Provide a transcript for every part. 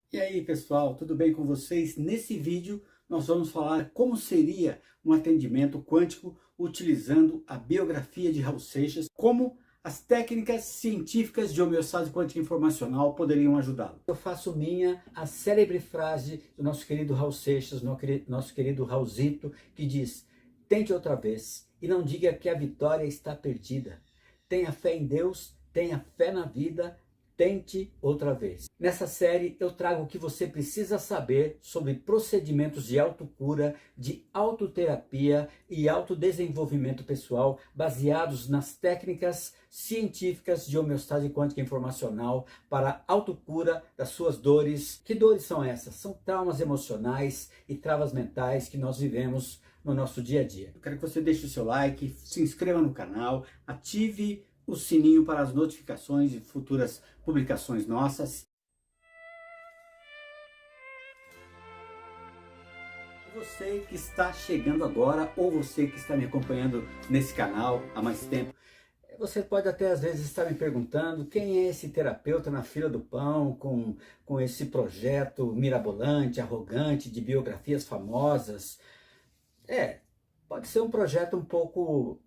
E aí pessoal, tudo bem com vocês? Nesse vídeo nós vamos falar como seria um atendimento quântico utilizando a biografia de Raul Seixas, como as técnicas científicas de homeostase quântica informacional poderiam ajudá-lo. Eu faço minha a célebre frase do nosso querido Raul Seixas, nosso querido Raulzito, que diz: tente outra vez e não diga que a vitória está perdida. Tenha fé em Deus, tenha fé na vida, tente outra vez. Nessa série eu trago o que você precisa saber sobre procedimentos de autocura, de autoterapia e autodesenvolvimento pessoal baseados nas técnicas científicas de homeostase quântica informacional para autocura das suas dores. Que dores são essas? São traumas emocionais e travas mentais que nós vivemos no nosso dia a dia. Eu quero que você deixe o seu like, se inscreva no canal, ative o sininho para as notificações de futuras publicações nossas. Você que está chegando agora ou você que está me acompanhando nesse canal há mais tempo, você pode até às vezes estar me perguntando quem é esse terapeuta na fila do pão com esse projeto mirabolante, arrogante de biografias famosas. Pode ser um projeto um pouco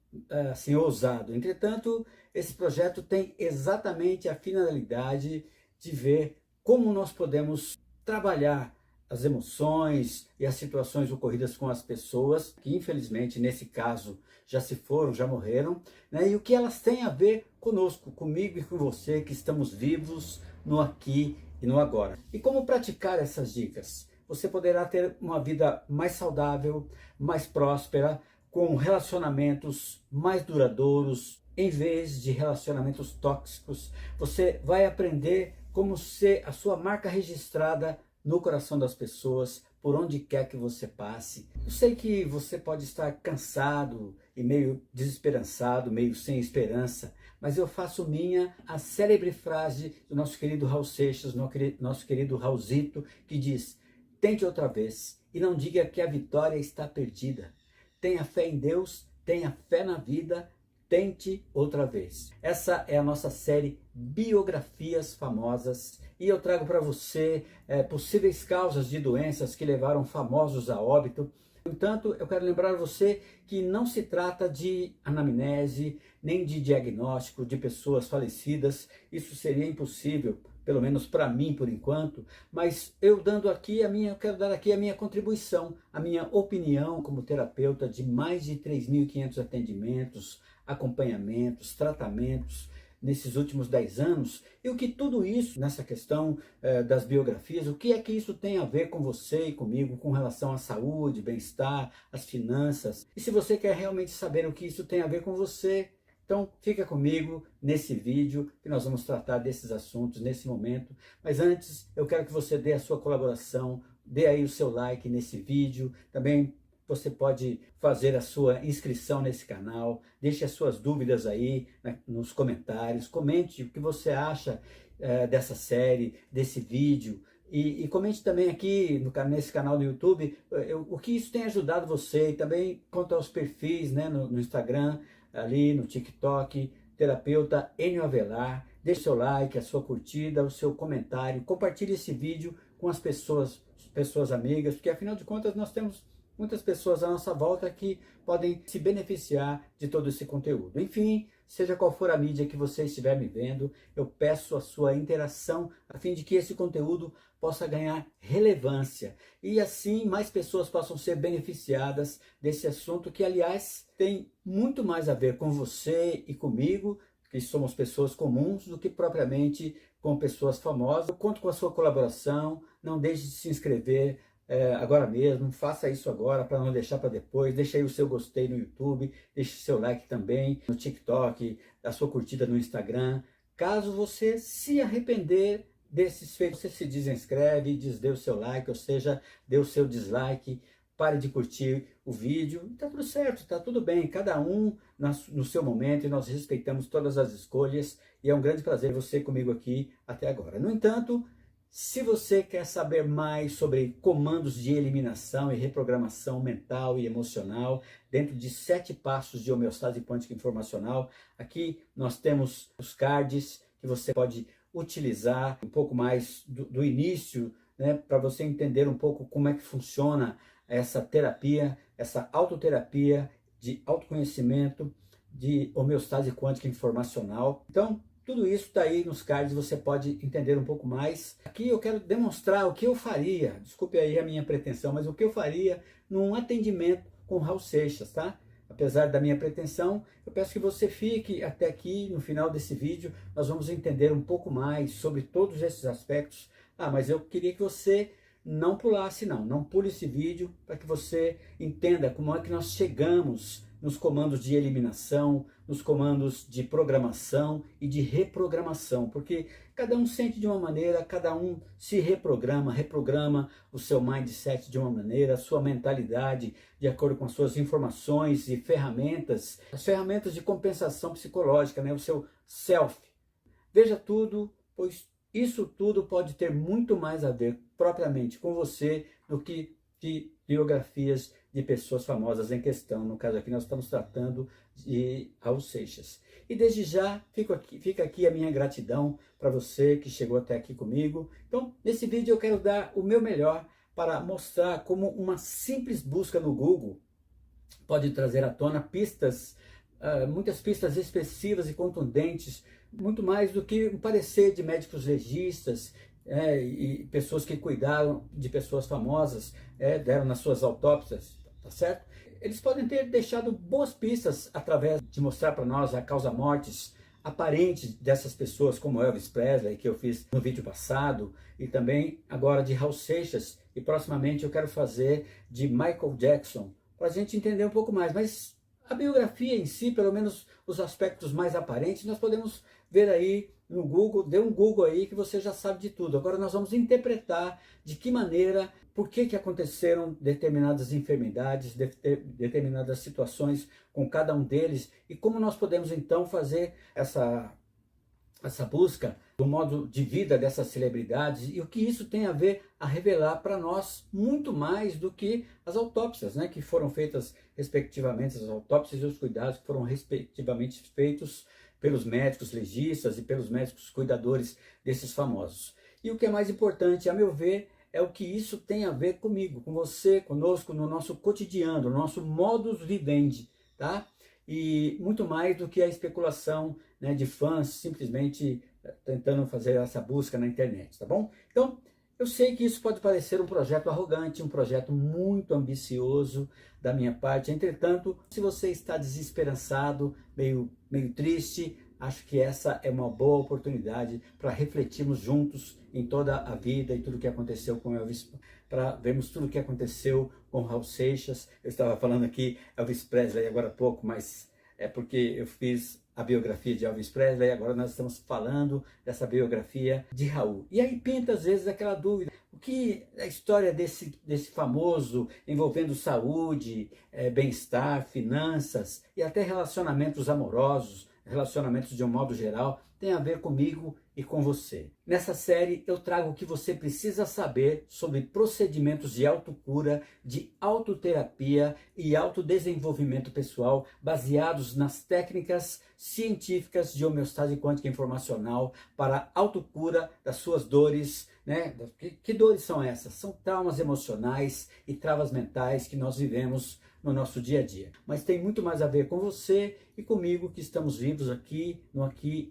assim ousado. Entretanto, esse projeto tem exatamente a finalidade de ver como nós podemos trabalhar as emoções e as situações ocorridas com as pessoas, que infelizmente nesse caso já se foram, já morreram, né? E o que elas têm a ver conosco, comigo e com você, que estamos vivos no aqui e no agora. E como praticar essas dicas? Você poderá ter uma vida mais saudável, mais próspera, com relacionamentos mais duradouros, em vez de relacionamentos tóxicos. Você vai aprender como ser a sua marca registrada no coração das pessoas, por onde quer que você passe. Eu sei que você pode estar cansado e meio desesperançado, meio sem esperança, mas eu faço minha a célebre frase do nosso querido Raul Seixas, nosso querido Raulzito, que diz: tente outra vez e não diga que a vitória está perdida. Tenha fé em Deus, tenha fé na vida, tente outra vez. Essa é a nossa série Biografias Famosas e eu trago para você possíveis causas de doenças que levaram famosos a óbito. No entanto, eu quero lembrar você que não se trata de anamnese, nem de diagnóstico de pessoas falecidas. Isso seria impossível, pelo menos para mim por enquanto, mas eu quero dar aqui a minha contribuição, a minha opinião como terapeuta de mais de 3.500 atendimentos, acompanhamentos, tratamentos nesses últimos 10 anos, e o que tudo isso, nessa questão das biografias, o que é que isso tem a ver com você e comigo, com relação à saúde, bem-estar, às finanças. E se você quer realmente saber o que isso tem a ver com você, então fica comigo nesse vídeo que nós vamos tratar desses assuntos nesse momento. Mas antes eu quero que você dê a sua colaboração, dê aí o seu like nesse vídeo. Também você pode fazer a sua inscrição nesse canal, deixe as suas dúvidas aí nos comentários, comente o que você acha dessa série, desse vídeo. E comente também aqui nesse canal do YouTube o que isso tem ajudado você, e também quanto aos perfis, né, no Instagram, ali no TikTok, terapeuta Enio Avelar. Deixe seu like, a sua curtida, o seu comentário, compartilhe esse vídeo com as pessoas amigas, porque afinal de contas nós temos muitas pessoas à nossa volta que podem se beneficiar de todo esse conteúdo. Enfim, seja qual for a mídia que você estiver me vendo, eu peço a sua interação a fim de que esse conteúdo possa ganhar relevância e assim mais pessoas possam ser beneficiadas desse assunto que, aliás, tem muito mais a ver com você e comigo, que somos pessoas comuns, do que propriamente com pessoas famosas. Eu conto com a sua colaboração, não deixe de se inscrever agora mesmo, faça isso agora para não deixar para depois. Deixe aí o seu gostei no YouTube, deixe seu like também no TikTok, a sua curtida no Instagram. Caso você se arrepender desses feitos, você se desinscreve, dê o seu like, ou seja, dê o seu dislike, pare de curtir o vídeo, está tudo certo, está tudo bem, cada um no seu momento, e nós respeitamos todas as escolhas, e é um grande prazer você comigo aqui até agora. No entanto, se você quer saber mais sobre comandos de eliminação e reprogramação mental e emocional dentro de 7 passos de homeostase quântica informacional, aqui nós temos os cards que você pode utilizar um pouco mais do início né, para você entender um pouco como é que funciona essa terapia, essa autoterapia de autoconhecimento, de homeostase quântica informacional. Então, tudo isso está aí nos cards, você pode entender um pouco mais. Aqui eu quero demonstrar o que eu faria, desculpe aí a minha pretensão, mas o que eu faria num atendimento com Raul Seixas, tá? Apesar da minha pretensão, eu peço que você fique até aqui no final desse vídeo. Nós vamos entender um pouco mais sobre todos esses aspectos. Mas eu queria que você não pulasse não pule esse vídeo para que você entenda como é que nós chegamos nos comandos de eliminação, nos comandos de programação e de reprogramação, porque cada um sente de uma maneira, cada um se reprograma o seu mindset de uma maneira, a sua mentalidade de acordo com as suas informações e ferramentas, as ferramentas de compensação psicológica, né? O seu self. Veja tudo, pois isso tudo pode ter muito mais a ver propriamente com você do que de biografias de pessoas famosas em questão. No caso aqui nós estamos tratando de Raul Seixas. E desde já fica aqui a minha gratidão para você que chegou até aqui comigo. Então, nesse vídeo eu quero dar o meu melhor para mostrar como uma simples busca no Google pode trazer à tona pistas, muitas pistas expressivas e contundentes, muito mais do que um parecer de médicos legistas, e pessoas que cuidaram de pessoas famosas, deram nas suas autópsias, tá certo? Eles podem ter deixado boas pistas através de mostrar para nós a causa-mortes aparente dessas pessoas, como Elvis Presley, que eu fiz no vídeo passado, e também agora de Raul Seixas, e proximamente eu quero fazer de Michael Jackson, para a gente entender um pouco mais. Mas a biografia em si, pelo menos os aspectos mais aparentes, nós podemos ver aí no Google, dê um Google aí que você já sabe de tudo. Agora nós vamos interpretar de que maneira, por que aconteceram determinadas enfermidades, determinadas situações com cada um deles, e como nós podemos então fazer essa busca do modo de vida dessas celebridades, e o que isso tem a ver a revelar para nós muito mais do que as autópsias, né, que foram feitas respectivamente, as autópsias e os cuidados que foram respectivamente feitos pelos médicos legistas e pelos médicos cuidadores desses famosos. E o que é mais importante, a meu ver, é o que isso tem a ver comigo, com você, conosco, no nosso cotidiano, no nosso modus vivendi, tá? E muito mais do que a especulação, né, de fãs simplesmente tentando fazer essa busca na internet, tá bom? Então, eu sei que isso pode parecer um projeto arrogante, um projeto muito ambicioso da minha parte. Entretanto, se você está desesperançado, meio triste, acho que essa é uma boa oportunidade para refletirmos juntos em toda a vida e tudo o que aconteceu com Elvis, para vermos tudo o que aconteceu com Raul Seixas. Eu estava falando aqui Elvis Presley agora há pouco, mas é porque eu fiz a biografia de Elvis Presley, agora nós estamos falando dessa biografia de Raul. E aí pinta às vezes aquela dúvida, o que a história desse famoso envolvendo saúde, bem-estar, finanças e até relacionamentos amorosos, relacionamentos de um modo geral, tem a ver comigo e com você. Nessa série eu trago o que você precisa saber sobre procedimentos de autocura, de autoterapia e autodesenvolvimento pessoal baseados nas técnicas científicas de homeostase quântica informacional para a autocura das suas dores, né? Que dores são essas? São traumas emocionais e travas mentais que nós vivemos no nosso dia a dia. Mas tem muito mais a ver com você e comigo que estamos vivos aqui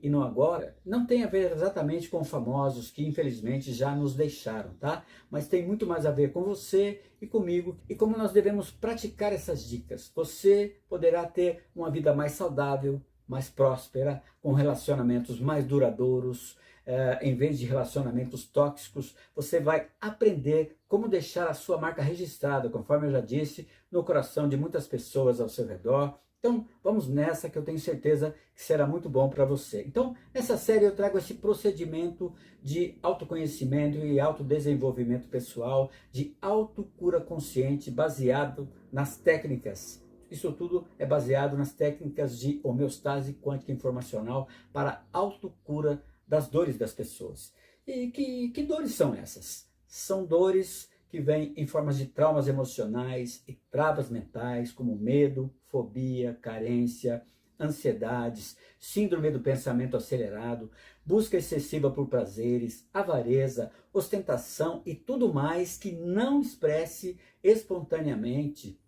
e no agora. Não tem a ver exatamente com famosos que infelizmente já nos deixaram, tá? Mas tem muito mais a ver com você e comigo e como nós devemos praticar essas dicas. Você poderá ter uma vida mais saudável, mais próspera, com relacionamentos mais duradouros. Em vez de relacionamentos tóxicos, você vai aprender como deixar a sua marca registrada, conforme eu já disse, no coração de muitas pessoas ao seu redor. Então, vamos nessa que eu tenho certeza que será muito bom para você. Então, nessa série eu trago esse procedimento de autoconhecimento e autodesenvolvimento pessoal, de autocura consciente, baseado nas técnicas. Isso tudo é baseado nas técnicas de homeostase quântica informacional para autocura das dores das pessoas. E que dores são essas? São dores que vêm em formas de traumas emocionais e travas mentais, como medo, fobia, carência, ansiedades, síndrome do pensamento acelerado, busca excessiva por prazeres, avareza, ostentação e tudo mais que não expresse espontaneamente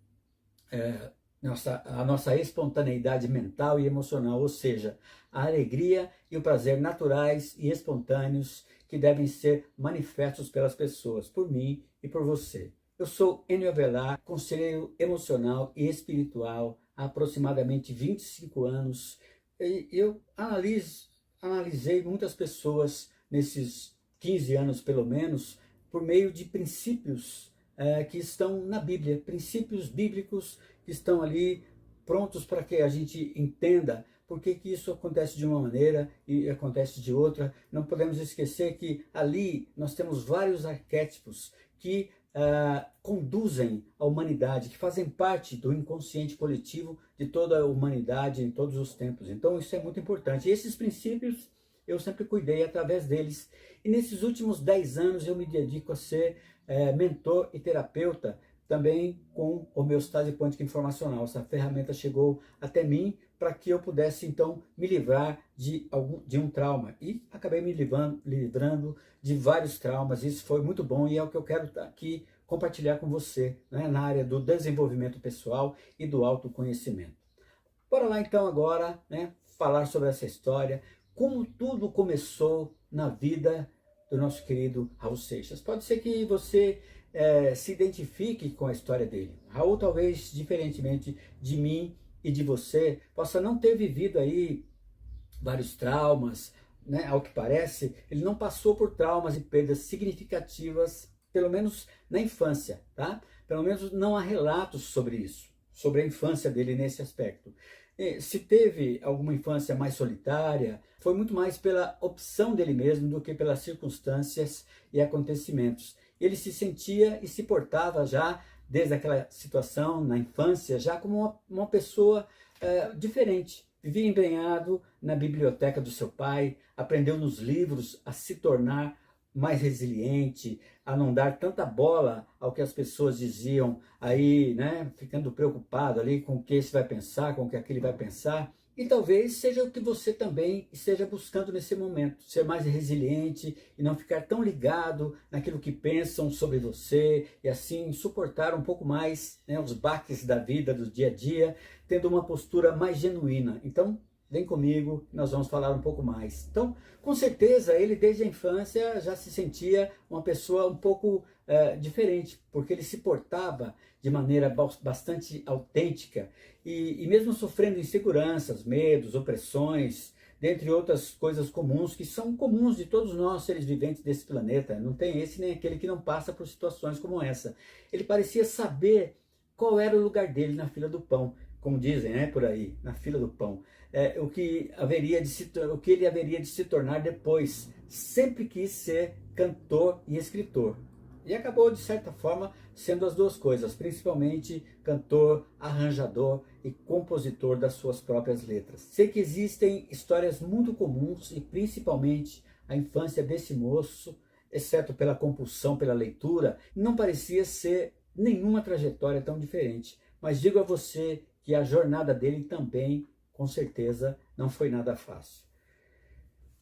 a nossa espontaneidade mental e emocional, ou seja, a alegria e o prazer naturais e espontâneos que devem ser manifestos pelas pessoas, por mim e por você. Eu sou Enio Avelar, conselheiro emocional e espiritual há aproximadamente 25 anos. E eu analisei muitas pessoas nesses 15 anos, pelo menos, por meio de princípios que estão na Bíblia, princípios bíblicos que estão ali prontos para que a gente entenda por que isso acontece de uma maneira e acontece de outra. Não podemos esquecer que ali nós temos vários arquétipos que conduzem a humanidade, que fazem parte do inconsciente coletivo de toda a humanidade em todos os tempos. Então isso é muito importante. E esses princípios eu sempre cuidei através deles. E nesses últimos 10 anos eu me dedico a ser mentor e terapeuta, também com homeostase quântica informacional. Essa ferramenta chegou até mim para que eu pudesse então me livrar de um trauma, e acabei me livrando de vários traumas. Isso foi muito bom e é o que eu quero aqui compartilhar com você, né, na área do desenvolvimento pessoal e do autoconhecimento. Bora lá então agora, né, falar sobre essa história, como tudo começou na vida do nosso querido Raul Seixas. Pode ser que você se identifique com a história dele. Raul, talvez diferentemente de mim e de você, possa não ter vivido aí vários traumas, né? Ao que parece, ele não passou por traumas e perdas significativas, pelo menos na infância, tá? Pelo menos não há relatos sobre isso, sobre a infância dele nesse aspecto. Se teve alguma infância mais solitária, foi muito mais pela opção dele mesmo do que pelas circunstâncias e acontecimentos. Ele se sentia e se portava já, desde aquela situação na infância, já como uma pessoa diferente. Vivia embrenhado na biblioteca do seu pai, aprendeu nos livros a se tornar mais resiliente, a não dar tanta bola ao que as pessoas diziam aí, né, ficando preocupado ali com o que esse vai pensar, com o que aquele vai pensar. E talvez seja o que você também esteja buscando nesse momento, ser mais resiliente e não ficar tão ligado naquilo que pensam sobre você, e assim suportar um pouco mais, né, os baques da vida, do dia a dia, tendo uma postura mais genuína. Então, vem comigo, nós vamos falar um pouco mais. Então, com certeza, ele desde a infância já se sentia uma pessoa um pouco diferente, porque ele se portava de maneira bastante autêntica e mesmo sofrendo inseguranças, medos, opressões, dentre outras coisas comuns, que são comuns de todos nós, seres viventes desse planeta. Não tem esse nem aquele que não passa por situações como essa. Ele parecia saber qual era o lugar dele na fila do pão, como dizem, né, por aí, na fila do pão. O que ele haveria de se tornar depois. Sempre quis ser cantor e escritor. E acabou, de certa forma, sendo as duas coisas, principalmente cantor, arranjador e compositor das suas próprias letras. Sei que existem histórias muito comuns, e principalmente a infância desse moço, exceto pela compulsão pela leitura, não parecia ser nenhuma trajetória tão diferente. Mas digo a você que a jornada dele também, com certeza, não foi nada fácil.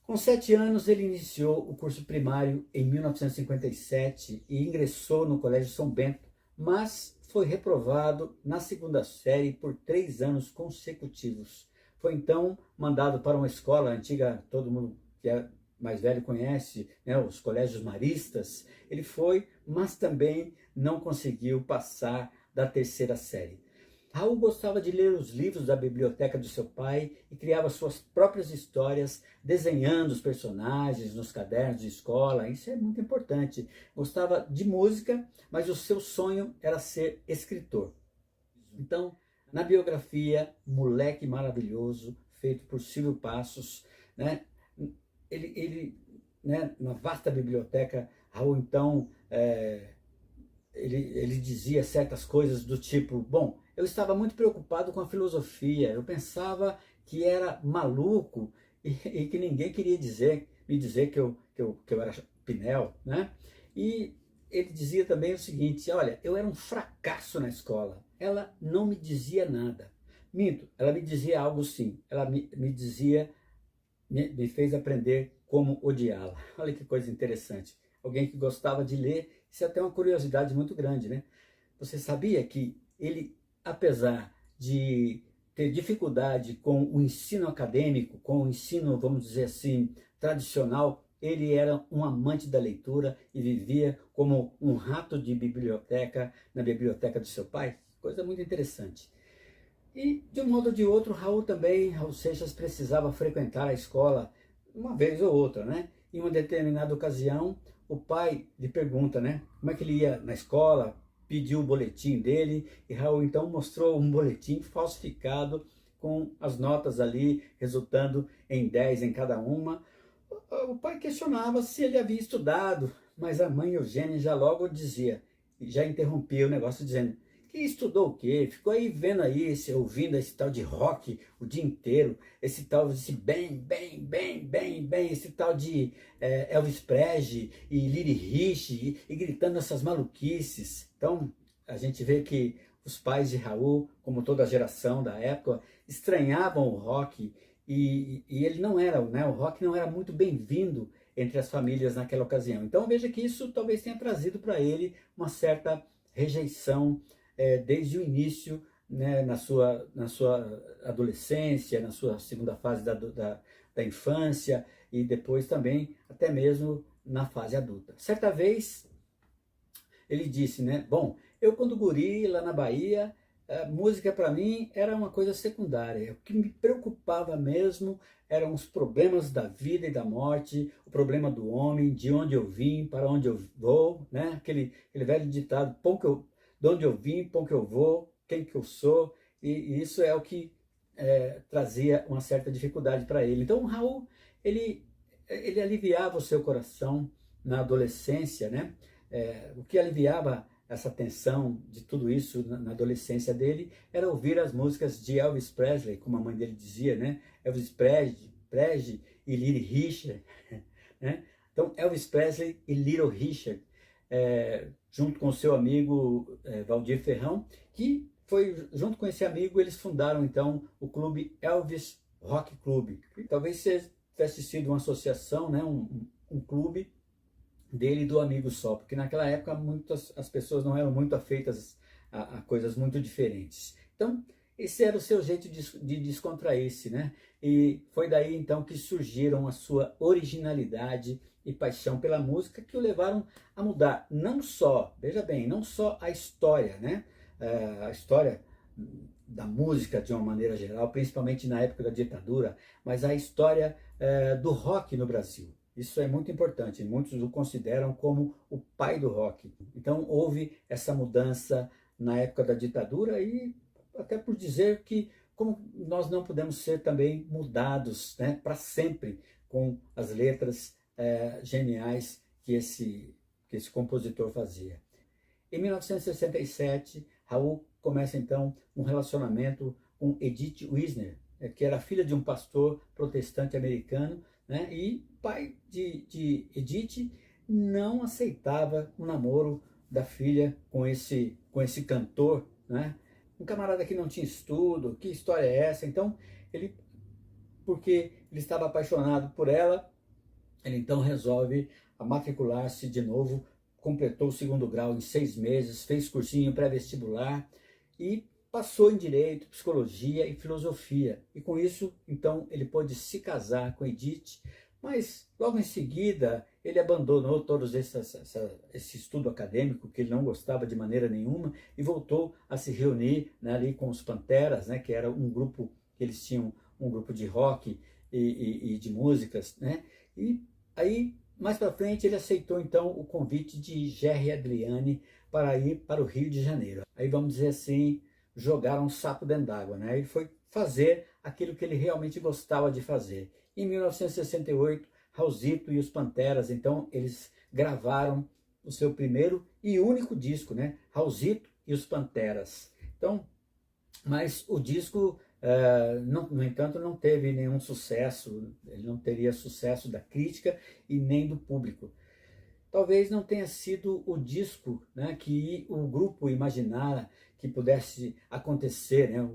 Com 7 anos, ele iniciou o curso primário em 1957 e ingressou no Colégio São Bento, mas foi reprovado na segunda série por 3 anos consecutivos. Foi então mandado para uma escola antiga, todo mundo que é mais velho conhece, né, os colégios maristas. Ele foi, mas também não conseguiu passar da terceira série. Raul gostava de ler os livros da biblioteca do seu pai e criava suas próprias histórias, desenhando os personagens nos cadernos de escola. Isso é muito importante. Gostava de música, mas o seu sonho era ser escritor. Então, na biografia Moleque Maravilhoso, feito por Silvio Passos, né, né, na vasta biblioteca, Raul então ele dizia certas coisas do tipo: bom, eu estava muito preocupado com a filosofia, eu pensava que era maluco e que ninguém queria me dizer que eu era Pinel, né? E ele dizia também o seguinte: olha, eu era um fracasso na escola, ela não me dizia nada, Minto, ela me dizia algo sim. Ela me dizia, me fez aprender como odiá-la. Olha que coisa interessante. Alguém que gostava de ler, isso é até uma curiosidade muito grande, né? Você sabia que ele, apesar de ter dificuldade com o ensino acadêmico, com o ensino, vamos dizer assim, tradicional, ele era um amante da leitura e vivia como um rato de biblioteca na biblioteca do seu pai? Coisa muito interessante. E, de um modo ou de outro, Raul também, Raul Seixas, precisava frequentar a escola uma vez ou outra, né? Em uma determinada ocasião, o pai lhe pergunta, né? Como é que ele ia na escola, pediu o boletim dele, e Raul então mostrou um boletim falsificado com as notas ali, resultando em 10 em cada uma. O pai questionava se ele havia estudado, mas a mãe Eugênia já logo dizia, já interrompia o negócio dizendo: que estudou o quê? Ficou aí vendo aí, ouvindo esse tal de rock o dia inteiro, esse tal, esse tal de Elvis Presley e Little Rich e gritando essas maluquices. Então, a gente vê que os pais de Raul, como toda a geração da época, estranhavam o rock e ele não era, né, o rock não era muito bem-vindo entre as famílias naquela ocasião. Então, veja que isso talvez tenha trazido para ele uma certa rejeição desde o início, né, na sua adolescência, na sua segunda fase da infância e depois também até mesmo na fase adulta. Certa vez ele disse, né, bom, eu quando guri lá na Bahia, música para mim era uma coisa secundária. O que me preocupava mesmo eram os problemas da vida e da morte, o problema do homem, de onde eu vim, para onde eu vou, né? Aquele velho ditado, de onde eu vim, para onde que eu vou, quem que eu sou, e isso é o que trazia uma certa dificuldade para ele. Então o Raul, ele aliviava o seu coração na adolescência, né? O que aliviava essa tensão de tudo isso na adolescência dele era ouvir as músicas de Elvis Presley, como a mãe dele dizia, né? Elvis Presley e Little Richard, né? Então Elvis Presley e Little Richard, junto com o seu amigo Valdir Ferrão, que foi junto com esse amigo eles fundaram então o clube Elvis Rock Club. E talvez tivesse sido uma associação, né? um clube dele e do amigo só, porque naquela época as pessoas não eram muito afeitas a coisas muito diferentes. Então, esse era o seu jeito de descontrair-se, né? E foi daí então que surgiram a sua originalidade e paixão pela música que o levaram a mudar não só, veja bem, não só a história, né? A história da música de uma maneira geral, principalmente na época da ditadura, mas a história do rock no Brasil. Isso é muito importante, muitos o consideram como o pai do rock. Então houve essa mudança na época da ditadura e até por dizer que como nós não podemos ser também mudados, né, para sempre com as letras geniais que esse compositor fazia. Em 1967, Raul começa então um relacionamento com Edith Wisner, que era filha de um pastor protestante americano, né? E pai de Edith não aceitava o namoro da filha com esse cantor, né? Um camarada que não tinha estudo, que história é essa? Então, porque ele estava apaixonado por ela, ele então resolve matricular-se de novo, completou o segundo grau em 6 meses, fez cursinho pré-vestibular e passou em Direito, Psicologia e Filosofia. E com isso, então, ele pôde se casar com Edith, mas logo em seguida ele abandonou todo esse estudo acadêmico, que ele não gostava de maneira nenhuma, e voltou a se reunir, né, ali com os Panteras, né, que era um grupo, que eles tinham um grupo de rock e de músicas, né? E aí, mais para frente, ele aceitou então o convite de Gerry Adriane para ir para o Rio de Janeiro. Aí, vamos dizer assim, jogaram um sapo dentro d'água, né? Ele foi fazer aquilo que ele realmente gostava de fazer. Em 1968, Raulzito e os Panteras, então, eles gravaram o seu primeiro e único disco, né? Raulzito e os Panteras. Então, mas o disco, no entanto, não teve nenhum sucesso, ele não teria sucesso da crítica e nem do público. talvez não tenha sido o disco, né, que o grupo imaginara que pudesse acontecer, né,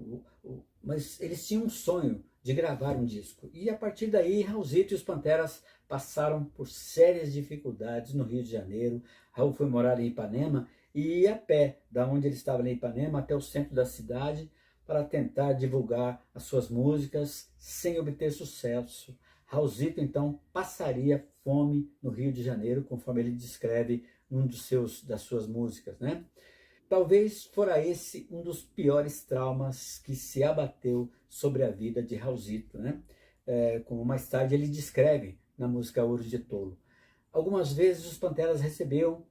mas eles tinham um sonho de gravar um disco. E a partir daí, Raulzito e os Panteras passaram por sérias dificuldades no Rio de Janeiro. Raul foi morar em Ipanema e ia a pé, da onde ele estava em Ipanema até o centro da cidade, para tentar divulgar as suas músicas sem obter sucesso. Raulzito então passaria fome no Rio de Janeiro, conforme ele descreve num das suas músicas, né? Talvez fora esse um dos piores traumas que se abateu sobre a vida de Raulzito, né? Como mais tarde ele descreve na música Ouro de Tolo. Algumas vezes os Panteras receberam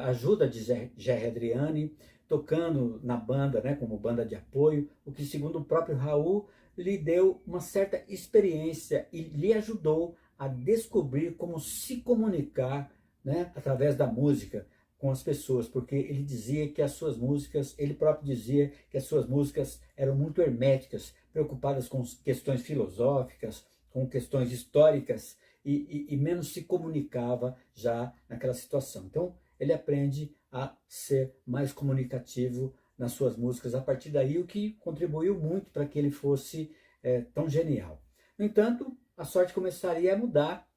ajuda de Gerry Adriani, tocando na banda, né, como banda de apoio, o que, segundo o próprio Raul, lhe deu uma certa experiência e lhe ajudou a descobrir como se comunicar, né, através da música com as pessoas, porque ele dizia que as suas músicas, ele próprio dizia que as suas músicas eram muito herméticas, preocupadas com questões filosóficas, com questões históricas, e menos se comunicava já naquela situação. Então, ele aprende a ser mais comunicativo nas suas músicas a partir daí, o que contribuiu muito para que ele fosse tão genial. No entanto, a sorte começaria a mudar.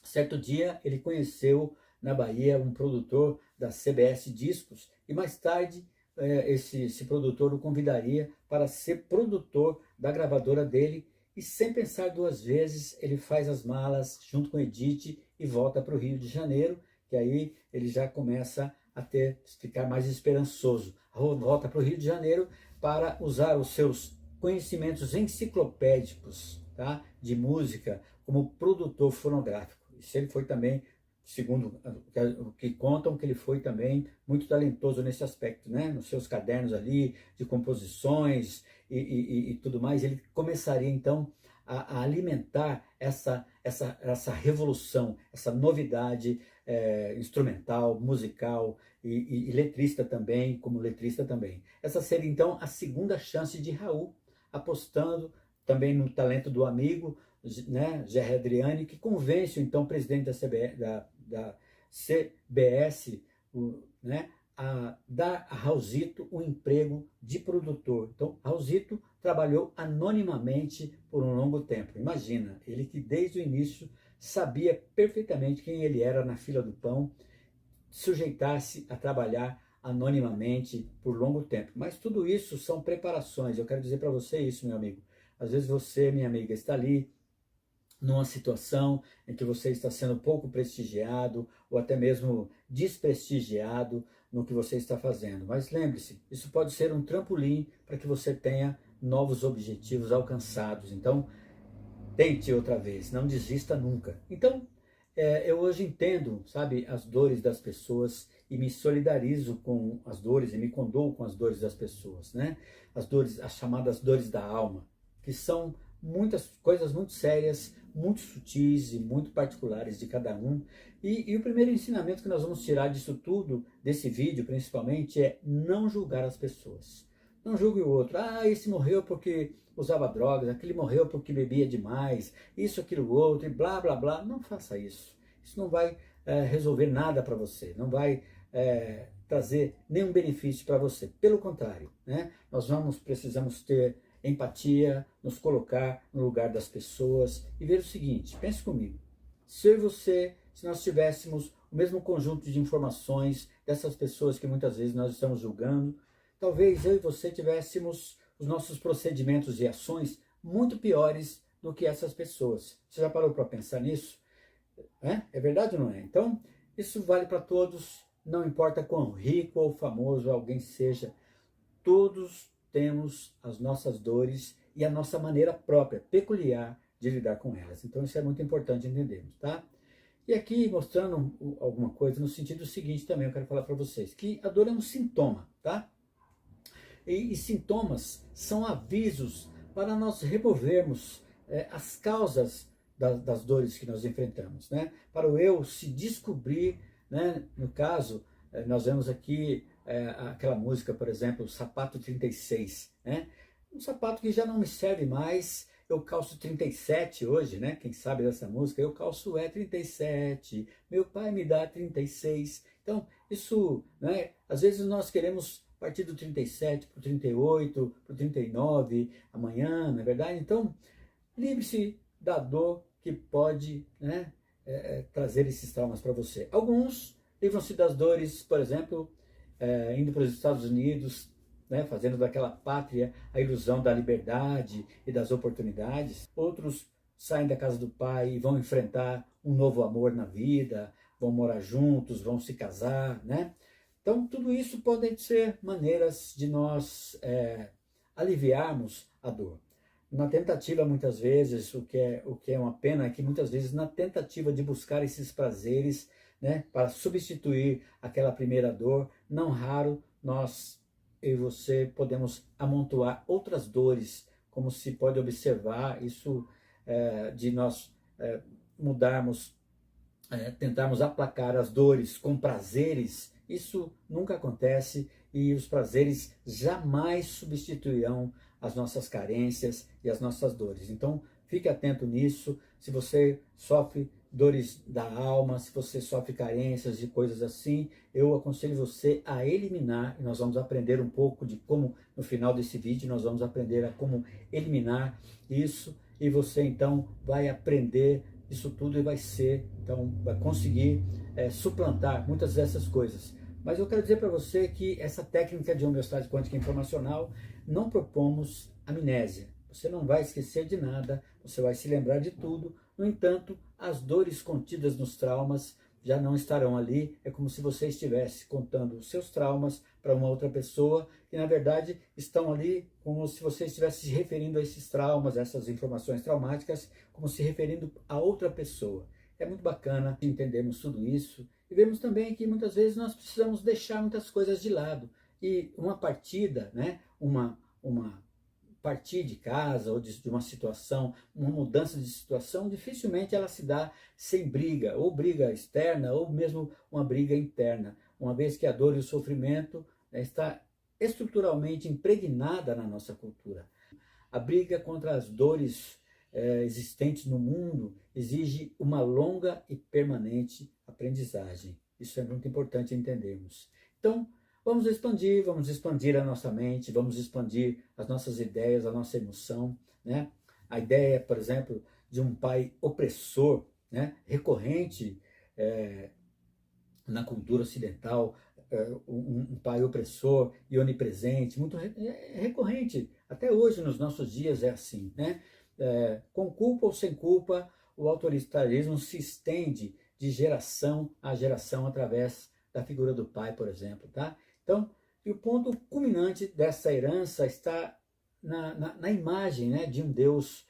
Certo dia, ele conheceu na Bahia um produtor da CBS Discos e mais tarde esse produtor o convidaria para ser produtor da gravadora dele, e sem pensar duas vezes ele faz as malas junto com Edith e volta para o Rio de Janeiro, que aí ele já começa a ficar mais esperançoso. Volta para o Rio de Janeiro para usar os seus conhecimentos enciclopédicos, tá, de música como produtor fonográfico. Isso ele foi também, segundo o que contam, que ele foi também muito talentoso nesse aspecto, né? Nos seus cadernos ali de composições e tudo mais, ele começaria então a alimentar essa revolução, essa novidade instrumental, musical e letrista também, como letrista também. Essa seria então a segunda chance de Raul, apostando também no talento do amigo, né, Gerry Adriani, que convence então o presidente da CBS, né, a dar a Raulzito um emprego de produtor. Então, Raulzito trabalhou anonimamente por um longo tempo. Imagina, ele que desde o início sabia perfeitamente quem ele era na fila do pão, sujeitar-se a trabalhar anonimamente por longo tempo. Mas tudo isso são preparações. Eu quero dizer para você isso, meu amigo. Às vezes você, minha amiga, está ali numa situação em que você está sendo pouco prestigiado ou até mesmo desprestigiado no que você está fazendo. Mas lembre-se, isso pode ser um trampolim para que você tenha novos objetivos alcançados. Então, tente outra vez, não desista nunca. Então, eu hoje entendo, sabe, as dores das pessoas e me solidarizo com as dores e me condoo com as dores das pessoas, né? As dores, as chamadas dores da alma, que são muitas coisas muito sérias, muito sutis e muito particulares de cada um. E o primeiro ensinamento que nós vamos tirar disso tudo, desse vídeo principalmente, é não julgar as pessoas. Não julgue o outro. Ah, esse morreu porque usava drogas, aquele morreu porque bebia demais, isso, aquilo, outro, e blá, blá, blá. Não faça isso. Isso não vai resolver nada para você, não vai trazer nenhum benefício para você. Pelo contrário, né? Nós precisamos ter empatia, nos colocar no lugar das pessoas e ver o seguinte, pense comigo, se eu e você, se nós tivéssemos o mesmo conjunto de informações dessas pessoas que muitas vezes nós estamos julgando, talvez eu e você tivéssemos os nossos procedimentos e ações muito piores do que essas pessoas. Você já parou para pensar nisso? É verdade ou não é? Então, isso vale para todos, não importa quão rico ou famoso alguém seja, todos temos as nossas dores e a nossa maneira própria, peculiar, de lidar com elas. Então isso é muito importante entendermos, tá? E aqui mostrando alguma coisa no sentido seguinte também, eu quero falar para vocês, que a dor é um sintoma, tá? E sintomas são avisos para nós removermos as causas das dores que nós enfrentamos, né? Para o eu se descobrir, né? No caso, nós vemos aqui aquela música, por exemplo, Sapato 36, né? Um sapato que já não me serve mais eu calço 37 hoje, né? Quem sabe dessa música, eu calço 37, meu pai me dá 36. Então, isso, né? Às vezes nós queremos partir do 37 para o 38, para o 39 amanhã, não é verdade? Então, livre-se da dor que pode, né, trazer esses traumas para você. Alguns livram-se das dores, por exemplo, indo para os Estados Unidos, né, fazendo daquela pátria a ilusão da liberdade e das oportunidades. Outros saem da casa do pai e vão enfrentar um novo amor na vida, vão morar juntos, vão se casar, né? Então, tudo isso podem ser maneiras de nós aliviarmos a dor. Na tentativa, muitas vezes, o que é uma pena é que muitas vezes na tentativa de buscar esses prazeres, né, para substituir aquela primeira dor, não raro nós, eu e você, podemos amontoar outras dores, como se pode observar isso de nós mudarmos, tentarmos aplacar as dores com prazeres. Isso nunca acontece e os prazeres jamais substituirão as nossas carências e as nossas dores. Então, fique atento nisso. Se você sofre dores da alma, se você sofre carências e coisas assim, eu aconselho você a eliminar, e nós vamos aprender um pouco de como, no final desse vídeo, nós vamos aprender a como eliminar isso, e você então vai aprender isso tudo e vai conseguir suplantar muitas dessas coisas. Mas eu quero dizer para você que essa técnica de homeostase quântica informacional não propomos amnésia. Você não vai esquecer de nada, você vai se lembrar de tudo. No entanto, as dores contidas nos traumas já não estarão ali. É como se você estivesse contando os seus traumas para uma outra pessoa, que na verdade estão ali como se você estivesse se referindo a esses traumas, a essas informações traumáticas, como se referindo a outra pessoa. É muito bacana entendermos tudo isso e vemos também que muitas vezes nós precisamos deixar muitas coisas de lado. E uma partida, né, uma partir de casa ou de uma situação, uma mudança de situação, dificilmente ela se dá sem briga, ou briga externa, ou mesmo uma briga interna, uma vez que a dor e o sofrimento está estruturalmente impregnada na nossa cultura. A briga contra as dores existentes no mundo exige uma longa e permanente aprendizagem. Isso é muito importante entendermos. Então, vamos expandir a nossa mente, vamos expandir as nossas ideias, a nossa emoção, né? A ideia, por exemplo, de um pai opressor, né? Recorrente na cultura ocidental, um pai opressor e onipresente, muito recorrente. Até hoje, nos nossos dias, é assim, né? Com culpa ou sem culpa, o autoritarismo se estende de geração a geração através da figura do pai, por exemplo, tá? Então, e o ponto culminante dessa herança está na imagem, né, de um Deus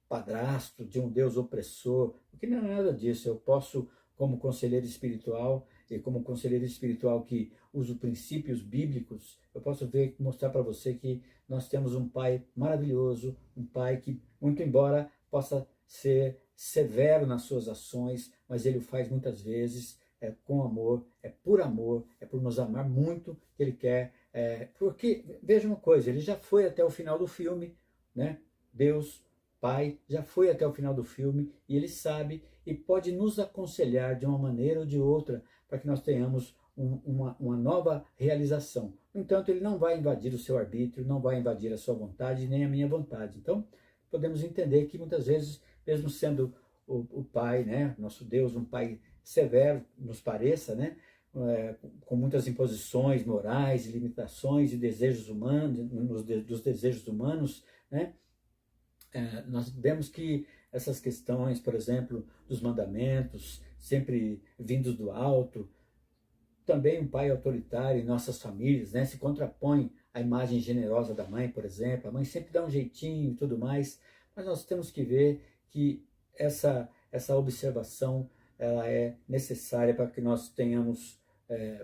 padrasto, de um Deus opressor, porque não é nada disso. Eu posso, como conselheiro espiritual, e como conselheiro espiritual que uso princípios bíblicos, eu posso mostrar para você que nós temos um pai maravilhoso, um pai que, muito embora possa ser severo nas suas ações, mas ele o faz muitas vezes com amor, é por nos amar muito que ele quer, porque, veja uma coisa, ele já foi até o final do filme, né? Deus, Pai, já foi até o final do filme e ele sabe e pode nos aconselhar de uma maneira ou de outra para que nós tenhamos uma nova realização. No entanto, ele não vai invadir o seu arbítrio, não vai invadir a sua vontade nem a minha vontade. Então, podemos entender que muitas vezes, mesmo sendo o Pai, né, nosso Deus, um Pai severo, nos pareça, né, com muitas imposições morais, limitações e desejos humanos, dos desejos humanos, né, nós vemos que essas questões, por exemplo, dos mandamentos, sempre vindos do alto, também um pai autoritário em nossas famílias, né, se contrapõe à imagem generosa da mãe, por exemplo. A mãe sempre dá um jeitinho e tudo mais, mas nós temos que ver que essa observação ela é necessária para que nós tenhamos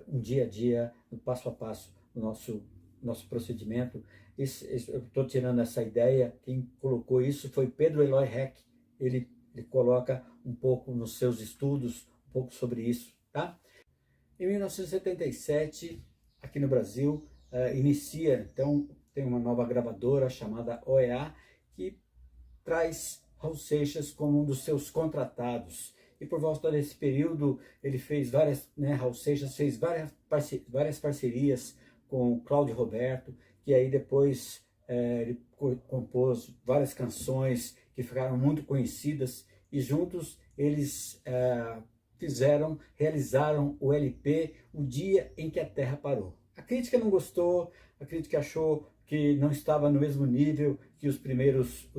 um dia a dia, um passo a passo, no nosso procedimento. Eu estou tirando essa ideia, quem colocou isso foi Pedro Eloy Heck, ele coloca um pouco nos seus estudos, um pouco sobre isso, tá? Em 1977, aqui no Brasil, inicia, então, tem uma nova gravadora chamada OEA, que traz Raul Seixas como um dos seus contratados. E por volta desse período, ele fez Raul Seixas fez várias parcerias com o Cláudio Roberto, que aí depois ele compôs várias canções que ficaram muito conhecidas, e juntos eles realizaram o LP O Dia em que a Terra Parou. A crítica não gostou, a crítica achou que não estava no mesmo nível que os primeiros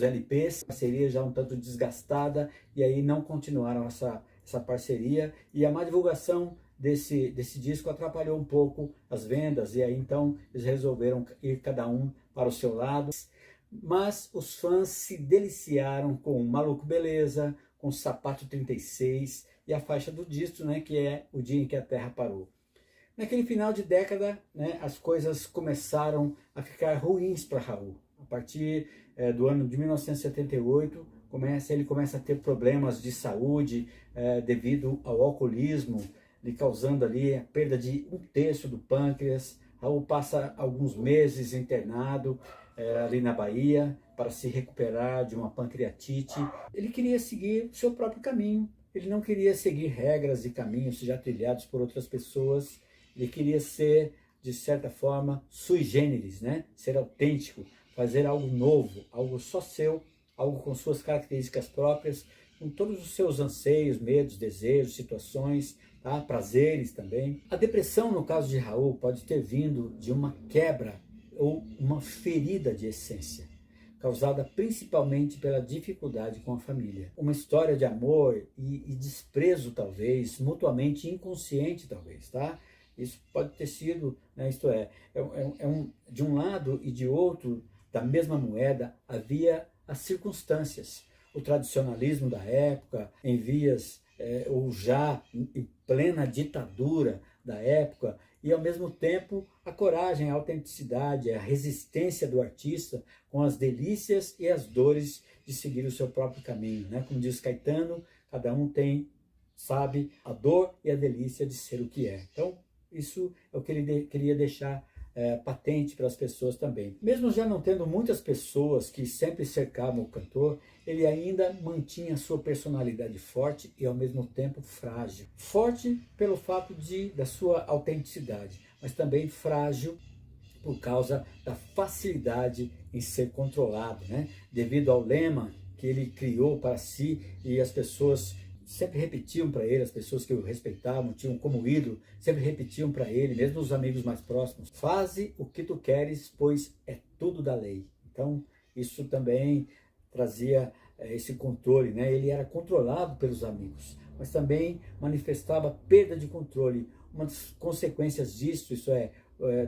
LPs, a parceria já um tanto desgastada, e aí não continuaram essa parceria, e a má divulgação desse disco atrapalhou um pouco as vendas, e aí então eles resolveram ir cada um para o seu lado. Mas os fãs se deliciaram com Maluco Beleza, com Sapato 36 e a faixa do disco, né, que é O Dia em que a Terra Parou. Naquele final de década, né, as coisas começaram a ficar ruins para Raul. A partir do ano de 1978, ele começa a ter problemas de saúde devido ao alcoolismo, lhe causando ali a perda de 1/3 do pâncreas. Raul passa alguns meses internado ali na Bahia para se recuperar de uma pancreatite. Ele queria seguir o seu próprio caminho. Ele não queria seguir regras e caminhos já trilhados por outras pessoas. Ele queria ser, de certa forma, sui generis, né? Ser autêntico, fazer algo novo, algo só seu, algo com suas características próprias, com todos os seus anseios, medos, desejos, situações, tá? Prazeres também. A depressão, no caso de Raul, pode ter vindo de uma quebra ou uma ferida de essência, causada principalmente pela dificuldade com a família. Uma história de amor e desprezo, talvez, mutuamente inconsciente, talvez, tá? Isso pode ter sido, né, de um lado e de outro da mesma moeda havia as circunstâncias, o tradicionalismo da época, em vias ou já em plena ditadura da época, e ao mesmo tempo a coragem, a autenticidade, a resistência do artista com as delícias e as dores de seguir o seu próprio caminho, né? Como diz Caetano, cada um sabe a dor e a delícia de ser o que é. Então, isso é o que ele queria deixar patente para as pessoas também. Mesmo já não tendo muitas pessoas que sempre cercavam o cantor, ele ainda mantinha sua personalidade forte e ao mesmo tempo frágil. Forte pelo fato da sua autenticidade, mas também frágil por causa da facilidade em ser controlado, né? Devido ao lema que ele criou para si, e as pessoas sempre repetiam para ele, as pessoas que o respeitavam, tinham como ídolo, sempre repetiam para ele, mesmo os amigos mais próximos: faze o que tu queres, pois é tudo da lei. Então, isso também trazia esse controle, né? Ele era controlado pelos amigos, mas também manifestava perda de controle. Uma das consequências disso,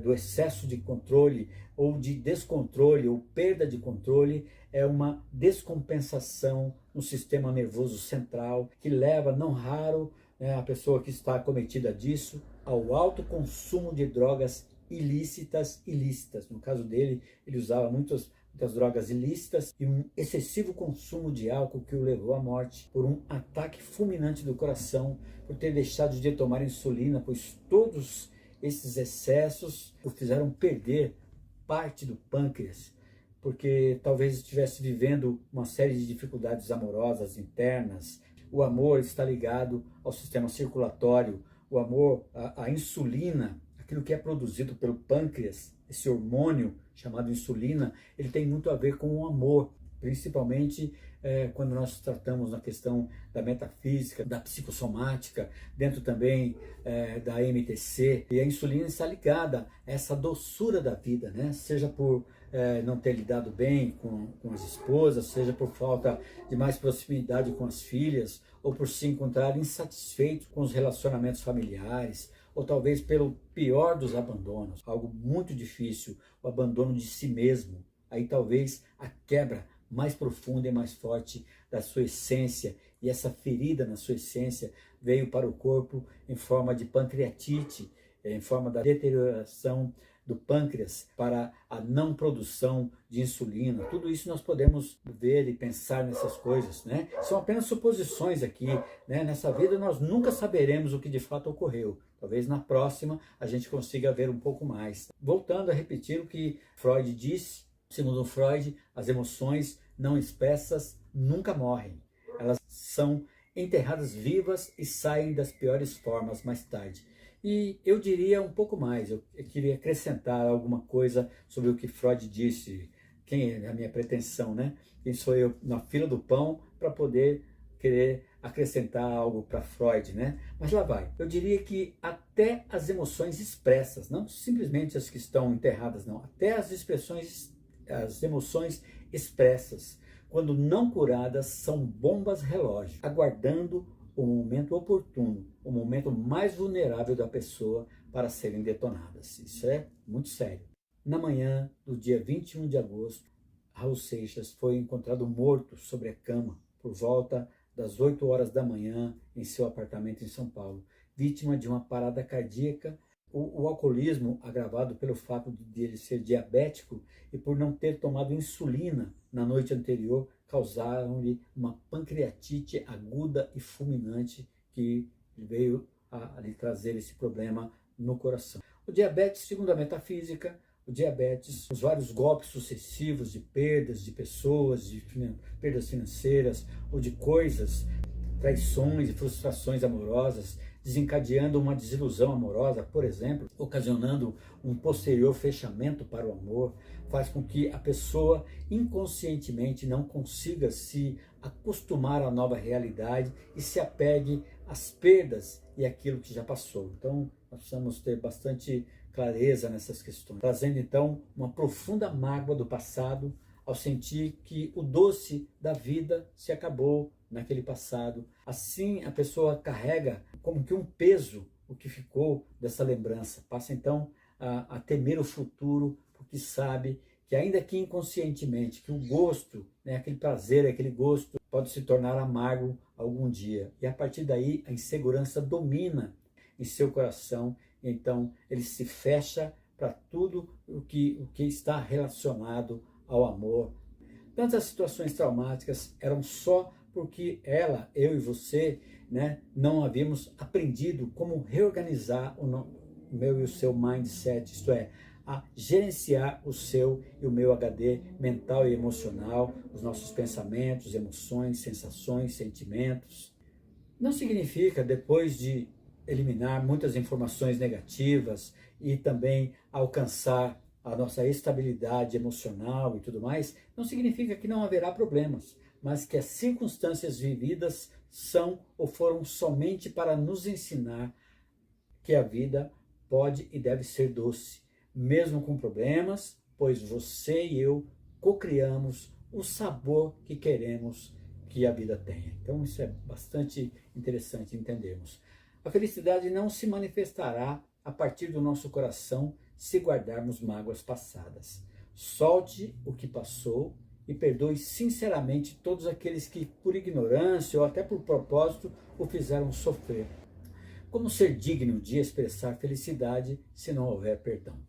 do excesso de controle ou de descontrole ou perda de controle, é uma descompensação no sistema nervoso central, que leva, não raro, a pessoa que está acometida disso, ao alto consumo de drogas ilícitas. No caso dele, ele usava muitas drogas ilícitas e um excessivo consumo de álcool que o levou à morte por um ataque fulminante do coração, por ter deixado de tomar insulina, pois todos esses excessos o fizeram perder parte do pâncreas, porque talvez estivesse vivendo uma série de dificuldades amorosas internas. O amor está ligado ao sistema circulatório, o amor, a insulina, aquilo que é produzido pelo pâncreas, esse hormônio chamado insulina, ele tem muito a ver com o amor, principalmente quando nós tratamos na questão da metafísica, da psicossomática, dentro também da MTC. E a insulina está ligada a essa doçura da vida, né? Seja por não ter lidado bem com as esposas, seja por falta de mais proximidade com as filhas, ou por se encontrar insatisfeito com os relacionamentos familiares, ou talvez pelo pior dos abandonos, algo muito difícil, o abandono de si mesmo. Aí talvez a quebra mais profunda e mais forte da sua essência, e essa ferida na sua essência veio para o corpo em forma de pancreatite, em forma da deterioração do pâncreas para a não produção de insulina. Tudo isso nós podemos ver e pensar nessas coisas, né? São apenas suposições aqui, né? Nessa vida nós nunca saberemos o que de fato ocorreu. Talvez na próxima a gente consiga ver um pouco mais. Voltando a repetir o que Freud disse Segundo Freud, as emoções não expressas nunca morrem. Elas são enterradas vivas e saem das piores formas mais tarde. E eu diria um pouco mais, eu queria acrescentar alguma coisa sobre o que Freud disse. Quem é a minha pretensão, né? Quem sou eu na fila do pão para poder querer acrescentar algo para Freud, né? Mas lá vai. Eu diria que até as emoções expressas, não simplesmente as que estão enterradas, não, até as emoções expressas, quando não curadas, são bombas relógio, aguardando o momento oportuno, o momento mais vulnerável da pessoa para serem detonadas. Isso é muito sério. Na manhã do dia 21 de agosto, Raul Seixas foi encontrado morto sobre a cama por volta das 8 horas da manhã em seu apartamento em São Paulo, vítima de uma parada cardíaca. O alcoolismo, agravado pelo fato de ele ser diabético e por não ter tomado insulina na noite anterior, causaram-lhe uma pancreatite aguda e fulminante que veio a lhe trazer esse problema no coração. O diabetes, segundo a metafísica, os vários golpes sucessivos de perdas de pessoas, de perdas financeiras ou de coisas, traições e frustrações amorosas, desencadeando uma desilusão amorosa, por exemplo, ocasionando um posterior fechamento para o amor, faz com que a pessoa inconscientemente não consiga se acostumar à nova realidade e se apegue às perdas e àquilo que já passou. Então, nós precisamos ter bastante clareza nessas questões, trazendo então uma profunda mágoa do passado ao sentir que o doce da vida se acabou naquele passado. Assim, a pessoa carrega como que um peso o que ficou dessa lembrança. Passa então a temer o futuro, porque sabe que ainda que inconscientemente, que o gosto, né, aquele prazer, aquele gosto pode se tornar amargo algum dia. E a partir daí a insegurança domina em seu coração, então ele se fecha para tudo o que está relacionado ao amor. Tantas situações traumáticas eram só porque eu e você, né, não havíamos aprendido como reorganizar o meu e o seu mindset, isto é, a gerenciar o seu e o meu HD mental e emocional, os nossos pensamentos, emoções, sensações, sentimentos. Não significa, depois de eliminar muitas informações negativas e também alcançar a nossa estabilidade emocional e tudo mais, não significa que não haverá problemas, mas que as circunstâncias vividas são ou foram somente para nos ensinar que a vida pode e deve ser doce, mesmo com problemas, pois você e eu cocriamos o sabor que queremos que a vida tenha. Então isso é bastante interessante entendermos. A felicidade não se manifestará a partir do nosso coração se guardarmos mágoas passadas. Solte o que passou e perdoe sinceramente todos aqueles que, por ignorância ou até por propósito, o fizeram sofrer. Como ser digno de expressar felicidade se não houver perdão?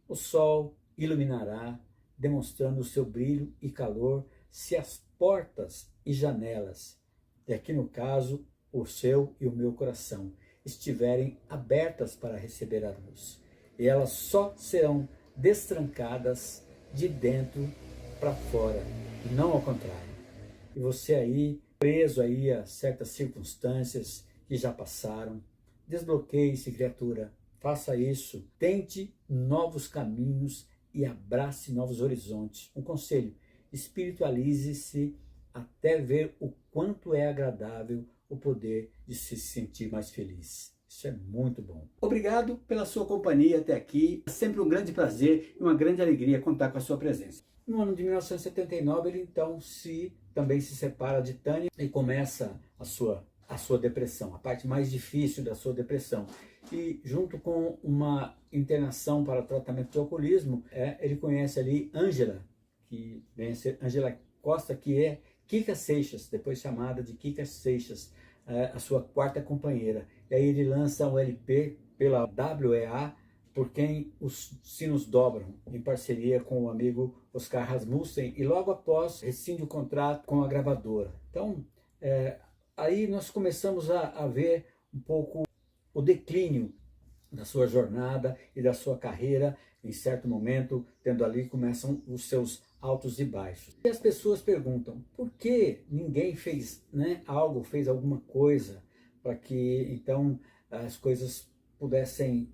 O sol iluminará, demonstrando o seu brilho e calor, se as portas e janelas, e aqui no caso, o seu e o meu coração, estiverem abertas para receber a luz. E elas só serão destrancadas de dentro para fora, e não ao contrário. E você aí, preso aí a certas circunstâncias que já passaram, desbloqueie-se, criatura, faça isso, tente novos caminhos e abrace novos horizontes. Um conselho, espiritualize-se até ver o quanto é agradável o poder de se sentir mais feliz. Isso é muito bom. Obrigado pela sua companhia até aqui. É sempre um grande prazer e uma grande alegria contar com a sua presença. No ano de 1979, ele então também se separa de Tânia e começa a sua depressão, a parte mais difícil da sua depressão. E junto com uma internação para tratamento de alcoolismo, ele conhece ali Ângela, que vem a ser Ângela Costa, que é Kika Seixas, depois chamada de Kika Seixas, a sua quarta companheira. E aí ele lança um LP pela WEA, Por Quem os Sinos Dobram, em parceria com o amigo Oscar Rasmussen, e logo após rescinde o contrato com a gravadora. Então, aí nós começamos a ver um pouco o declínio da sua jornada e da sua carreira. Em certo momento, tendo ali, começam os seus altos e baixos. E as pessoas perguntam, por que ninguém fez, né, algo, fez alguma coisa para que então as coisas pudessem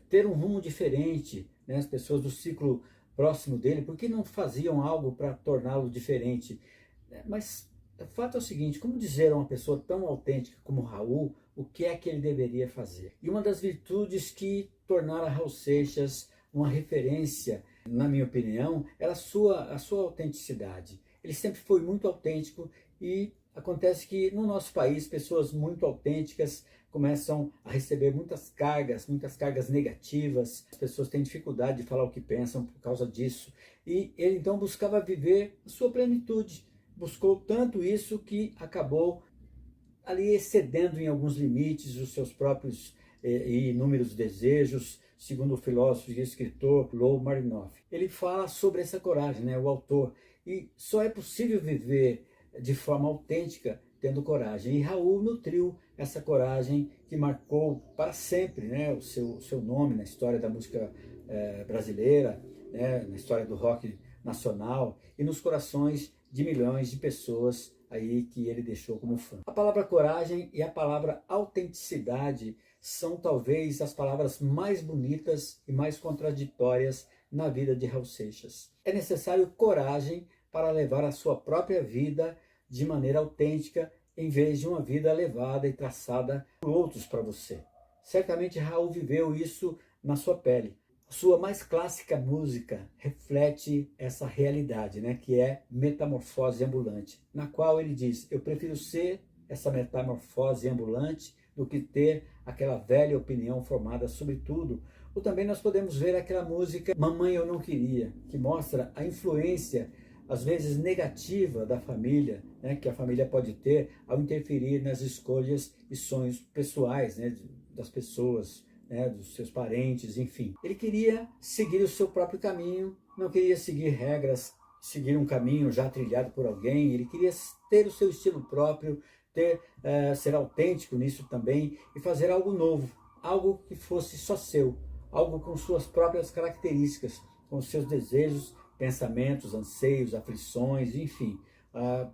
ter um rumo diferente, né? As pessoas do ciclo próximo dele, por que não faziam algo para torná-lo diferente? Mas o fato é o seguinte, como dizer a uma pessoa tão autêntica como Raul o que é que ele deveria fazer? E uma das virtudes que tornaram Raul Seixas uma referência, na minha opinião, era a sua autenticidade. Ele sempre foi muito autêntico e acontece que no nosso país pessoas muito autênticas começam a receber muitas cargas negativas, as pessoas têm dificuldade de falar o que pensam por causa disso. E ele então buscava viver a sua plenitude, buscou tanto isso que acabou ali excedendo em alguns limites os seus próprios e inúmeros desejos, segundo o filósofo e escritor Lou Marinoff. Ele fala sobre essa coragem, né, o autor, e só é possível viver de forma autêntica tendo coragem. E Raul nutriu essa coragem que marcou para sempre, né, o seu nome na história da música brasileira, né, na história do rock nacional e nos corações de milhões de pessoas aí que ele deixou como fã. A palavra coragem e a palavra autenticidade são talvez as palavras mais bonitas e mais contraditórias na vida de Raul Seixas. É necessário coragem para levar a sua própria vida de maneira autêntica, em vez de uma vida levada e traçada por outros para você. Certamente Raul viveu isso na sua pele. Sua mais clássica música reflete essa realidade, né, que é Metamorfose Ambulante, na qual ele diz, eu prefiro ser essa metamorfose ambulante do que ter aquela velha opinião formada sobre tudo. Ou também nós podemos ver aquela música Mamãe Eu Não Queria, que mostra a influência, às vezes negativa, da família, né, que a família pode ter ao interferir nas escolhas e sonhos pessoais, né, das pessoas, né, dos seus parentes, enfim. Ele queria seguir o seu próprio caminho, não queria seguir regras, seguir um caminho já trilhado por alguém, ele queria ter o seu estilo próprio, ser autêntico nisso também e fazer algo novo, algo que fosse só seu, algo com suas próprias características, com seus desejos, pensamentos, anseios, aflições, enfim,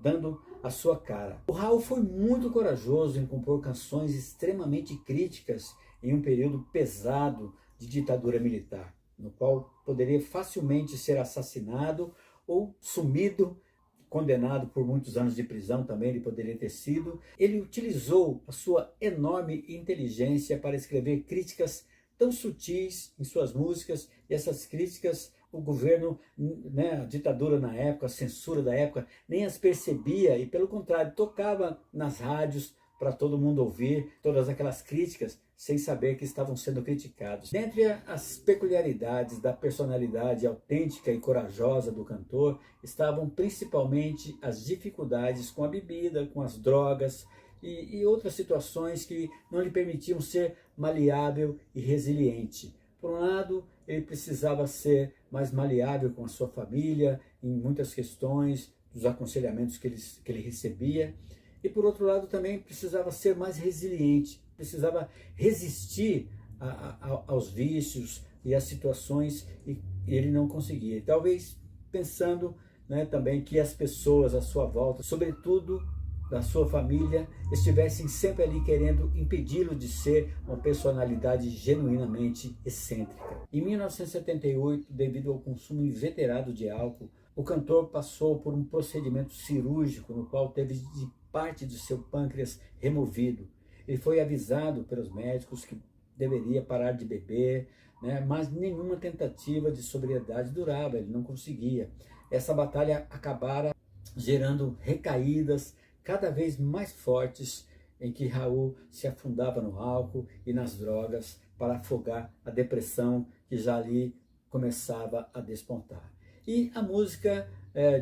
dando a sua cara. O Raul foi muito corajoso em compor canções extremamente críticas em um período pesado de ditadura militar, no qual poderia facilmente ser assassinado ou sumido, condenado por muitos anos de prisão também, ele poderia ter sido. Ele utilizou a sua enorme inteligência para escrever críticas tão sutis em suas músicas, e essas críticas o governo, né, a ditadura na época, a censura da época, nem as percebia e, pelo contrário, tocava nas rádios para todo mundo ouvir todas aquelas críticas sem saber que estavam sendo criticados. Dentre as peculiaridades da personalidade autêntica e corajosa do cantor, estavam principalmente as dificuldades com a bebida, com as drogas e outras situações que não lhe permitiam ser maleável e resiliente. Por um lado, ele precisava ser mais maleável com a sua família, em muitas questões, dos aconselhamentos que ele recebia, e por outro lado também precisava ser mais resiliente, precisava resistir aos vícios e às situações, e ele não conseguia. E talvez pensando, né, também que as pessoas à sua volta, sobretudo da sua família, estivessem sempre ali querendo impedi-lo de ser uma personalidade genuinamente excêntrica. Em 1978, devido ao consumo inveterado de álcool, o cantor passou por um procedimento cirúrgico no qual teve parte do seu pâncreas removido. Ele foi avisado pelos médicos que deveria parar de beber, né, mas nenhuma tentativa de sobriedade durava, ele não conseguia. Essa batalha acabara gerando recaídas cada vez mais fortes, em que Raul se afundava no álcool e nas drogas para afogar a depressão que já ali começava a despontar. E a música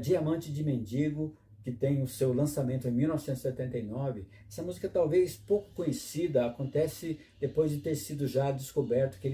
Diamante de Mendigo, que tem o seu lançamento em 1979, essa música talvez pouco conhecida, acontece depois de ter sido já descoberto que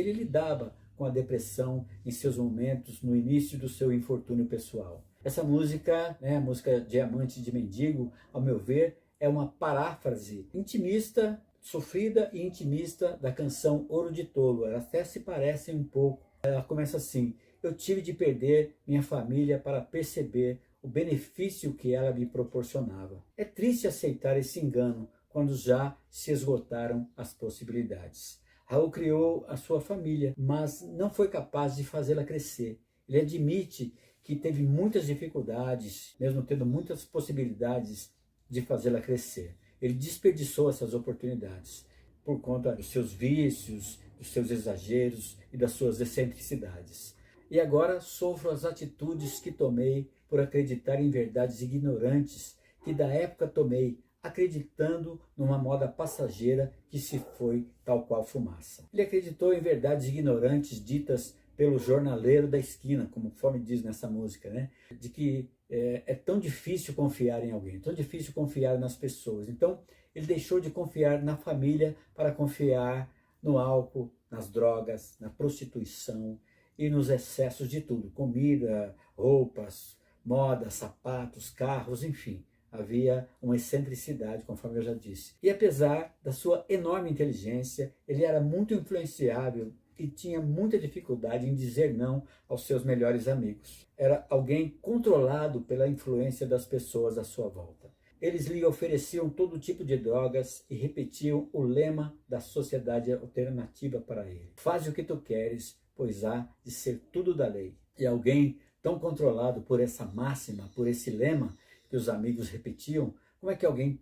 ele lidava com a depressão em seus momentos, no início do seu infortúnio pessoal. Essa música, né, a música Diamante de Mendigo, ao meu ver, é uma paráfrase intimista sofrida e intimista da canção Ouro de Tolo. Elas até se parecem um pouco. Ela começa assim: eu tive de perder minha família para perceber o benefício que ela me proporcionava. É triste aceitar esse engano quando já se esgotaram as possibilidades. Raul criou a sua família, mas não foi capaz de fazê-la crescer. Ele admite que teve muitas dificuldades, mesmo tendo muitas possibilidades de fazê-la crescer. Ele desperdiçou essas oportunidades por conta dos seus vícios, dos seus exageros e das suas excentricidades. E agora sofro as atitudes que tomei por acreditar em verdades ignorantes que da época tomei, acreditando numa moda passageira que se foi tal qual fumaça. Ele acreditou em verdades ignorantes ditas pelo jornaleiro da esquina, conforme diz nessa música, né? De que é tão difícil confiar em alguém, tão difícil confiar nas pessoas. Então, ele deixou de confiar na família para confiar no álcool, nas drogas, na prostituição e nos excessos de tudo, comida, roupas, moda, sapatos, carros, enfim. Havia uma excentricidade, conforme eu já disse. E apesar da sua enorme inteligência, ele era muito influenciável e tinha muita dificuldade em dizer não aos seus melhores amigos. Era alguém controlado pela influência das pessoas à sua volta. Eles lhe ofereciam todo tipo de drogas e repetiam o lema da sociedade alternativa para ele: faz o que tu queres, pois há de ser tudo da lei. E alguém tão controlado por essa máxima, por esse lema que os amigos repetiam, como é que alguém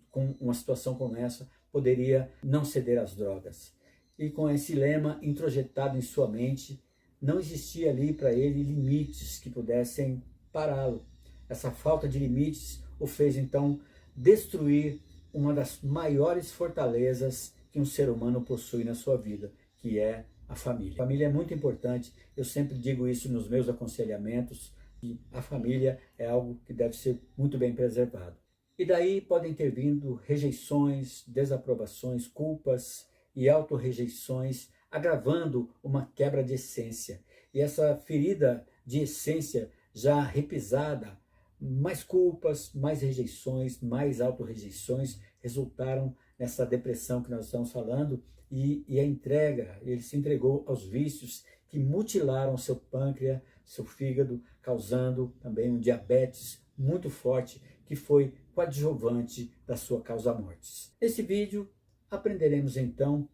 com uma situação como essa poderia não ceder às drogas? E com esse lema introjetado em sua mente, não existia ali para ele limites que pudessem pará-lo. Essa falta de limites o fez então destruir uma das maiores fortalezas que um ser humano possui na sua vida, que é a família. A família é muito importante, eu sempre digo isso nos meus aconselhamentos, que a família é algo que deve ser muito bem preservado. E daí podem ter vindo rejeições, desaprovações, culpas e autorrejeições, agravando uma quebra de essência. E essa ferida de essência já repisada, mais culpas, mais rejeições, mais autorrejeições, resultaram nessa depressão que nós estamos falando, e a entrega, ele se entregou aos vícios que mutilaram seu pâncreas, seu fígado, causando também um diabetes muito forte, que foi coadjuvante da sua causa-mortes. Nesse vídeo, aprenderemos então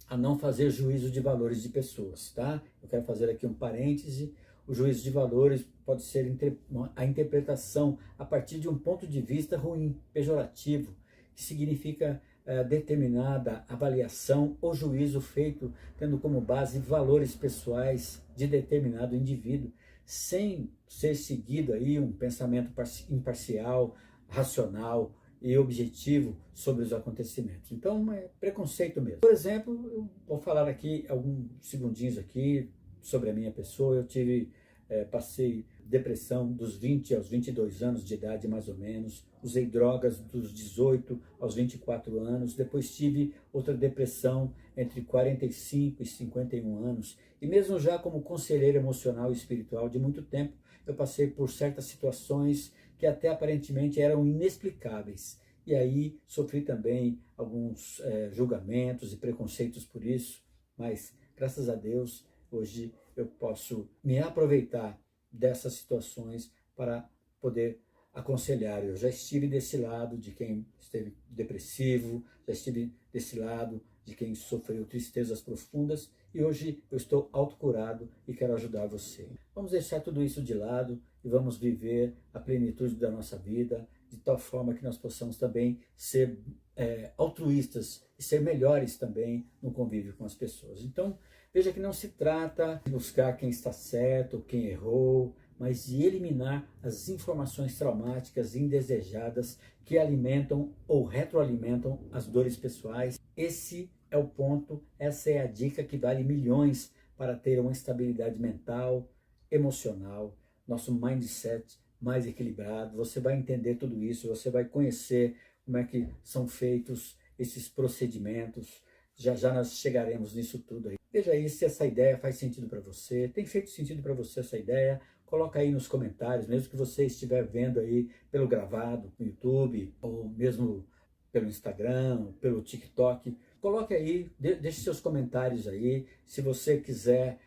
a não fazer juízo de valores de pessoas, tá? Eu quero fazer aqui um parêntese. O juízo de valores pode ser a interpretação a partir de um ponto de vista ruim, pejorativo, que significa determinada avaliação ou juízo feito tendo como base valores pessoais de determinado indivíduo, sem ser seguido aí um pensamento imparcial, racional e objetivo sobre os acontecimentos. Então é preconceito mesmo. Por exemplo, eu vou falar aqui alguns segundinhos aqui sobre a minha pessoa. Eu passei depressão dos 20 aos 22 anos de idade, mais ou menos. Usei drogas dos 18 aos 24 anos. Depois tive outra depressão entre 45 e 51 anos. E mesmo já como conselheiro emocional e espiritual de muito tempo, eu passei por certas situações que até aparentemente eram inexplicáveis. E aí sofri também alguns julgamentos e preconceitos por isso. Mas, graças a Deus, hoje eu posso me aproveitar dessas situações para poder aconselhar. Eu já estive desse lado de quem esteve depressivo, já estive desse lado de quem sofreu tristezas profundas, e hoje eu estou autocurado e quero ajudar você. Vamos deixar tudo isso de lado e vamos viver a plenitude da nossa vida, de tal forma que nós possamos também ser altruístas e ser melhores também no convívio com as pessoas. Então, veja que não se trata de buscar quem está certo ou quem errou, mas de eliminar as informações traumáticas indesejadas que alimentam ou retroalimentam as dores pessoais. Esse é o ponto, essa é a dica que vale milhões para ter uma estabilidade mental, emocional, nosso mindset mais equilibrado. Você vai entender tudo isso, você vai conhecer como é que são feitos esses procedimentos. Já já nós chegaremos nisso tudo aí. Veja aí se essa ideia faz sentido para você. Tem feito sentido para você essa ideia? Coloca aí nos comentários, mesmo que você estiver vendo aí pelo gravado no YouTube, ou mesmo pelo Instagram, pelo TikTok. Coloque aí, deixe seus comentários aí. Se você quiser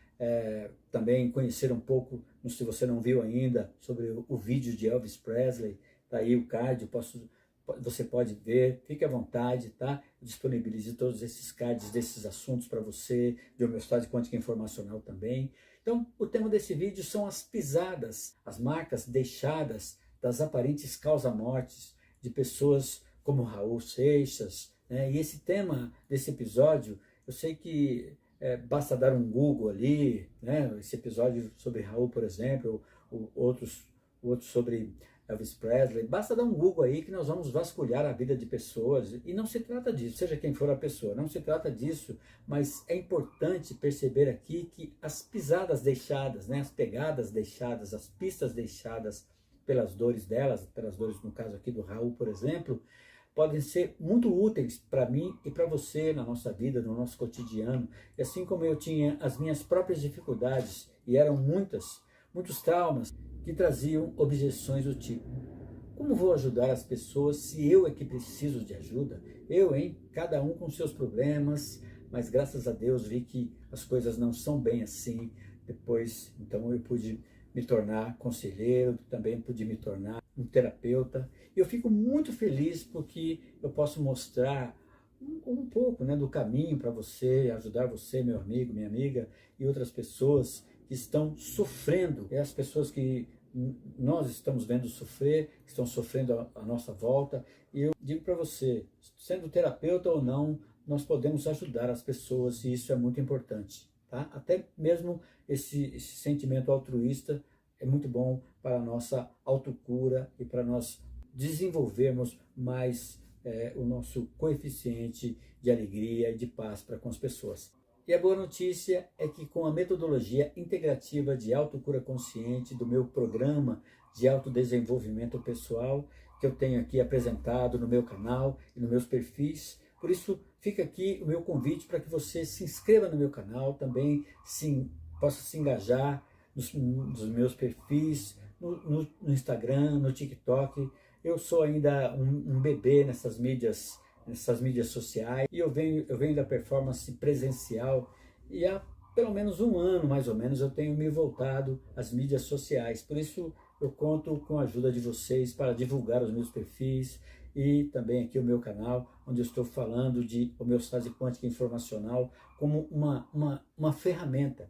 também conhecer um pouco, se você não viu ainda, sobre o vídeo de Elvis Presley, tá aí o card, você pode ver, fique à vontade, tá? Eu disponibilizo todos esses cards desses assuntos para você, de homeostase quântica informacional também. Então, o tema desse vídeo são as pisadas, as marcas deixadas das aparentes causa-mortes de pessoas como Raul Seixas, né? E esse tema desse episódio, eu sei que basta dar um Google ali, né? Esse episódio sobre Raul, por exemplo, ou outros sobre Elvis Presley, basta dar um Google aí que nós vamos vasculhar a vida de pessoas, e não se trata disso, seja quem for a pessoa, não se trata disso, mas é importante perceber aqui que as pisadas deixadas, né, as pegadas deixadas, as pistas deixadas pelas dores delas, pelas dores no caso aqui do Raul, por exemplo, podem ser muito úteis para mim e para você na nossa vida, no nosso cotidiano. E assim como eu tinha as minhas próprias dificuldades, e eram muitos traumas, que traziam objeções do tipo: como vou ajudar as pessoas se eu é que preciso de ajuda? Eu, hein? Cada um com seus problemas, mas graças a Deus vi que as coisas não são bem assim. Depois, então, eu pude me tornar conselheiro, também pude me tornar um terapeuta. E eu fico muito feliz porque eu posso mostrar um pouco, né, do caminho para você, ajudar você, meu amigo, minha amiga, e outras pessoas que estão sofrendo, as pessoas que nós estamos vendo sofrer, que estão sofrendo à nossa volta. E eu digo para você, sendo terapeuta ou não, nós podemos ajudar as pessoas, e isso é muito importante, tá? Até mesmo esse sentimento altruísta é muito bom para a nossa autocura e para nós desenvolvermos mais o nosso coeficiente de alegria e de paz para com as pessoas. E a boa notícia é que com a metodologia integrativa de autocura consciente do meu programa de autodesenvolvimento pessoal, que eu tenho aqui apresentado no meu canal e nos meus perfis, por isso fica aqui o meu convite para que você se inscreva no meu canal, também possa se engajar nos meus perfis, no Instagram, no TikTok. Eu sou ainda um bebê nessas mídias sociais, e eu venho da performance presencial, e há pelo menos um ano, mais ou menos, eu tenho me voltado às mídias sociais. Por isso eu conto com a ajuda de vocês para divulgar os meus perfis e também aqui o meu canal, onde eu estou falando de homeostase quântica informacional como uma ferramenta,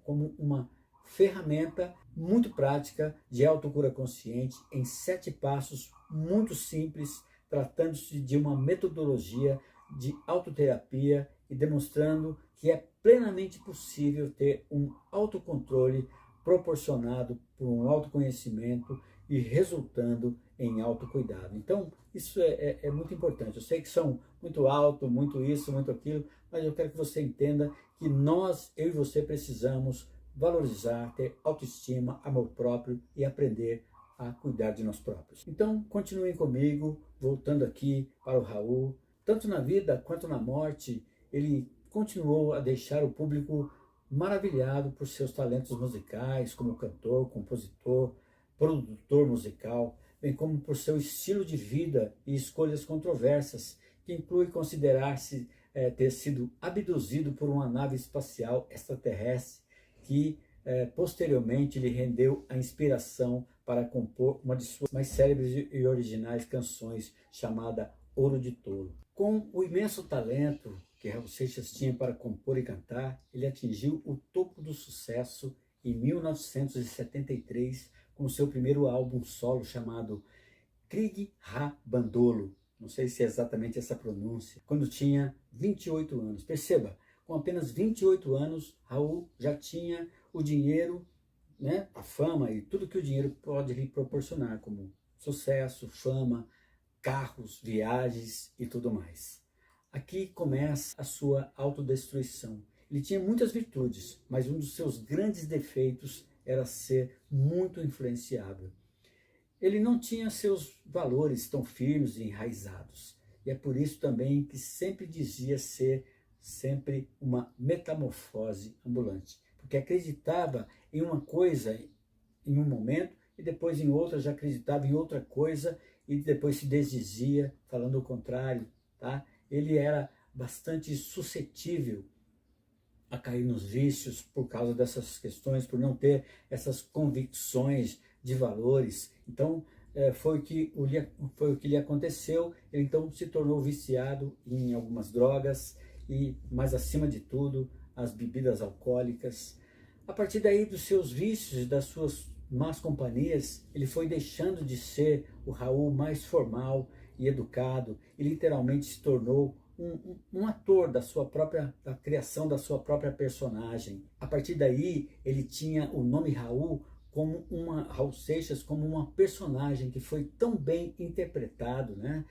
muito prática de autocura consciente em 7 passos muito simples, tratando-se de uma metodologia de autoterapia e demonstrando que é plenamente possível ter um autocontrole proporcionado por um autoconhecimento e resultando em autocuidado. Então, isso é muito importante. Eu sei que são muito alto, muito isso, muito aquilo, mas eu quero que você entenda que eu e você precisamos valorizar, ter autoestima, amor próprio e aprender a cuidar de nós próprios. Então, continuem comigo, voltando aqui para o Raul. Tanto na vida quanto na morte, ele continuou a deixar o público maravilhado por seus talentos musicais, como cantor, compositor, produtor musical, bem como por seu estilo de vida e escolhas controversas, que inclui considerar-se ter sido abduzido por uma nave espacial extraterrestre, que posteriormente lhe rendeu a inspiração para compor uma de suas mais célebres e originais canções, chamada Ouro de Tolo. Com o imenso talento que Raul Seixas tinha para compor e cantar, ele atingiu o topo do sucesso em 1973 com seu primeiro álbum solo chamado Krieg Ha Bandolo. Não sei se é exatamente essa pronúncia. Quando tinha 28 anos. Perceba, com apenas 28 anos, Raul já tinha o dinheiro, né, a fama e tudo que o dinheiro pode lhe proporcionar, como sucesso, fama, carros, viagens e tudo mais. Aqui começa a sua autodestruição. Ele tinha muitas virtudes, mas um dos seus grandes defeitos era ser muito influenciável. Ele não tinha seus valores tão firmes e enraizados. E é por isso também que sempre dizia ser sempre uma metamorfose ambulante. Porque acreditava em uma coisa em um momento e depois em outra já acreditava em outra coisa e depois se desdizia, falando o contrário. tá? Ele era bastante suscetível a cair nos vícios por causa dessas questões, por não ter essas convicções de valores. Então, foi o que lhe aconteceu. Ele então se tornou viciado em algumas drogas e, mais acima de tudo, as bebidas alcoólicas. A partir daí, dos seus vícios e das suas más companhias, ele foi deixando de ser o Raul mais formal e educado e literalmente se tornou um ator da criação da sua própria personagem. A partir daí, ele tinha o nome Raul Raul Seixas como uma personagem que foi tão bem interpretado, né?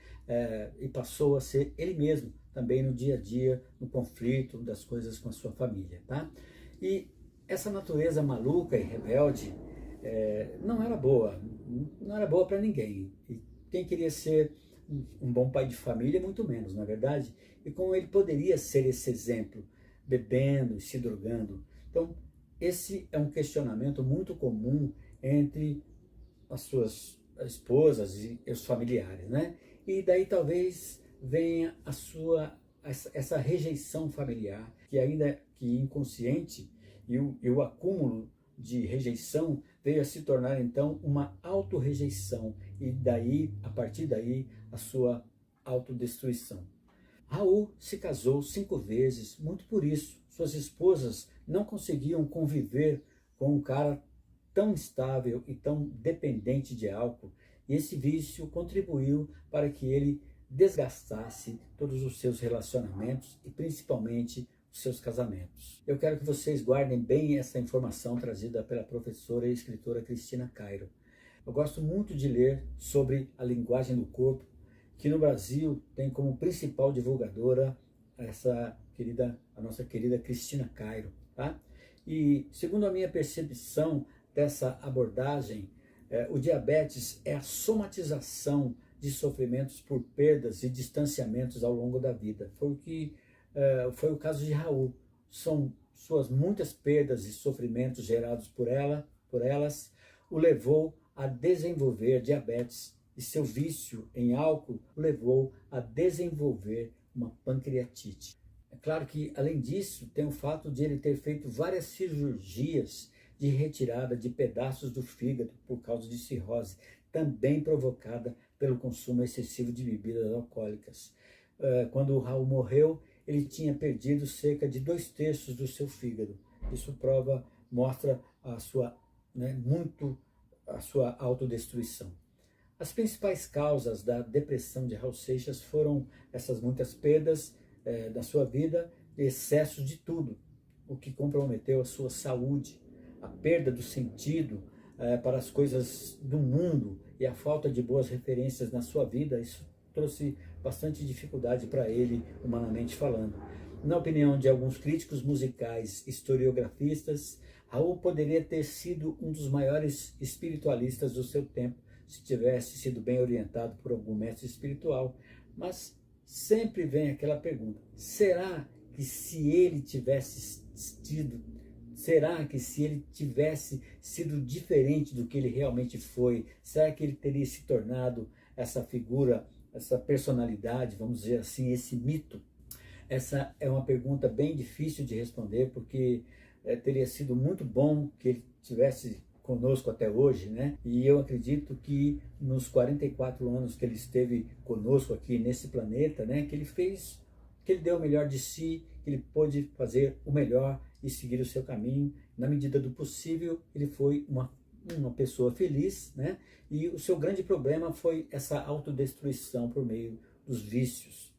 E passou a ser ele mesmo também no dia a dia, no conflito das coisas com a sua família, tá? E essa natureza maluca e rebelde não era boa, não era boa para ninguém. E quem queria ser um bom pai de família, muito menos, não é verdade? E como ele poderia ser esse exemplo, bebendo e se drogando? Então, esse é um questionamento muito comum entre as suas esposas e os familiares, né? E daí talvez venha essa rejeição familiar, que ainda que inconsciente, e o acúmulo de rejeição veio a se tornar então uma autorrejeição, e daí, a partir daí, a sua autodestruição. Raul se casou 5 vezes, muito por isso. Suas esposas não conseguiam conviver com um cara tão instável e tão dependente de álcool, e esse vício contribuiu para que ele desgastasse todos os seus relacionamentos e principalmente os seus casamentos. Eu quero que vocês guardem bem essa informação trazida pela professora e escritora Cristina Cairo. Eu gosto muito de ler sobre a linguagem do corpo, que no Brasil tem como principal divulgadora a nossa querida Cristina Cairo, tá? E segundo a minha percepção dessa abordagem, o diabetes é a somatização de sofrimentos por perdas e distanciamentos ao longo da vida. Foi o caso de Raul. São suas muitas perdas e sofrimentos gerados por elas, o levou a desenvolver diabetes, e seu vício em álcool o levou a desenvolver uma pancreatite. É claro que, além disso, tem o fato de ele ter feito várias cirurgias de retirada de pedaços do fígado por causa de cirrose, também provocada pelo consumo excessivo de bebidas alcoólicas. Quando o Raul morreu, ele tinha perdido cerca de 2/3 do seu fígado. Isso mostra a sua autodestruição. As principais causas da depressão de Raul Seixas foram essas muitas perdas da sua vida, excessos de tudo, o que comprometeu a sua saúde, a perda do sentido para as coisas do mundo e a falta de boas referências na sua vida. Isso trouxe bastante dificuldade para ele, humanamente falando. Na opinião de alguns críticos musicais historiografistas, Raul poderia ter sido um dos maiores espiritualistas do seu tempo, se tivesse sido bem orientado por algum mestre espiritual. Mas sempre vem aquela pergunta: será que se ele tivesse sido diferente do que ele realmente foi, será que ele teria se tornado essa figura, essa personalidade, vamos dizer assim, esse mito? Essa é uma pergunta bem difícil de responder, porque teria sido muito bom que ele tivesse conosco até hoje, né? E eu acredito que nos 44 anos que ele esteve conosco aqui nesse planeta, né, que ele deu o melhor de si, que ele pôde fazer o melhor e seguir o seu caminho. Na medida do possível, ele foi uma pessoa feliz, né? E o seu grande problema foi essa autodestruição por meio dos vícios.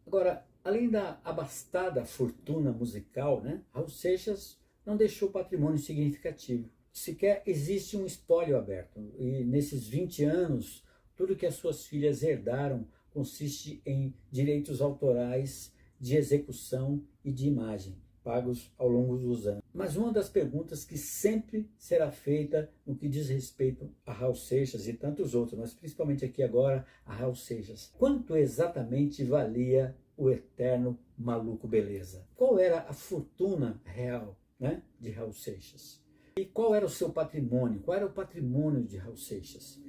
Agora, além da abastada fortuna musical, né, Raul Seixas não deixou patrimônio significativo. Sequer existe um espólio aberto, e nesses 20 anos, tudo que as suas filhas herdaram consiste em direitos autorais de execução e de imagem, pagos ao longo dos anos. Mas uma das perguntas que sempre será feita no que diz respeito a Raul Seixas e tantos outros, mas principalmente aqui agora a Raul Seixas: quanto exatamente valia o eterno maluco beleza? Qual era a fortuna real, né, de Raul Seixas? E qual era o seu patrimônio? Qual era o patrimônio de Raul Seixas?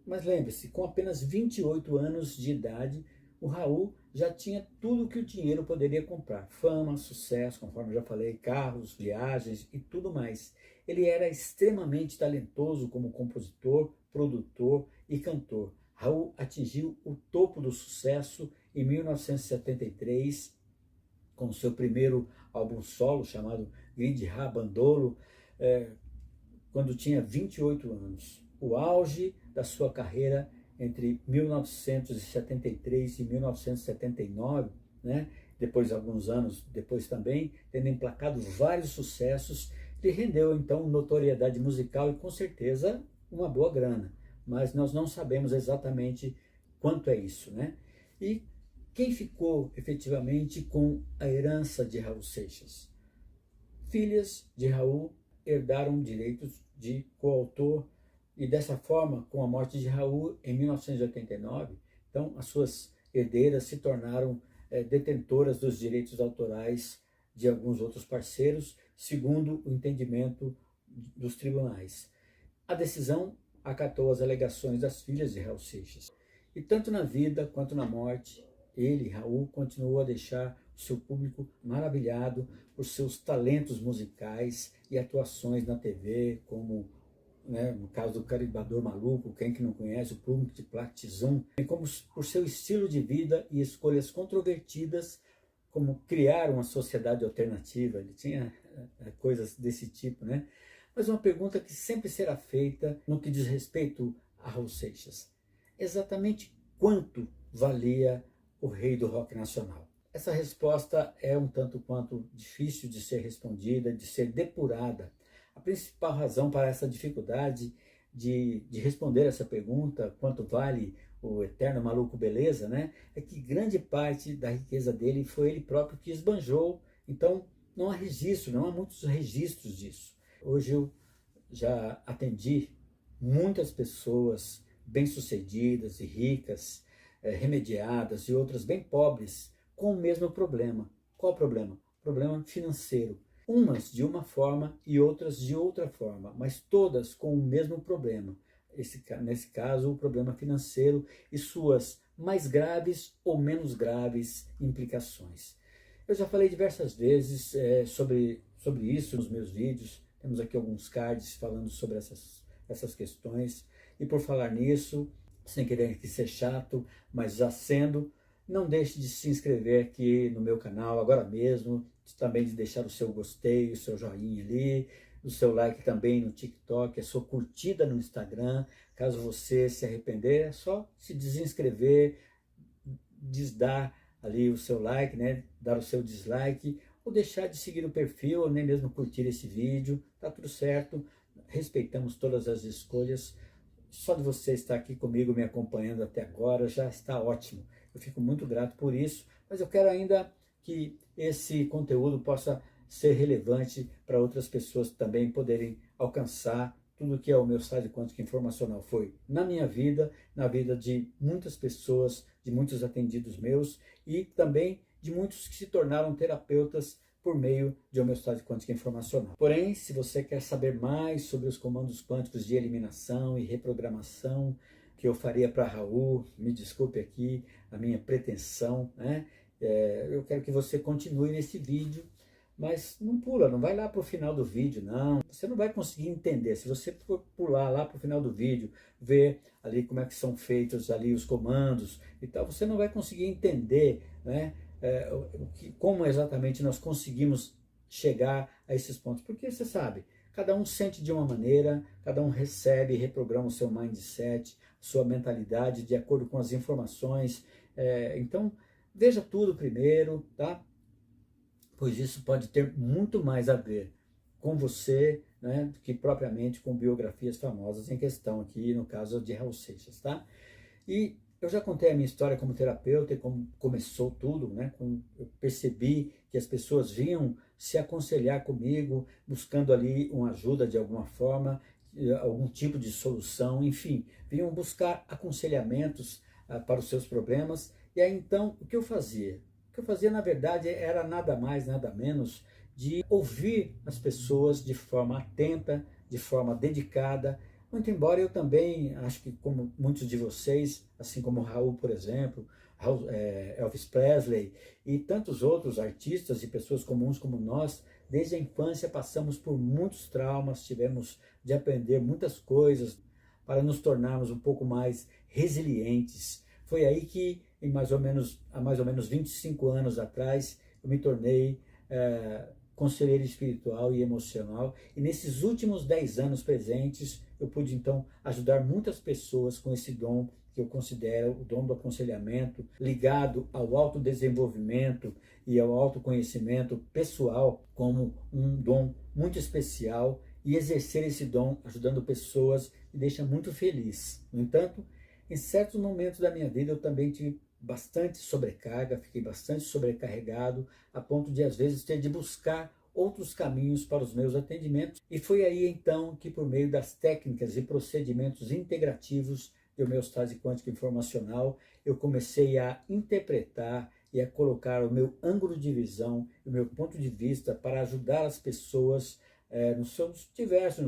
Mas lembre-se, com apenas 28 anos de idade, O Raul já tinha tudo o que o dinheiro poderia comprar: fama, sucesso, conforme eu já falei, carros, viagens e tudo mais. Ele era extremamente talentoso como compositor, produtor e cantor. Raul atingiu o topo do sucesso em 1973 com seu primeiro álbum solo chamado Gridha Bandolo, quando tinha 28 anos. O auge da sua carreira entre 1973 e 1979, né? Depois, alguns anos depois também, tendo emplacado vários sucessos, lhe rendeu então notoriedade musical e com certeza uma boa grana, mas nós não sabemos exatamente quanto é isso, né? E quem ficou efetivamente com a herança de Raul Seixas? Filhas de Raul herdaram direitos de coautor e dessa forma, com a morte de Raul em 1989, então as suas herdeiras se tornaram detentoras dos direitos autorais de alguns outros parceiros, segundo o entendimento dos tribunais. A decisão acatou as alegações das filhas de Raul Seixas. E tanto na vida quanto na morte, ele, Raul, continuou a deixar o seu público maravilhado por seus talentos musicais e atuações na TV, como no caso do Carimbador Maluco, quem que não conhece, o Plum de Platizum, como por seu estilo de vida e escolhas controvertidas, como criar uma sociedade alternativa. Ele tinha coisas desse tipo, né? Mas uma pergunta que sempre será feita no que diz respeito a Raul Seixas: exatamente quanto valia o rei do rock nacional? Essa resposta é um tanto quanto difícil de ser respondida, de ser depurada. A principal razão para essa dificuldade de responder essa pergunta, quanto vale o eterno maluco beleza, né, é que grande parte da riqueza dele foi ele próprio que esbanjou. Então não há registro, não há muitos registros disso. Hoje eu já atendi muitas pessoas bem-sucedidas e ricas, remediadas, e outras bem pobres, com o mesmo problema. Qual o problema? Problema financeiro. Umas de uma forma e outras de outra forma, mas todas com o mesmo problema. Nesse caso, o problema financeiro e suas mais graves ou menos graves implicações. Eu já falei diversas vezes sobre isso nos meus vídeos. Temos aqui alguns cards falando sobre essas questões. E por falar nisso, sem querer aqui ser chato, mas já sendo, não deixe de se inscrever aqui no meu canal agora mesmo, também de deixar o seu gostei, o seu joinha ali, o seu like também no TikTok, a sua curtida no Instagram. Caso você se arrepender, é só se desinscrever, desdar ali o seu like, né? Dar o seu dislike, ou deixar de seguir o perfil, ou nem mesmo curtir esse vídeo. Tá tudo certo, respeitamos todas as escolhas. Só de você estar aqui comigo, me acompanhando até agora, já está ótimo. Eu fico muito grato por isso, mas eu quero ainda que esse conteúdo possa ser relevante para outras pessoas também poderem alcançar tudo que a homeostase quântica informacional foi na minha vida, na vida de muitas pessoas, de muitos atendidos meus e também de muitos que se tornaram terapeutas por meio de homeostase quântica informacional. Porém, se você quer saber mais sobre os comandos quânticos de eliminação e reprogramação que eu faria para Raul, me desculpe aqui a minha pretensão, né? Eu quero que você continue nesse vídeo, mas não pula, não vai lá para o final do vídeo, não. Você não vai conseguir entender. Se você for pular lá para o final do vídeo, ver ali como é que são feitos ali os comandos e tal, você não vai conseguir entender, né, como exatamente nós conseguimos chegar a esses pontos. Porque você sabe, cada um sente de uma maneira, cada um recebe e reprograma o seu mindset, sua mentalidade de acordo com as informações. Então, veja tudo primeiro, tá? Pois isso pode ter muito mais a ver com você, né, do que propriamente com biografias famosas em questão aqui, no caso de Raul Seixas, tá? E eu já contei a minha história como terapeuta e como começou tudo, né? Eu percebi que as pessoas vinham se aconselhar comigo, buscando ali uma ajuda de alguma forma, algum tipo de solução, enfim, vinham buscar aconselhamentos para os seus problemas. E aí então, o que eu fazia? O que eu fazia, na verdade, era nada mais, nada menos de ouvir as pessoas de forma atenta, de forma dedicada. Muito embora eu também, acho que como muitos de vocês, assim como o Raul, por exemplo, Elvis Presley e tantos outros artistas e pessoas comuns como nós. Desde a infância passamos por muitos traumas, tivemos de aprender muitas coisas para nos tornarmos um pouco mais resilientes. Foi aí que, há mais ou menos 25 anos atrás, eu me tornei conselheiro espiritual e emocional, e nesses últimos 10 anos presentes, eu pude então ajudar muitas pessoas com esse dom que eu considero o dom do aconselhamento, ligado ao autodesenvolvimento e ao autoconhecimento pessoal como um dom muito especial, e exercer esse dom ajudando pessoas me deixa muito feliz. No entanto, em certos momentos da minha vida eu também tive bastante sobrecarga, fiquei bastante sobrecarregado, a ponto de às vezes ter de buscar outros caminhos para os meus atendimentos. E foi aí então que, por meio das técnicas e procedimentos integrativos de homeostase quântica informacional, eu comecei a interpretar e a colocar o meu ângulo de visão, o meu ponto de vista para ajudar as pessoas nos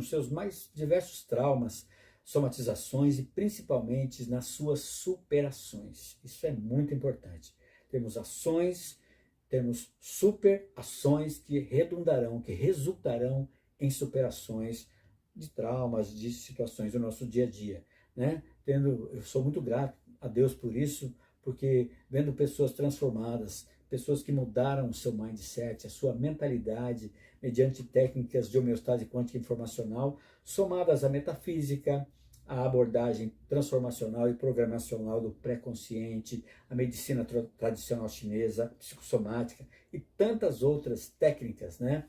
seus mais diversos traumas, somatizações e principalmente nas suas superações. Isso é muito importante. Temos ações, temos superações que redundarão, que resultarão em superações de traumas, de situações do nosso dia a dia, né? Eu sou muito grato a Deus por isso, porque vendo pessoas transformadas, pessoas que mudaram o seu mindset, a sua mentalidade, mediante técnicas de homeostase quântica informacional, somadas à metafísica, à abordagem transformacional e programacional do pré-consciente, a medicina tradicional chinesa, psicossomática e tantas outras técnicas, né?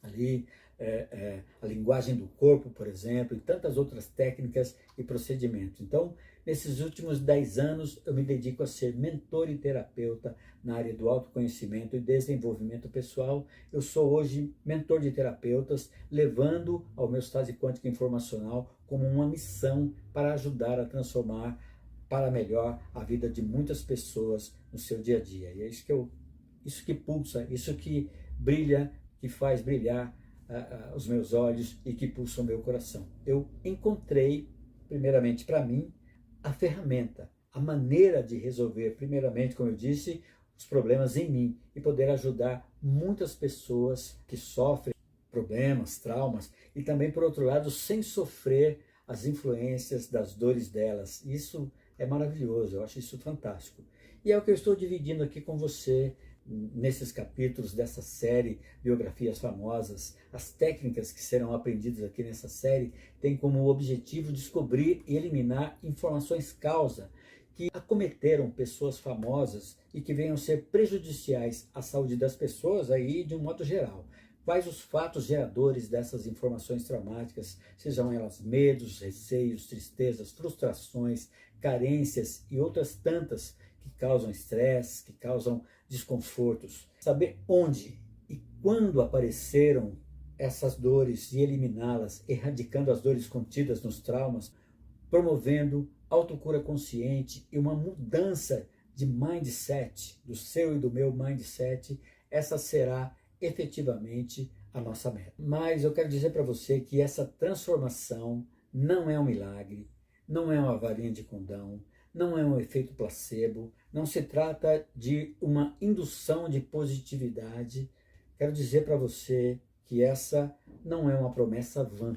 Ali, a linguagem do corpo, por exemplo, e tantas outras técnicas e procedimentos. Então, nesses últimos 10 anos, eu me dedico a ser mentor e terapeuta na área do autoconhecimento e desenvolvimento pessoal. Eu sou hoje mentor de terapeutas, levando a homeostase quântica informacional como uma missão para ajudar a transformar para melhor a vida de muitas pessoas no seu dia a dia. E é isso que pulsa, isso que brilha, que faz brilhar os meus olhos e que pulsa o meu coração. Eu encontrei, primeiramente para mim, a ferramenta, a maneira de resolver, primeiramente, como eu disse, os problemas em mim e poder ajudar muitas pessoas que sofrem problemas, traumas e também, por outro lado, sem sofrer as influências das dores delas. Isso é maravilhoso, eu acho isso fantástico. E é o que eu estou dividindo aqui com você nesses capítulos dessa série Biografias Famosas. As técnicas que serão aprendidas aqui nessa série têm como objetivo descobrir e eliminar informações causa que acometeram pessoas famosas e que venham ser prejudiciais à saúde das pessoas aí de um modo geral. Quais os fatos geradores dessas informações traumáticas, sejam elas medos, receios, tristezas, frustrações, carências e outras tantas que causam estresse, que causam desconfortos. Saber onde e quando apareceram essas dores e eliminá-las, erradicando as dores contidas nos traumas, promovendo autocura consciente e uma mudança de mindset, do seu e do meu mindset, essa será efetivamente a nossa meta. Mas eu quero dizer para você que essa transformação não é um milagre, não é uma varinha de condão, não é um efeito placebo, não se trata de uma indução de positividade. Quero dizer para você que essa não é uma promessa vã,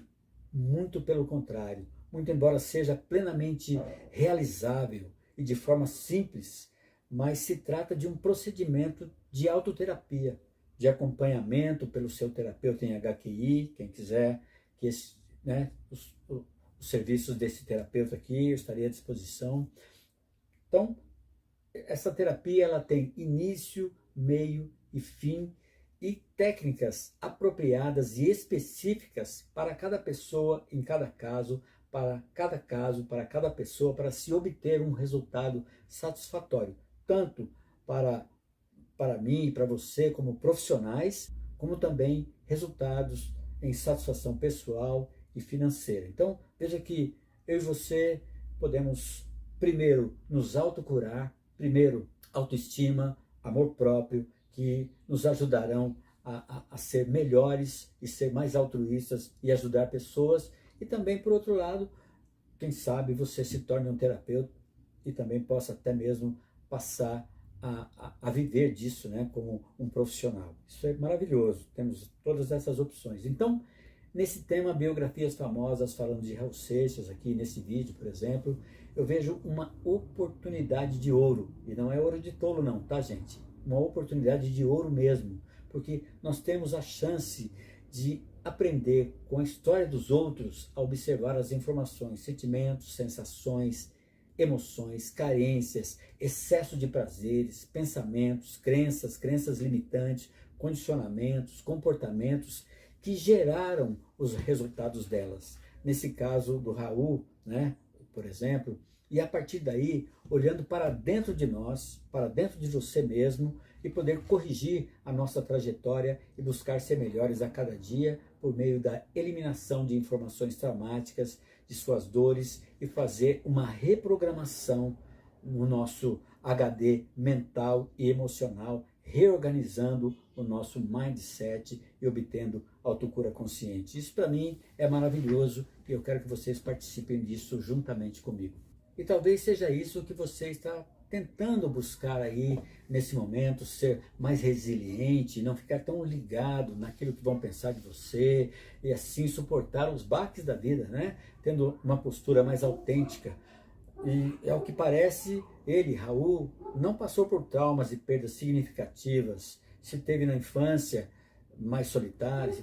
muito pelo contrário, muito embora seja plenamente realizável e de forma simples, mas se trata de um procedimento de autoterapia, de acompanhamento pelo seu terapeuta em HQI, quem quiser que os serviços desse terapeuta aqui, eu estaria à disposição. Então, essa terapia ela tem início, meio e fim e técnicas apropriadas e específicas para cada pessoa, em cada caso, para cada pessoa, para se obter um resultado satisfatório, tanto para mim e para você como profissionais, como também resultados em satisfação pessoal e financeira. Então, veja que eu e você podemos, primeiro, nos autocurar, primeiro, autoestima, amor próprio, que nos ajudarão a ser melhores e ser mais altruístas e ajudar pessoas. E também, por outro lado, quem sabe você se torne um terapeuta e também possa até mesmo passar a viver disso, né, como um profissional. Isso é maravilhoso, temos todas essas opções. Então, nesse tema biografias famosas, falando de Raul Seixas aqui nesse vídeo, por exemplo, eu vejo uma oportunidade de ouro, e não é ouro de tolo não, tá gente? Uma oportunidade de ouro mesmo, porque nós temos a chance de aprender com a história dos outros a observar as informações, sentimentos, sensações, emoções, carências, excesso de prazeres, pensamentos, crenças limitantes, condicionamentos, comportamentos que geraram os resultados delas. Nesse caso do Raul, né, por exemplo, e a partir daí, olhando para dentro de nós, para dentro de você mesmo, e poder corrigir a nossa trajetória e buscar ser melhores a cada dia por meio da eliminação de informações traumáticas, de suas dores e fazer uma reprogramação no nosso HD mental e emocional, reorganizando o nosso mindset e obtendo autocura consciente. Isso para mim é maravilhoso e eu quero que vocês participem disso juntamente comigo. E talvez seja isso que você está tentando buscar aí nesse momento, ser mais resiliente, não ficar tão ligado naquilo que vão pensar de você e assim suportar os baques da vida, né? Tendo uma postura mais autêntica. E ao que parece, ele, Raul, não passou por traumas e perdas significativas. Se teve na infância mais solitária, se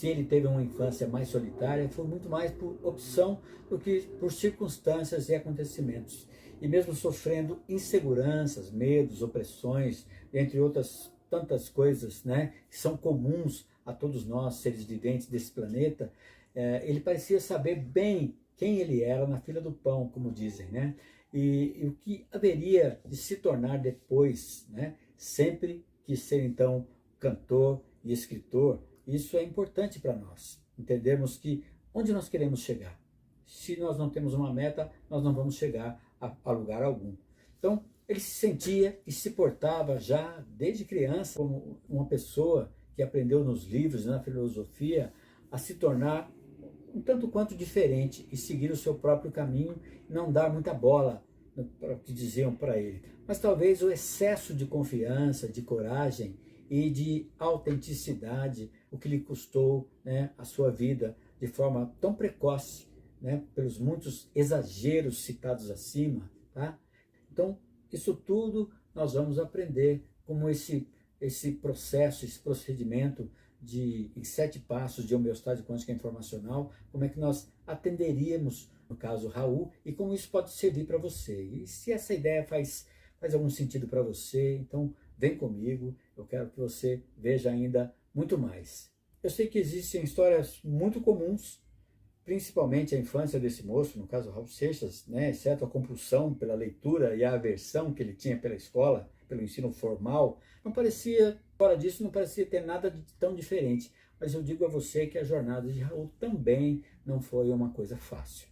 ele teve uma infância mais solitária, foi muito mais por opção do que por circunstâncias e acontecimentos. E mesmo sofrendo inseguranças, medos, opressões, entre outras tantas coisas, né, que são comuns a todos nós, seres viventes desse planeta, ele parecia saber bem quem ele era na fila do pão, como dizem, né? E o que haveria de se tornar depois, né? Sempre quis ser então cantor e escritor. Isso é importante para nós, entendermos que onde nós queremos chegar. Se nós não temos uma meta, nós não vamos chegar a lugar algum. Então, ele se sentia e se portava já desde criança como uma pessoa que aprendeu nos livros, na filosofia, a se tornar um tanto quanto diferente e seguir o seu próprio caminho e não dar muita bola para o que diziam para ele. Mas talvez o excesso de confiança, de coragem e de autenticidade, o que lhe custou, né, a sua vida de forma tão precoce, né, pelos muitos exageros citados acima, tá? Então, isso tudo nós vamos aprender como esse processo, esse procedimento em 7 passos de homeostase quântica informacional, como é que nós atenderíamos, no caso, Raul, e como isso pode servir para você. E se essa ideia faz algum sentido para você, então vem comigo, eu quero que você veja ainda muito mais. Eu sei que existem histórias muito comuns, principalmente a infância desse moço, no caso Raul Seixas, né, exceto a compulsão pela leitura e a aversão que ele tinha pela escola, pelo ensino formal, não parecia, fora disso, não parecia ter nada de tão diferente. Mas eu digo a você que a jornada de Raul também não foi uma coisa fácil.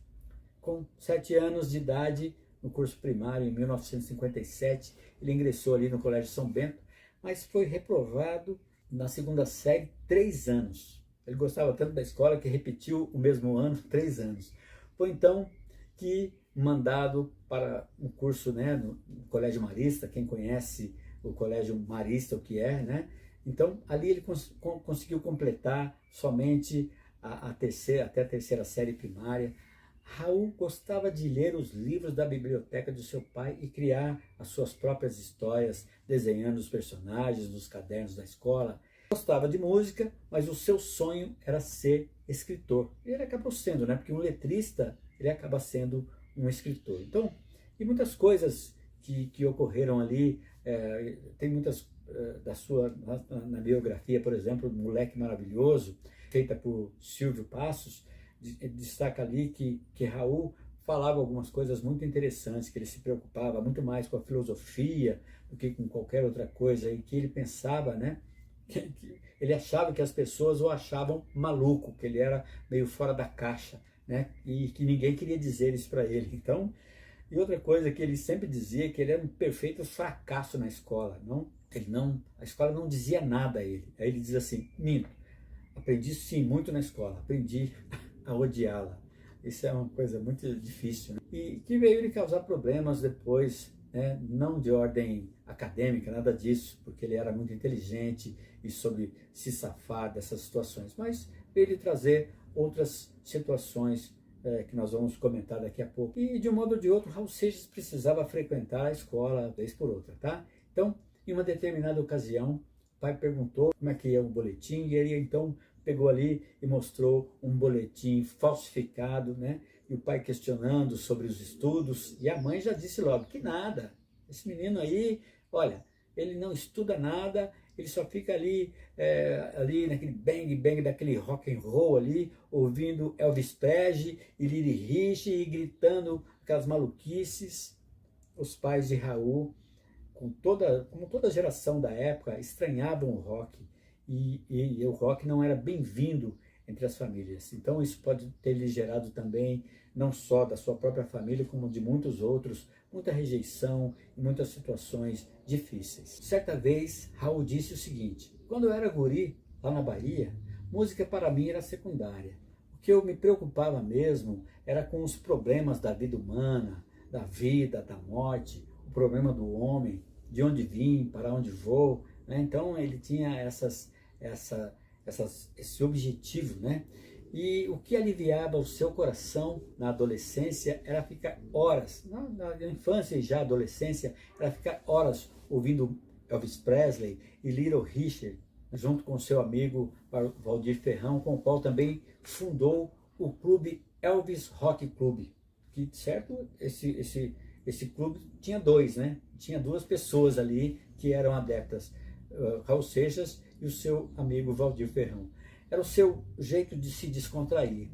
Com 7 anos de idade, no curso primário, em 1957, ele ingressou ali no Colégio São Bento, mas foi reprovado na 2ª série 3 anos. Ele gostava tanto da escola que repetiu o mesmo ano 3 anos. Foi então que mandado para um curso, né, no Colégio Marista. Quem conhece o Colégio Marista, o que é, né? Então ali ele conseguiu completar somente até a 3ª série primária. Raul gostava de ler os livros da biblioteca de seu pai e criar as suas próprias histórias, desenhando os personagens nos cadernos da escola. Gostava de música, mas o seu sonho era ser escritor. E ele acabou sendo, né? Porque um letrista, ele acaba sendo um escritor. Então, e muitas coisas que ocorreram ali, tem muitas na biografia, por exemplo, Moleque Maravilhoso, feita por Silvio Passos, destaca ali que Raul falava algumas coisas muito interessantes, que ele se preocupava muito mais com a filosofia do que com qualquer outra coisa, e que ele pensava, né, que ele achava que as pessoas o achavam maluco, que ele era meio fora da caixa, né, e que ninguém queria dizer isso para ele. Então, e outra coisa que ele sempre dizia, que ele era um perfeito fracasso na escola. A escola não dizia nada a ele. Aí ele diz assim: minto, aprendi sim muito na escola, aprendi a odiá-la. Isso é uma coisa muito difícil, né? E que veio lhe causar problemas depois né? Não de ordem acadêmica, nada disso, porque ele era muito inteligente e soube se safar dessas situações, mas veio ele trazer outras situações que nós vamos comentar daqui a pouco. E de um modo ou de outro, Raul Seixas precisava frequentar a escola vez por outra, tá? Então, em uma determinada ocasião, o pai perguntou como é que ia o boletim, e ele então pegou ali e mostrou um boletim falsificado, né? E o pai questionando sobre os estudos, e a mãe já disse logo que nada, esse menino aí, olha, ele não estuda nada, ele só fica ali, ali naquele bang bang daquele rock and roll ali, ouvindo Elvis Presley e Little Richard e gritando aquelas maluquices. Os pais de Raul, como toda geração da época, estranhavam o rock e o rock não era bem-vindo entre as famílias. Então isso pode ter lhe gerado também, não só da sua própria família, como de muitos outros, muita rejeição e muitas situações difíceis. Certa vez, Raul disse o seguinte: quando eu era guri, lá na Bahia, música para mim era secundária. O que eu me preocupava mesmo era com os problemas da vida humana, da vida, da morte, o problema do homem, de onde vim, para onde vou, né? Então ele tinha esse objetivo, né? E o que aliviava o seu coração na adolescência era ficar horas, na infância e já adolescência, era ficar horas ouvindo Elvis Presley e Little Richard, junto com seu amigo Valdir Ferrão, com o qual também fundou o clube Elvis Rock Club, que, certo, esse clube tinha dois, né? Tinha duas pessoas ali que eram adeptas, Raul Seixas e o seu amigo Valdir Ferrão. Era o seu jeito de se descontrair.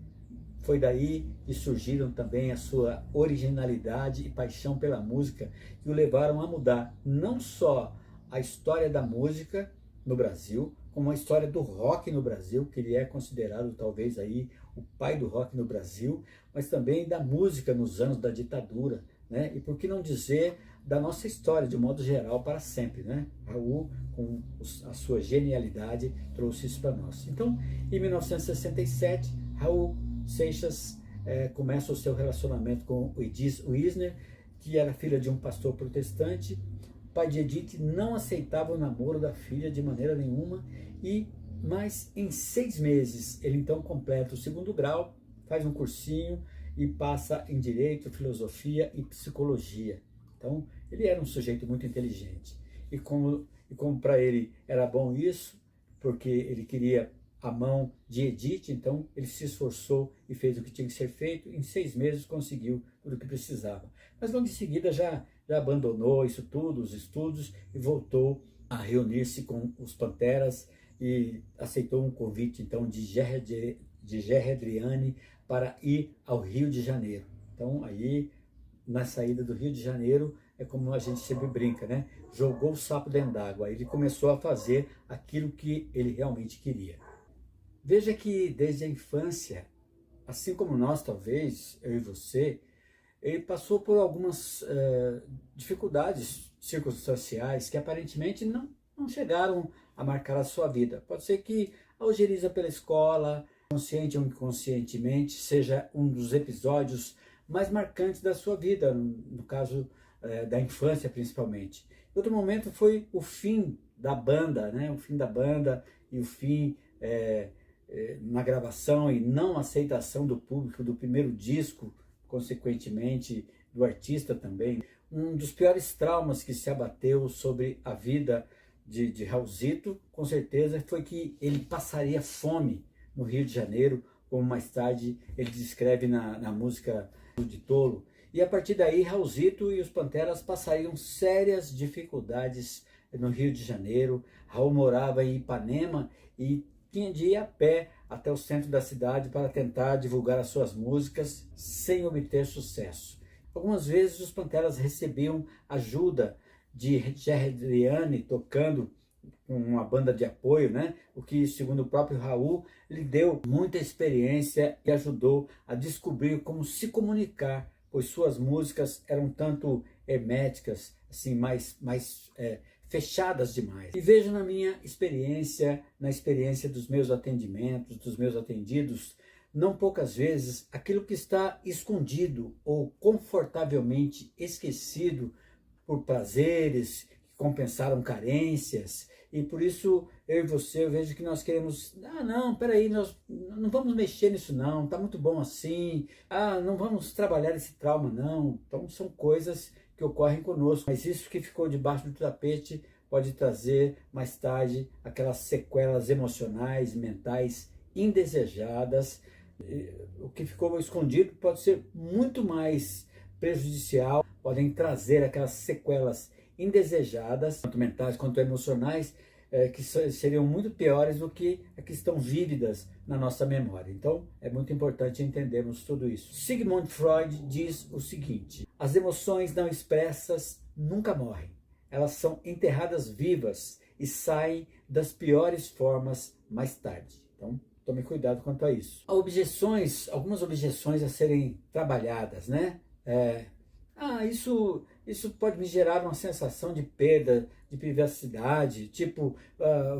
Foi daí que surgiram também a sua originalidade e paixão pela música, que o levaram a mudar não só a história da música no Brasil, como a história do rock no Brasil, que ele é considerado talvez aí o pai do rock no Brasil, mas também da música nos anos da ditadura, né? E por que não dizer da nossa história de modo geral para sempre, né? Raul, com a sua genialidade, trouxe isso para nós. Então, em 1967, Raul Seixas começa o seu relacionamento com Edith Wisner, que era filha de um pastor protestante. O pai de Edith não aceitava o namoro da filha de maneira nenhuma, mas em 6 meses ele então completa o 2º grau, faz um cursinho e passa em Direito, Filosofia e Psicologia. Então, ele era um sujeito muito inteligente. E como para ele era bom isso, porque ele queria a mão de Edith, então ele se esforçou e fez o que tinha que ser feito. Em 6 meses conseguiu tudo o que precisava. Mas logo em seguida já abandonou isso tudo, os estudos, e voltou a reunir-se com os Panteras e aceitou um convite então de Gerry Adriani para ir ao Rio de Janeiro. Então aí, na saída do Rio de Janeiro, é como a gente sempre brinca, né? Jogou o sapo dentro d'água. Aí ele começou a fazer aquilo que ele realmente queria. Veja que desde a infância, assim como nós talvez, eu e você, ele passou por algumas dificuldades circunstanciais que aparentemente não chegaram a marcar a sua vida. Pode ser que a ojeriza pela escola, consciente ou inconscientemente, seja um dos episódios mais marcantes da sua vida, no caso da infância principalmente. Outro momento foi o fim da banda, né? O fim da banda e o fim na gravação e não aceitação do público do primeiro disco, consequentemente do artista também. Um dos piores traumas que se abateu sobre a vida de Raulzito, com certeza, foi que ele passaria fome no Rio de Janeiro, como mais tarde ele descreve na música de Tolo. E a partir daí, Raulzito e os Panteras passariam sérias dificuldades no Rio de Janeiro. Raul morava em Ipanema e tinha de ir a pé até o centro da cidade para tentar divulgar as suas músicas sem obter sucesso. Algumas vezes os Panteras recebiam ajuda de Gerry Adriani tocando com uma banda de apoio, né? O que, segundo o próprio Raul, lhe deu muita experiência e ajudou a descobrir como se comunicar, pois suas músicas eram tanto herméticas, assim, mais fechadas demais. E vejo na minha experiência, na experiência dos meus atendimentos, dos meus atendidos, não poucas vezes, aquilo que está escondido ou confortavelmente esquecido por prazeres que compensaram carências. E por isso, eu e você, eu vejo que nós queremos, não, peraí, nós não vamos mexer nisso não, tá muito bom assim, não vamos trabalhar esse trauma não. Então são coisas que ocorrem conosco, mas isso que ficou debaixo do tapete pode trazer mais tarde aquelas sequelas emocionais, mentais, indesejadas. O que ficou escondido pode ser muito mais prejudicial, podem trazer aquelas sequelas indesejadas, tanto mentais quanto emocionais, que seriam muito piores do que as que estão vívidas na nossa memória. Então, é muito importante entendermos tudo isso. Sigmund Freud diz o seguinte: as emoções não expressas nunca morrem. Elas são enterradas vivas e saem das piores formas mais tarde. Então, tome cuidado quanto a isso. Algumas objeções a serem trabalhadas, né? Isso pode me gerar uma sensação de perda de privacidade, tipo,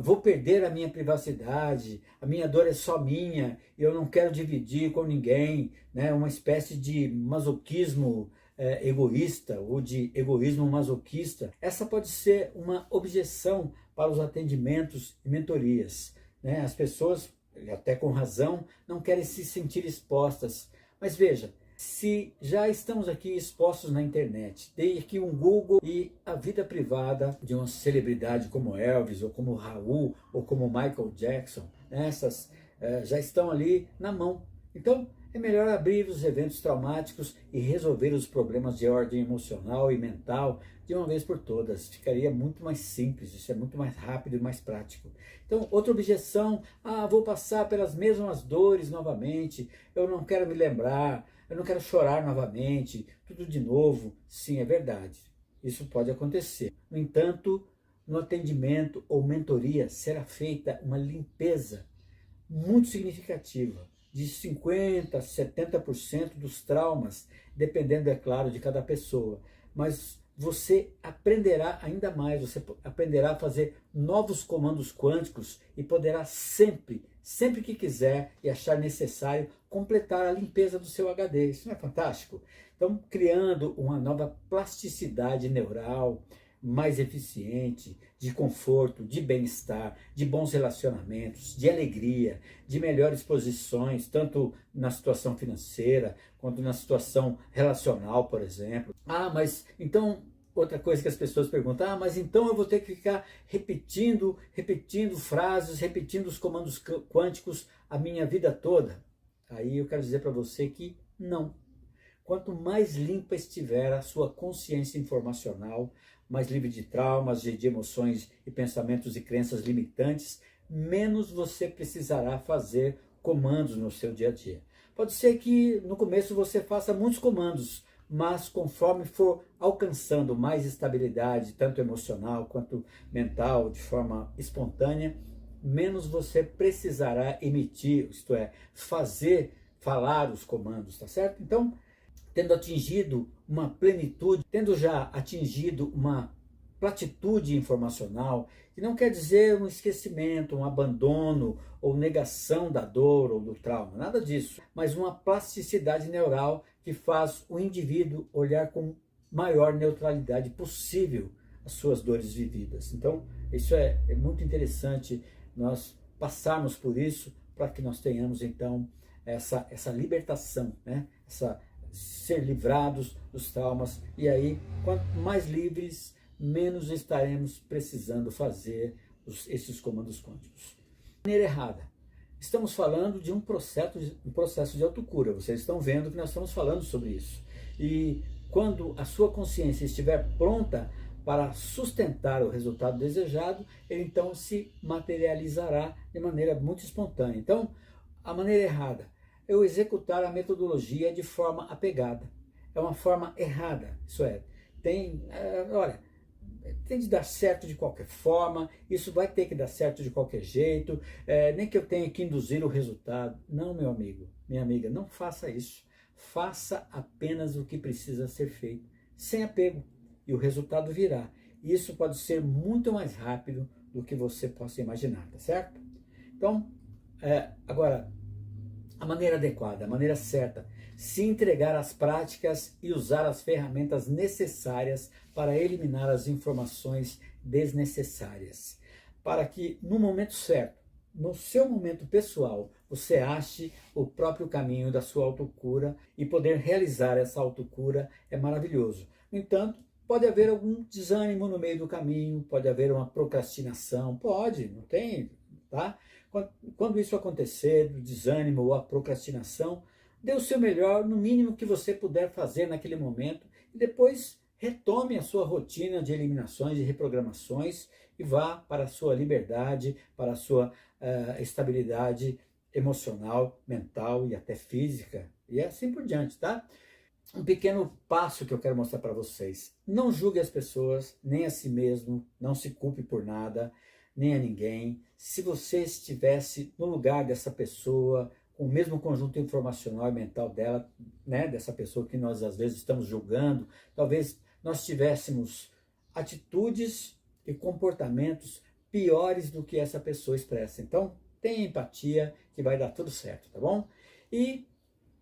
vou perder a minha privacidade, a minha dor é só minha, e eu não quero dividir com ninguém, né? Uma espécie de masoquismo egoísta ou de egoísmo masoquista. Essa pode ser uma objeção para os atendimentos e mentorias, né? As pessoas, até com razão, não querem se sentir expostas. Mas veja, se já estamos aqui expostos na internet, dei aqui um Google e a vida privada de uma celebridade como Elvis, ou como Raul, ou como Michael Jackson, essas já estão ali na mão. Então, é melhor abrir os eventos traumáticos e resolver os problemas de ordem emocional e mental de uma vez por todas. Ficaria muito mais simples, isso é muito mais rápido e mais prático. Então, outra objeção, vou passar pelas mesmas dores novamente, eu não quero me lembrar, eu não quero chorar novamente, tudo de novo. Sim, é verdade, isso pode acontecer. No entanto, no atendimento ou mentoria será feita uma limpeza muito significativa, de 50% a 70% dos traumas, dependendo, é claro, de cada pessoa. Mas você aprenderá ainda mais, você aprenderá a fazer novos comandos quânticos e poderá sempre que quiser e achar necessário, completar a limpeza do seu HD. Isso não é fantástico? Então, criando uma nova plasticidade neural, mais eficiente, de conforto, de bem-estar, de bons relacionamentos, de alegria, de melhores posições, tanto na situação financeira, quanto na situação relacional, por exemplo. Mas então, outra coisa que as pessoas perguntam, mas então eu vou ter que ficar repetindo frases, repetindo os comandos quânticos a minha vida toda? Aí eu quero dizer para você que não. Quanto mais limpa estiver a sua consciência informacional, mais livre de traumas, de emoções e pensamentos e crenças limitantes, menos você precisará fazer comandos no seu dia a dia. Pode ser que no começo você faça muitos comandos, mas conforme for alcançando mais estabilidade, tanto emocional quanto mental, de forma espontânea, menos você precisará emitir, isto é, falar os comandos, tá certo? Então, tendo atingido uma plenitude, tendo já atingido uma platitude informacional, que não quer dizer um esquecimento, um abandono ou negação da dor ou do trauma, nada disso, mas uma plasticidade neural que faz o indivíduo olhar com maior neutralidade possível as suas dores vividas. Então, isso é muito interessante nós passarmos por isso para que nós tenhamos então essa libertação, né? Ser livrados dos traumas, e aí, quanto mais livres, menos estaremos precisando fazer esses comandos quânticos. De maneira errada. Estamos falando de um processo de autocura, vocês estão vendo que nós estamos falando sobre isso. E quando a sua consciência estiver pronta para sustentar o resultado desejado, ele então se materializará de maneira muito espontânea. Então, a maneira errada, eu executar a metodologia de forma apegada. É uma forma errada, isso é, tem de dar certo de qualquer forma, isso vai ter que dar certo de qualquer jeito, nem que eu tenha que induzir o resultado. Não, meu amigo, minha amiga, não faça isso. Faça apenas o que precisa ser feito, sem apego, e o resultado virá. Isso pode ser muito mais rápido do que você possa imaginar, tá certo? Então, agora, a maneira adequada, a maneira certa, se entregar às práticas e usar as ferramentas necessárias para eliminar as informações desnecessárias, para que no momento certo, no seu momento pessoal, você ache o próprio caminho da sua autocura, e poder realizar essa autocura é maravilhoso. No entanto, pode haver algum desânimo no meio do caminho, pode haver uma procrastinação, pode, não tem, tá? Quando isso acontecer, o desânimo ou a procrastinação, dê o seu melhor, no mínimo que você puder fazer naquele momento, e depois retome a sua rotina de eliminações e reprogramações e vá para a sua liberdade, para a sua estabilidade emocional, mental e até física, e assim por diante, tá? Um pequeno passo que eu quero mostrar para vocês: não julgue as pessoas, nem a si mesmo, não se culpe por nada, nem a ninguém. Se você estivesse no lugar dessa pessoa, com o mesmo conjunto informacional e mental dela, né, dessa pessoa que nós às vezes estamos julgando, talvez nós tivéssemos atitudes e comportamentos piores do que essa pessoa expressa. Então, tenha empatia que vai dar tudo certo, tá bom? E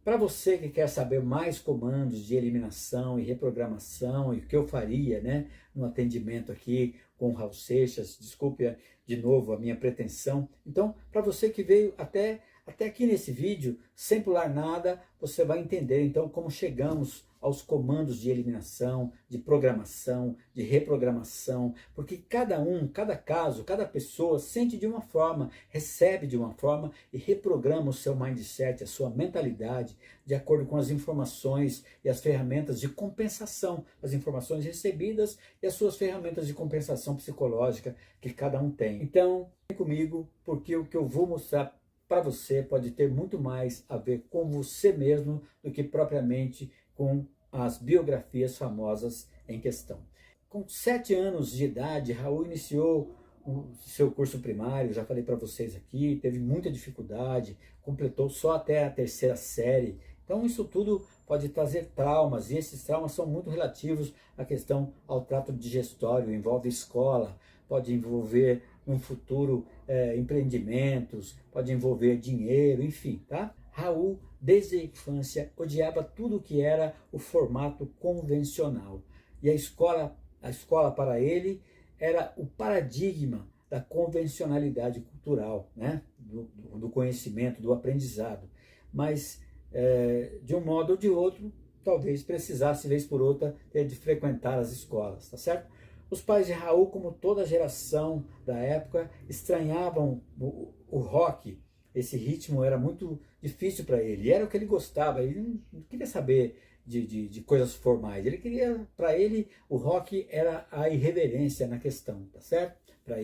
para você que quer saber mais comandos de eliminação e reprogramação e o que eu faria, né, no atendimento aqui com o Raul Seixas, desculpe de novo a minha pretensão. Então, para você que veio até aqui nesse vídeo, sem pular nada, você vai entender então como chegamos aos comandos de eliminação, de programação, de reprogramação, porque cada caso, cada pessoa sente de uma forma, recebe de uma forma e reprograma o seu mindset, a sua mentalidade, de acordo com as informações e as ferramentas de compensação, as informações recebidas e as suas ferramentas de compensação psicológica que cada um tem. Então, vem comigo, porque o que eu vou mostrar para você pode ter muito mais a ver com você mesmo do que propriamente com as biografias famosas em questão. Com 7 anos de idade, Raul iniciou o seu curso primário, já falei para vocês aqui, teve muita dificuldade, completou só até a 3ª série. Então isso tudo pode trazer traumas, e esses traumas são muito relativos à questão ao trato digestório, envolve escola, pode envolver no futuro empreendimentos, pode envolver dinheiro, enfim, tá? Raul, desde a infância, odiava tudo que era o formato convencional. E a escola para ele era o paradigma da convencionalidade cultural, né? do conhecimento, do aprendizado. Mas, de um modo ou de outro, talvez precisasse, vez por outra, ter de frequentar as escolas, tá certo? Os pais de Raul, como toda a geração da época, estranhavam o rock. Esse ritmo era muito difícil para ele, e era o que ele gostava. Ele não queria saber de coisas formais. Ele queria, para ele, o rock era a irreverência na questão, tá certo? Para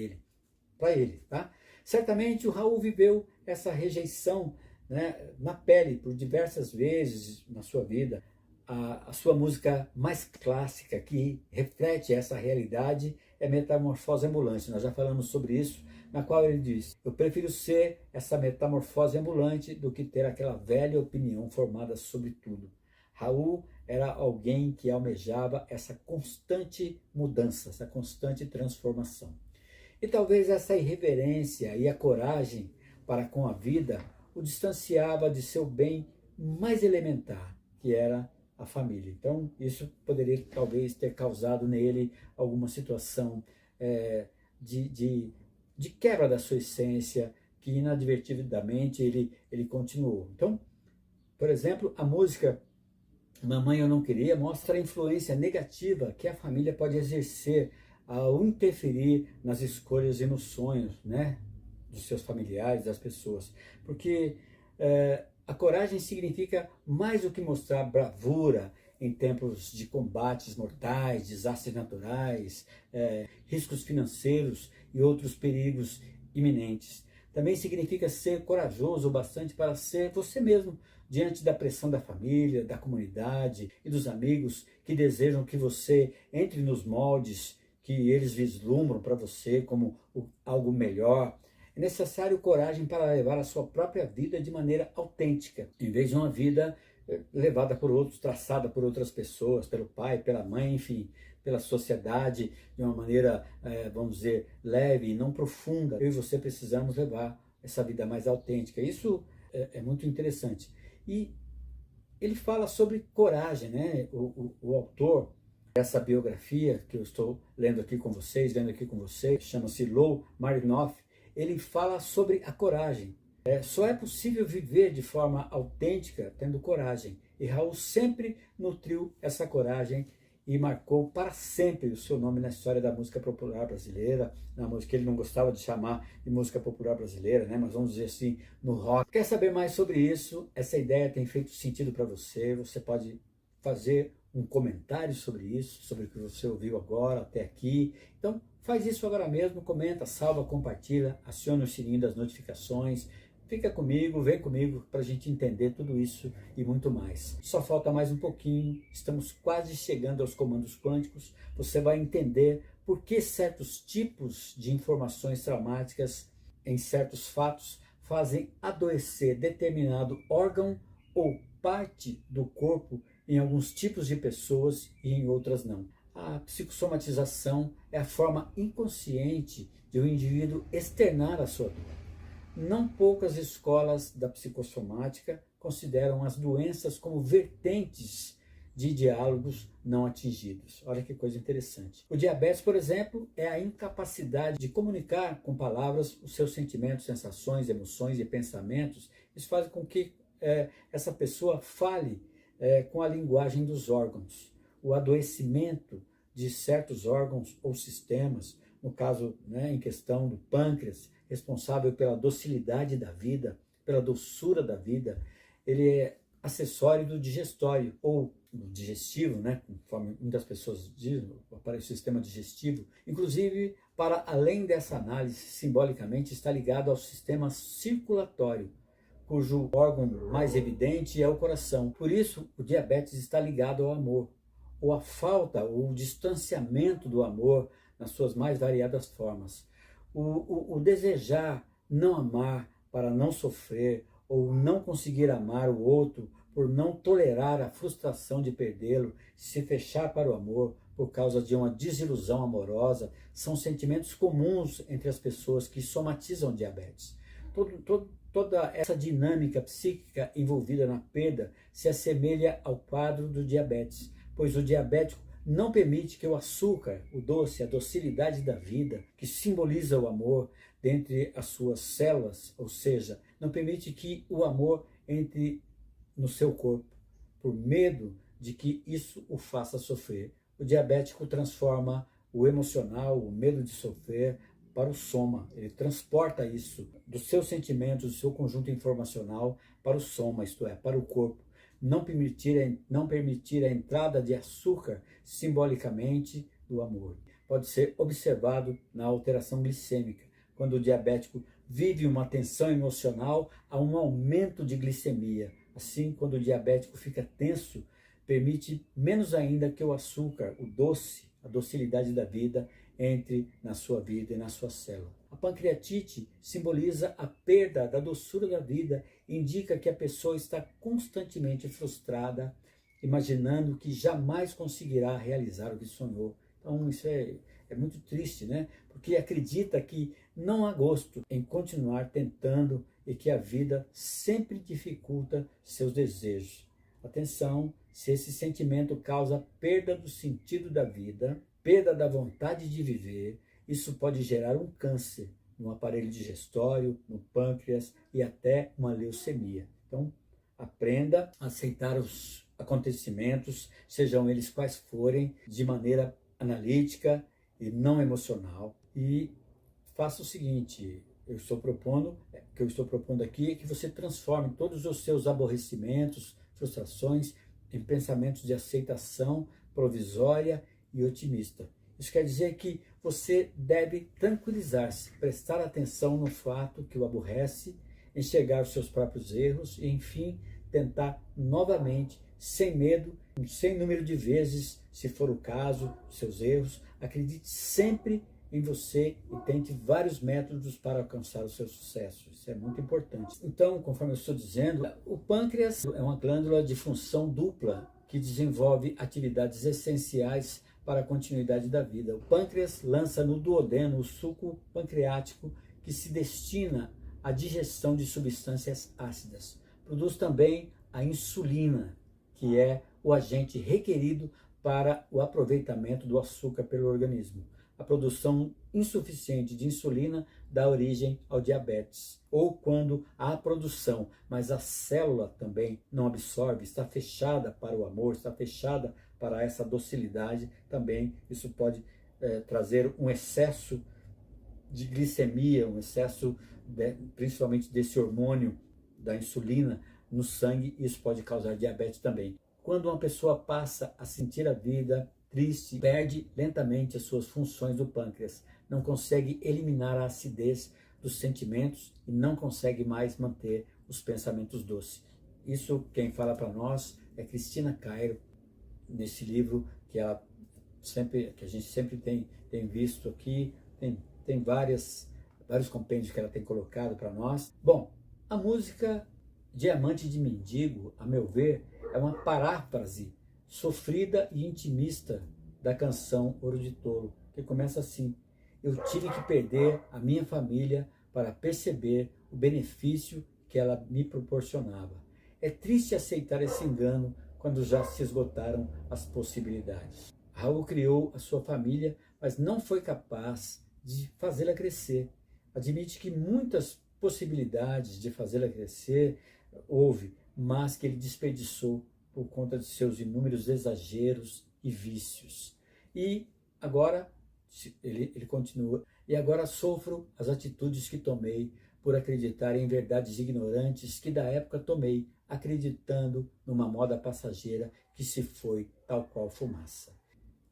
ele, tá? Certamente o Raul viveu essa rejeição, né, na pele por diversas vezes na sua vida. A sua música mais clássica que reflete essa realidade é Metamorfose Ambulante. Nós já falamos sobre isso, na qual ele diz: eu prefiro ser essa metamorfose ambulante do que ter aquela velha opinião formada sobre tudo. Raul era alguém que almejava essa constante mudança, essa constante transformação. E talvez essa irreverência e a coragem para com a vida o distanciava de seu bem mais elementar, que era a família. Então, isso poderia talvez ter causado nele alguma situação de quebra da sua essência, que inadvertidamente ele continuou. Então, por exemplo, a música Mamãe Eu Não Queria mostra a influência negativa que a família pode exercer ao interferir nas escolhas e nos sonhos, né, dos seus familiares, das pessoas. Porque a coragem significa mais do que mostrar bravura em tempos de combates mortais, desastres naturais, riscos financeiros e outros perigos iminentes. Também significa ser corajoso o bastante para ser você mesmo, diante da pressão da família, da comunidade e dos amigos que desejam que você entre nos moldes que eles vislumbram para você como algo melhor. É necessário coragem para levar a sua própria vida de maneira autêntica, em vez de uma vida levada por outros, traçada por outras pessoas, pelo pai, pela mãe, enfim, pela sociedade, de uma maneira, vamos dizer, leve e não profunda. Eu e você precisamos levar essa vida mais autêntica. Isso é muito interessante. E ele fala sobre coragem, né? O autor dessa biografia que eu estou lendo aqui com vocês, chama-se Lou Marinoff. Ele fala sobre a coragem. Só é possível viver de forma autêntica tendo coragem. E Raul sempre nutriu essa coragem e marcou para sempre o seu nome na história da música popular brasileira, na música que ele não gostava de chamar de música popular brasileira, né? Mas vamos dizer assim, no rock. Quer saber mais sobre isso? Essa ideia tem feito sentido para você? Você pode fazer um comentário sobre isso, sobre o que você ouviu agora, até aqui. Então, faz isso agora mesmo, comenta, salva, compartilha, aciona o sininho das notificações. Fica comigo, vem comigo para a gente entender tudo isso e muito mais. Só falta mais um pouquinho, estamos quase chegando aos comandos quânticos. Você vai entender por que certos tipos de informações traumáticas em certos fatos fazem adoecer determinado órgão ou parte do corpo em alguns tipos de pessoas e em outras não. A psicossomatização é a forma inconsciente de um indivíduo externar a sua dor. Não poucas escolas da psicossomática consideram as doenças como vertentes de diálogos não atingidos. Olha que coisa interessante. O diabetes, por exemplo, é a incapacidade de comunicar com palavras os seus sentimentos, sensações, emoções e pensamentos. Isso faz com que essa pessoa fale com a linguagem dos órgãos. O adoecimento de certos órgãos ou sistemas, no caso, em questão do pâncreas, responsável pela docilidade da vida, pela doçura da vida, ele é acessório do digestório, ou do digestivo, conforme muitas pessoas dizem, para o sistema digestivo. Inclusive, para além dessa análise, simbolicamente está ligado ao sistema circulatório, cujo órgão mais evidente é o coração. Por isso, o diabetes está ligado ao amor, ou a falta, ou o distanciamento do amor nas suas mais variadas formas. O desejar não amar para não sofrer, ou não conseguir amar o outro por não tolerar a frustração de perdê-lo, se fechar para o amor por causa de uma desilusão amorosa, são sentimentos comuns entre as pessoas que somatizam diabetes. Toda essa dinâmica psíquica envolvida na perda se assemelha ao quadro do diabetes, pois o diabético não permite que o açúcar, o doce, a docilidade da vida, que simboliza o amor dentre as suas células, ou seja, não permite que o amor entre no seu corpo, por medo de que isso o faça sofrer. O diabético transforma o emocional, o medo de sofrer, para o soma. Ele transporta isso dos seus sentimentos, do seu conjunto informacional para o soma, isto é, para o corpo. Não permitir a entrada de açúcar simbolicamente do amor. Pode ser observado na alteração glicêmica, quando o diabético vive uma tensão emocional, há um aumento de glicemia. Assim, quando o diabético fica tenso, permite menos ainda que o açúcar, o doce, a docilidade da vida, entre na sua vida e na sua célula. A pancreatite simboliza a perda da doçura da vida, indica que a pessoa está constantemente frustrada, imaginando que jamais conseguirá realizar o que sonhou. Então isso é muito triste, Porque acredita que não há gosto em continuar tentando e que a vida sempre dificulta seus desejos. Atenção, se esse sentimento causa perda do sentido da vida, perda da vontade de viver, isso pode gerar um câncer no aparelho digestório, no pâncreas e até uma leucemia. Então, aprenda a aceitar os acontecimentos, sejam eles quais forem, de maneira analítica e não emocional. E faça o seguinte, o que eu estou propondo aqui é que você transforme todos os seus aborrecimentos, frustrações, em pensamentos de aceitação provisória e otimista. Isso quer dizer que você deve tranquilizar-se, prestar atenção no fato que o aborrece, enxergar os seus próprios erros e, enfim, tentar novamente, sem medo, sem número de vezes, se for o caso, seus erros. Acredite sempre em você e tente vários métodos para alcançar o seu sucesso. Isso é muito importante. Então, conforme eu estou dizendo, o pâncreas é uma glândula de função dupla que desenvolve atividades essenciais para a continuidade da vida. O pâncreas lança no duodeno o suco pancreático que se destina à digestão de substâncias ácidas. Produz também a insulina, que é o agente requerido para o aproveitamento do açúcar pelo organismo. A produção insuficiente de insulina dá origem ao diabetes. Ou quando há produção, mas a célula também não absorve, está fechada para o amor, está fechada para essa docilidade, também isso pode trazer um excesso de glicemia, um excesso principalmente desse hormônio da insulina no sangue, isso pode causar diabetes também. Quando uma pessoa passa a sentir a vida triste, perde lentamente as suas funções do pâncreas, não consegue eliminar a acidez dos sentimentos e não consegue mais manter os pensamentos doces. Isso quem fala para nós é Cristina Cairo, nesse livro que a gente sempre tem visto aqui, tem vários compêndios que ela tem colocado para nós. Bom, a música Diamante de Mendigo, a meu ver, é uma paráfrase sofrida e intimista da canção Ouro de Tolo, que começa assim: eu tive que perder a minha família para perceber o benefício que ela me proporcionava. É triste aceitar esse engano quando já se esgotaram as possibilidades. Raul criou a sua família, mas não foi capaz de fazê-la crescer. Admite que muitas possibilidades de fazê-la crescer houve, mas que ele desperdiçou por conta de seus inúmeros exageros e vícios. E agora, ele continua, e agora sofro as atitudes que tomei por acreditar em verdades ignorantes que da época tomei, acreditando numa moda passageira que se foi tal qual fumaça.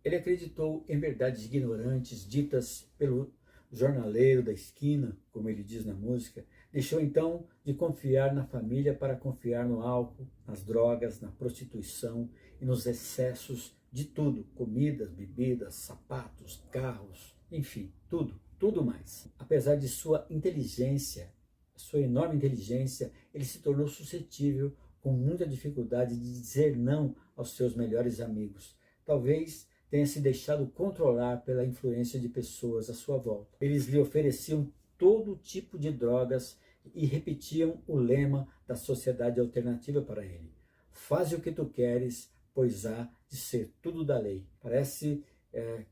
Ele acreditou em verdades ignorantes ditas pelo jornaleiro da esquina, como ele diz na música, deixou então de confiar na família para confiar no álcool, nas drogas, na prostituição e nos excessos de tudo, comidas, bebidas, sapatos, carros, enfim, tudo mais. Apesar de sua inteligência, sua enorme inteligência, ele se tornou suscetível com muita dificuldade de dizer não aos seus melhores amigos. Talvez tenha se deixado controlar pela influência de pessoas à sua volta. Eles lhe ofereciam todo tipo de drogas e repetiam o lema da sociedade alternativa para ele: faze o que tu queres, pois há de ser tudo da lei. Parece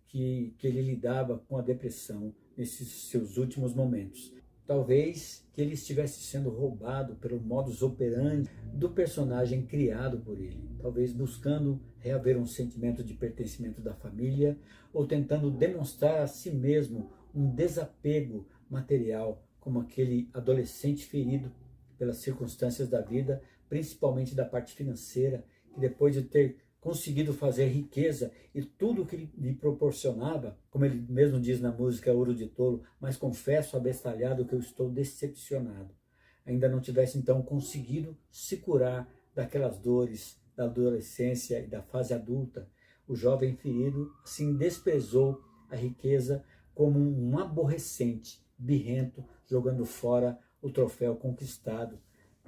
que ele lidava com a depressão nesses seus últimos momentos. Talvez que ele estivesse sendo roubado pelo modus operandi do personagem criado por ele, talvez buscando reaver um sentimento de pertencimento da família ou tentando demonstrar a si mesmo um desapego material, como aquele adolescente ferido pelas circunstâncias da vida, principalmente da parte financeira, que depois de ter conseguido fazer riqueza e tudo que lhe proporcionava, como ele mesmo diz na música Ouro de Tolo, mas confesso abestalhado que eu estou decepcionado. Ainda não tivesse então conseguido se curar daquelas dores da adolescência e da fase adulta. O jovem ferido assim desprezou a riqueza como um aborrecente, birrento, jogando fora o troféu conquistado,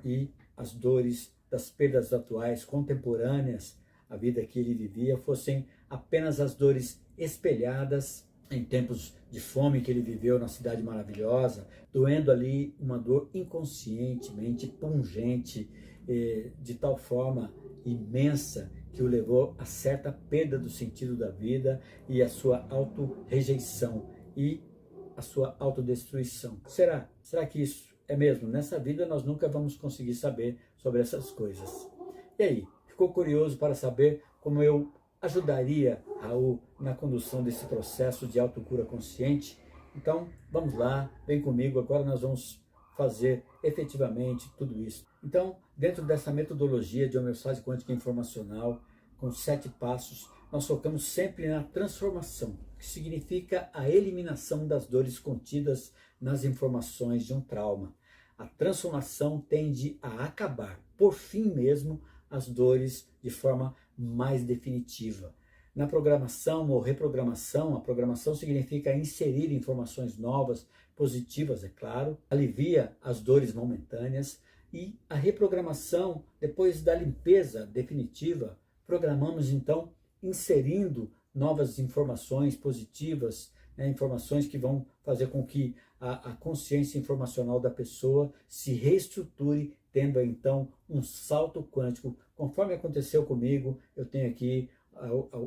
e as dores das perdas atuais, contemporâneas, a vida que ele vivia, fossem apenas as dores espelhadas em tempos de fome que ele viveu na cidade maravilhosa, doendo ali uma dor inconscientemente pungente, de tal forma imensa que o levou a certa perda do sentido da vida e a sua auto-rejeição e a sua autodestruição. Será que isso é mesmo? Nessa vida nós nunca vamos conseguir saber sobre essas coisas. E aí? Ficou curioso para saber como eu ajudaria Raul na condução desse processo de autocura consciente? Então, vamos lá, vem comigo, agora nós vamos fazer efetivamente tudo isso. Então, dentro dessa metodologia de homeostase quântica informacional, com 7 passos, nós focamos sempre na transformação, que significa a eliminação das dores contidas nas informações de um trauma. A transformação tende a acabar, por fim mesmo, as dores de forma mais definitiva. Na programação ou reprogramação, a programação significa inserir informações novas, positivas, é claro, alivia as dores momentâneas, e a reprogramação, depois da limpeza definitiva, programamos então inserindo novas informações positivas né, informações que vão fazer com que a consciência informacional da pessoa se reestruture, tendo então um salto quântico. Conforme aconteceu comigo, eu tenho aqui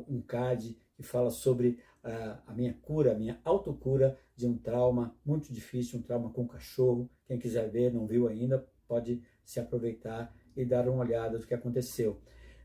um card que fala sobre a minha cura, a minha autocura de um trauma muito difícil, um trauma com cachorro. Quem quiser ver, não viu ainda, pode se aproveitar e dar uma olhada do que aconteceu.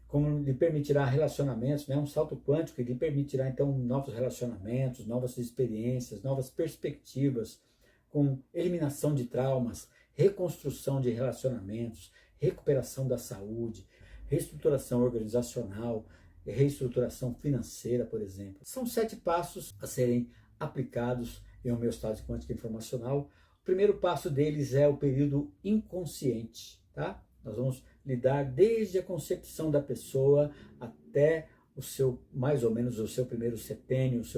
Como lhe permitirá relacionamentos, né? Um salto quântico que lhe permitirá então novos relacionamentos, novas experiências, novas perspectivas, com eliminação de traumas, reconstrução de relacionamentos, recuperação da saúde, reestruturação organizacional, reestruturação financeira, por exemplo. São 7 passos a serem aplicados em homeostase quântica informacional. O primeiro passo deles é o período inconsciente, tá? Nós vamos lidar desde a concepção da pessoa até o seu, mais ou menos, o seu primeiro setênio, os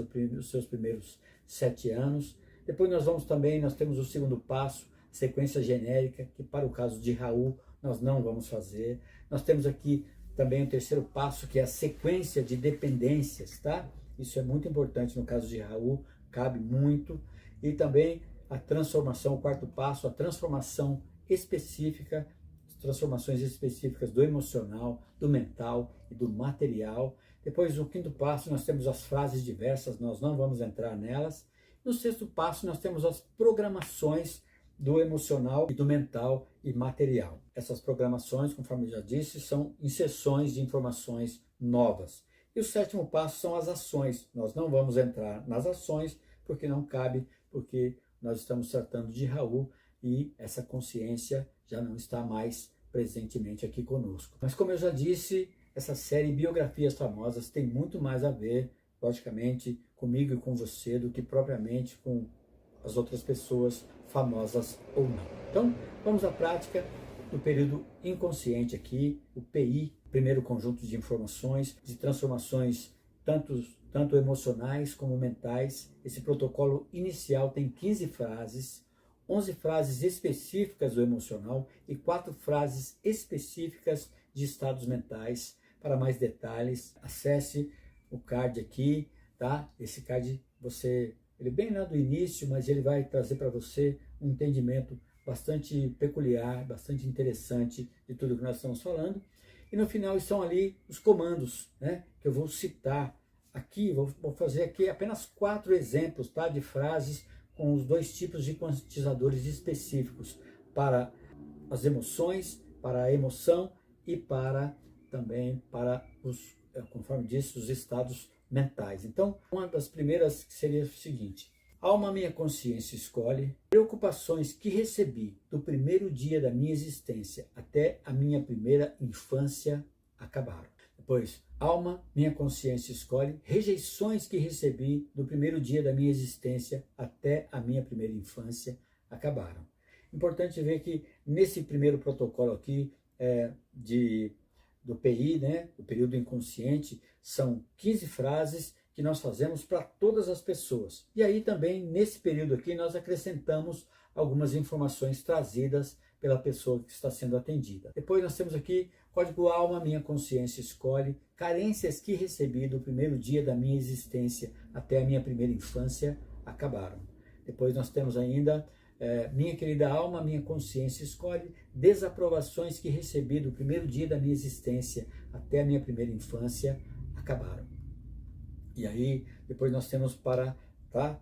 seus primeiros 7 anos. Depois nós temos o segundo passo, sequência genérica, que para o caso de Raul nós não vamos fazer. Nós temos aqui também o terceiro passo, que é a sequência de dependências, tá? Isso é muito importante no caso de Raul, cabe muito. E também a transformação, o quarto passo, a transformação específica, transformações específicas do emocional, do mental e do material. Depois, no quinto passo, nós temos as frases diversas, nós não vamos entrar nelas. No sexto passo, nós temos as programações do emocional e do mental e material. Essas programações, conforme eu já disse, são inserções de informações novas. E o sétimo passo são as ações. Nós não vamos entrar nas ações, porque não cabe, porque nós estamos tratando de Raul e essa consciência já não está mais presentemente aqui conosco. Mas como eu já disse, essa série Biografias Famosas tem muito mais a ver, logicamente, comigo e com você, do que propriamente com as outras pessoas, famosas ou não. Então, vamos à prática do período inconsciente aqui, o PI, primeiro conjunto de informações, de transformações tanto emocionais como mentais. Esse protocolo inicial tem 15 frases, 11 frases específicas do emocional e 4 frases específicas de estados mentais. Para mais detalhes, acesse o card aqui, tá? Esse card ele é bem lá do início, mas ele vai trazer para você um entendimento bastante peculiar, bastante interessante de tudo que nós estamos falando. E no final estão ali os comandos, né, que eu vou citar aqui, vou fazer aqui apenas 4 exemplos, tá, de frases com os 2 tipos de quantizadores específicos, para as emoções, para a emoção e também para conforme disse, os estados mentais. Então, uma das primeiras seria o seguinte: alma, minha consciência escolhe, preocupações que recebi do primeiro dia da minha existência até a minha primeira infância acabaram. Depois, alma, minha consciência escolhe, rejeições que recebi do primeiro dia da minha existência até a minha primeira infância acabaram. Importante ver que nesse primeiro protocolo aqui do PI, né, o período inconsciente, são 15 frases que nós fazemos para todas as pessoas. E aí também, nesse período aqui, nós acrescentamos algumas informações trazidas pela pessoa que está sendo atendida. Depois nós temos aqui código alma, minha consciência escolhe, carências que recebi do primeiro dia da minha existência até a minha primeira infância acabaram. Depois nós temos ainda minha querida alma, minha consciência escolhe, desaprovações que recebi do primeiro dia da minha existência até a minha primeira infância acabaram. E aí, depois nós temos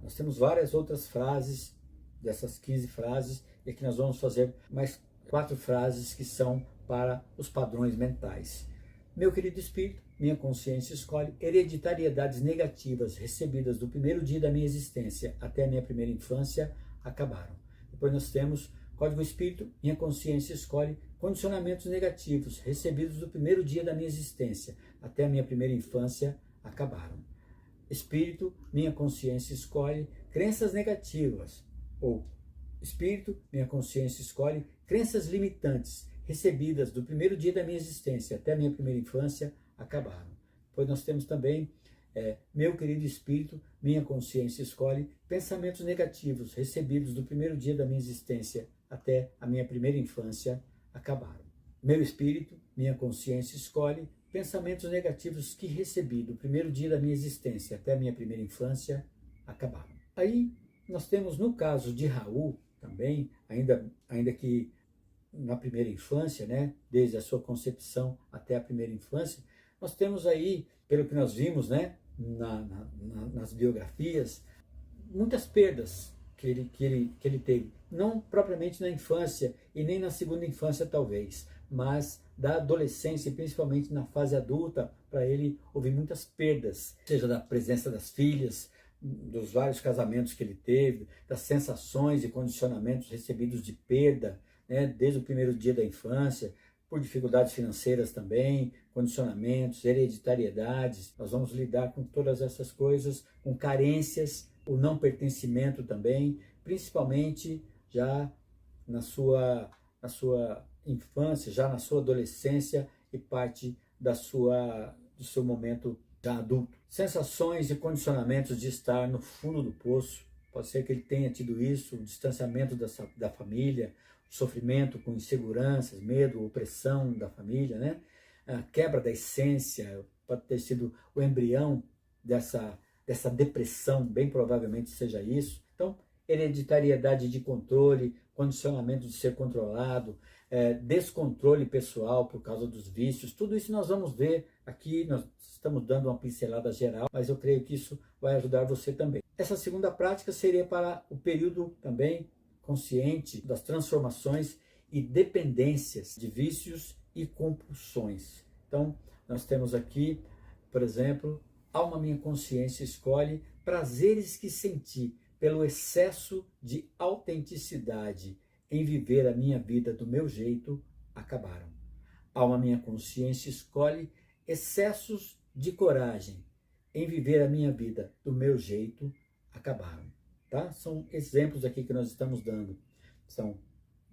nós temos várias outras frases, dessas 15 frases, e aqui nós vamos fazer mais 4 frases que são para os padrões mentais. Meu querido espírito, minha consciência escolhe, hereditariedades negativas recebidas do primeiro dia da minha existência até a minha primeira infância acabaram. Depois nós temos código espírito, minha consciência escolhe, condicionamentos negativos recebidos do primeiro dia da minha existência até a minha primeira infância acabaram. Espírito, minha consciência escolhe, crenças negativas, ou espírito, minha consciência escolhe, crenças limitantes recebidas do primeiro dia da minha existência até a minha primeira infância acabaram. Depois nós temos também meu querido espírito, minha consciência escolhe, pensamentos negativos recebidos do primeiro dia da minha existência até a minha primeira infância acabaram. Meu espírito, minha consciência escolhe, pensamentos negativos que recebi do primeiro dia da minha existência até a minha primeira infância acabaram. Aí nós temos no caso de Raul também, ainda que na primeira infância, né, desde a sua concepção até a primeira infância, nós temos aí, pelo que nós vimos, né, nas biografias, muitas perdas que ele teve. Não propriamente na infância e nem na segunda infância, talvez, mas da adolescência e principalmente na fase adulta, para ele houve muitas perdas, seja da presença das filhas, dos vários casamentos que ele teve, das sensações e condicionamentos recebidos de perda, né, desde o primeiro dia da infância, por dificuldades financeiras também, condicionamentos, hereditariedades. Nós vamos lidar com todas essas coisas, com carências, o não pertencimento também, principalmente já na sua infância, já na sua adolescência e parte do seu momento já adulto. Sensações e condicionamentos de estar no fundo do poço. Pode ser que ele tenha tido isso, o distanciamento da família, o sofrimento com inseguranças, medo, opressão da família, né? A quebra da essência, pode ter sido o embrião dessa depressão, bem provavelmente seja isso. Então, hereditariedade de controle, condicionamento de ser controlado, descontrole pessoal por causa dos vícios, tudo isso nós vamos ver aqui, nós estamos dando uma pincelada geral, mas eu creio que isso vai ajudar você também. Essa segunda prática seria para o período também consciente das transformações e dependências de vícios e compulsões. Então, nós temos aqui, por exemplo, alma minha consciência escolhe prazeres que senti pelo excesso de autenticidade em viver a minha vida do meu jeito, acabaram. Alma minha consciência escolhe excessos de coragem em viver a minha vida do meu jeito, acabaram. Tá? São exemplos aqui que nós estamos dando. São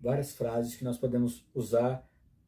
várias frases que nós podemos usar: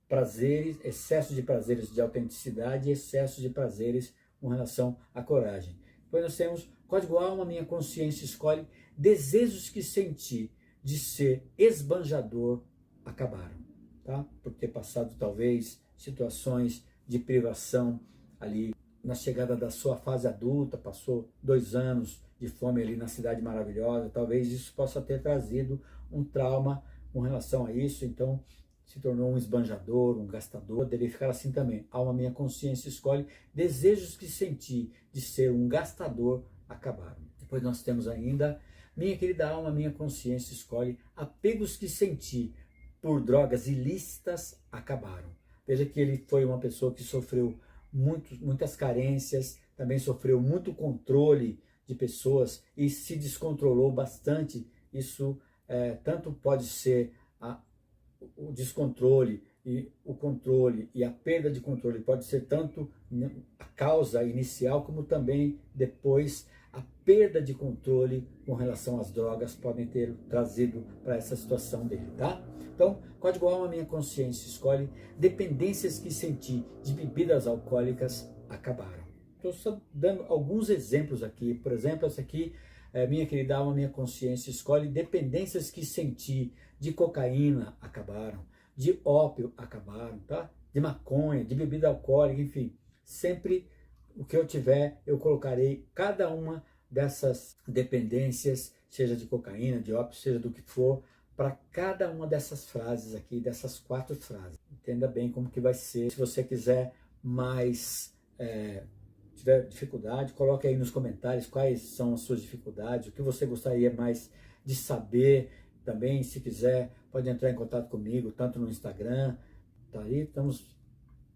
prazeres, excesso de prazeres de autenticidade e excesso de prazeres com relação à coragem. Depois nós temos código alma, minha consciência escolhe desejos que senti de ser esbanjador, acabaram, tá? Por ter passado talvez situações de privação ali na chegada da sua fase adulta, passou 2 anos de fome ali na cidade maravilhosa, talvez isso possa ter trazido um trauma com relação a isso, então se tornou um esbanjador, um gastador. Poderia ficar assim também: alma minha consciência escolhe desejos que senti de ser um gastador, acabaram. Depois nós temos ainda minha querida alma, minha consciência escolhe apegos que senti por drogas ilícitas, acabaram. Veja que ele foi uma pessoa que sofreu muitas carências, também sofreu muito controle de pessoas e se descontrolou bastante. Isso tanto pode ser o descontrole e o controle e a perda de controle pode ser tanto a causa inicial como também depois a perda de controle com relação às drogas podem ter trazido para essa situação dele, tá? Então, código alma, minha consciência escolhe dependências que senti de bebidas alcoólicas, acabaram. Estou só dando alguns exemplos aqui. Por exemplo, essa aqui, minha querida alma, minha consciência escolhe dependências que senti de cocaína, acabaram. De ópio, acabaram, tá? De maconha, de bebida alcoólica, enfim. Sempre o que eu tiver, eu colocarei cada uma dessas dependências, seja de cocaína, de ópio, seja do que for, para cada uma dessas frases aqui, dessas 4 frases. Entenda bem como que vai ser. Se você quiser mais, tiver dificuldade, coloque aí nos comentários quais são as suas dificuldades, o que você gostaria mais de saber. Também, se quiser, pode entrar em contato comigo, tanto no Instagram, tá aí, estamos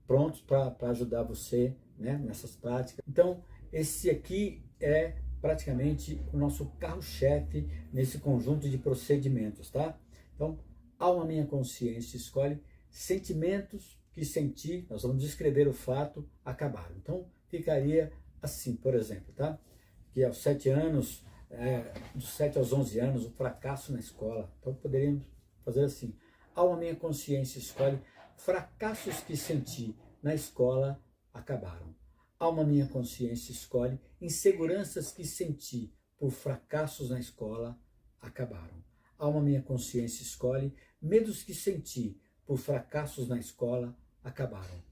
prontos para ajudar você, né, nessas práticas. Então, esse aqui é praticamente o nosso carro-chefe nesse conjunto de procedimentos, tá? Então, alma minha consciência escolhe sentimentos que senti, nós vamos descrever o fato, acabaram. Então, ficaria assim, por exemplo, tá? Que aos 7 anos, dos 7 aos 11 anos, o fracasso na escola. Então, poderíamos fazer assim: alma minha consciência escolhe fracassos que senti na escola, acabaram. Alma minha consciência escolhe inseguranças que senti por fracassos na escola, acabaram. Alma minha consciência escolhe medos que senti por fracassos na escola, acabaram.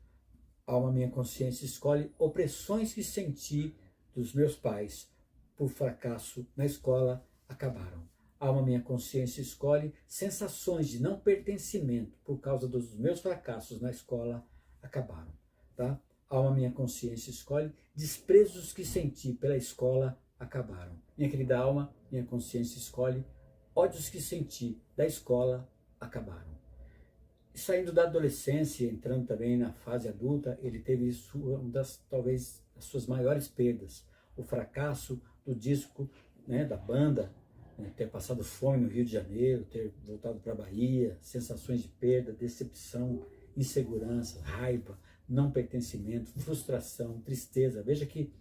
Alma minha consciência escolhe opressões que senti dos meus pais por fracasso na escola acabaram. Alma, minha consciência escolhe, sensações de não pertencimento por causa dos meus fracassos na escola acabaram. Tá? Alma, minha consciência escolhe, desprezos que senti pela escola acabaram. Minha querida alma, minha consciência escolhe, ódios que senti da escola acabaram. E saindo da adolescência, entrando também na fase adulta, ele teve talvez as suas maiores perdas. O fracasso do disco, né, da banda, né, ter passado fome no Rio de Janeiro, ter voltado para a Bahia, sensações de perda, decepção, insegurança, raiva, não pertencimento, frustração, tristeza. Veja que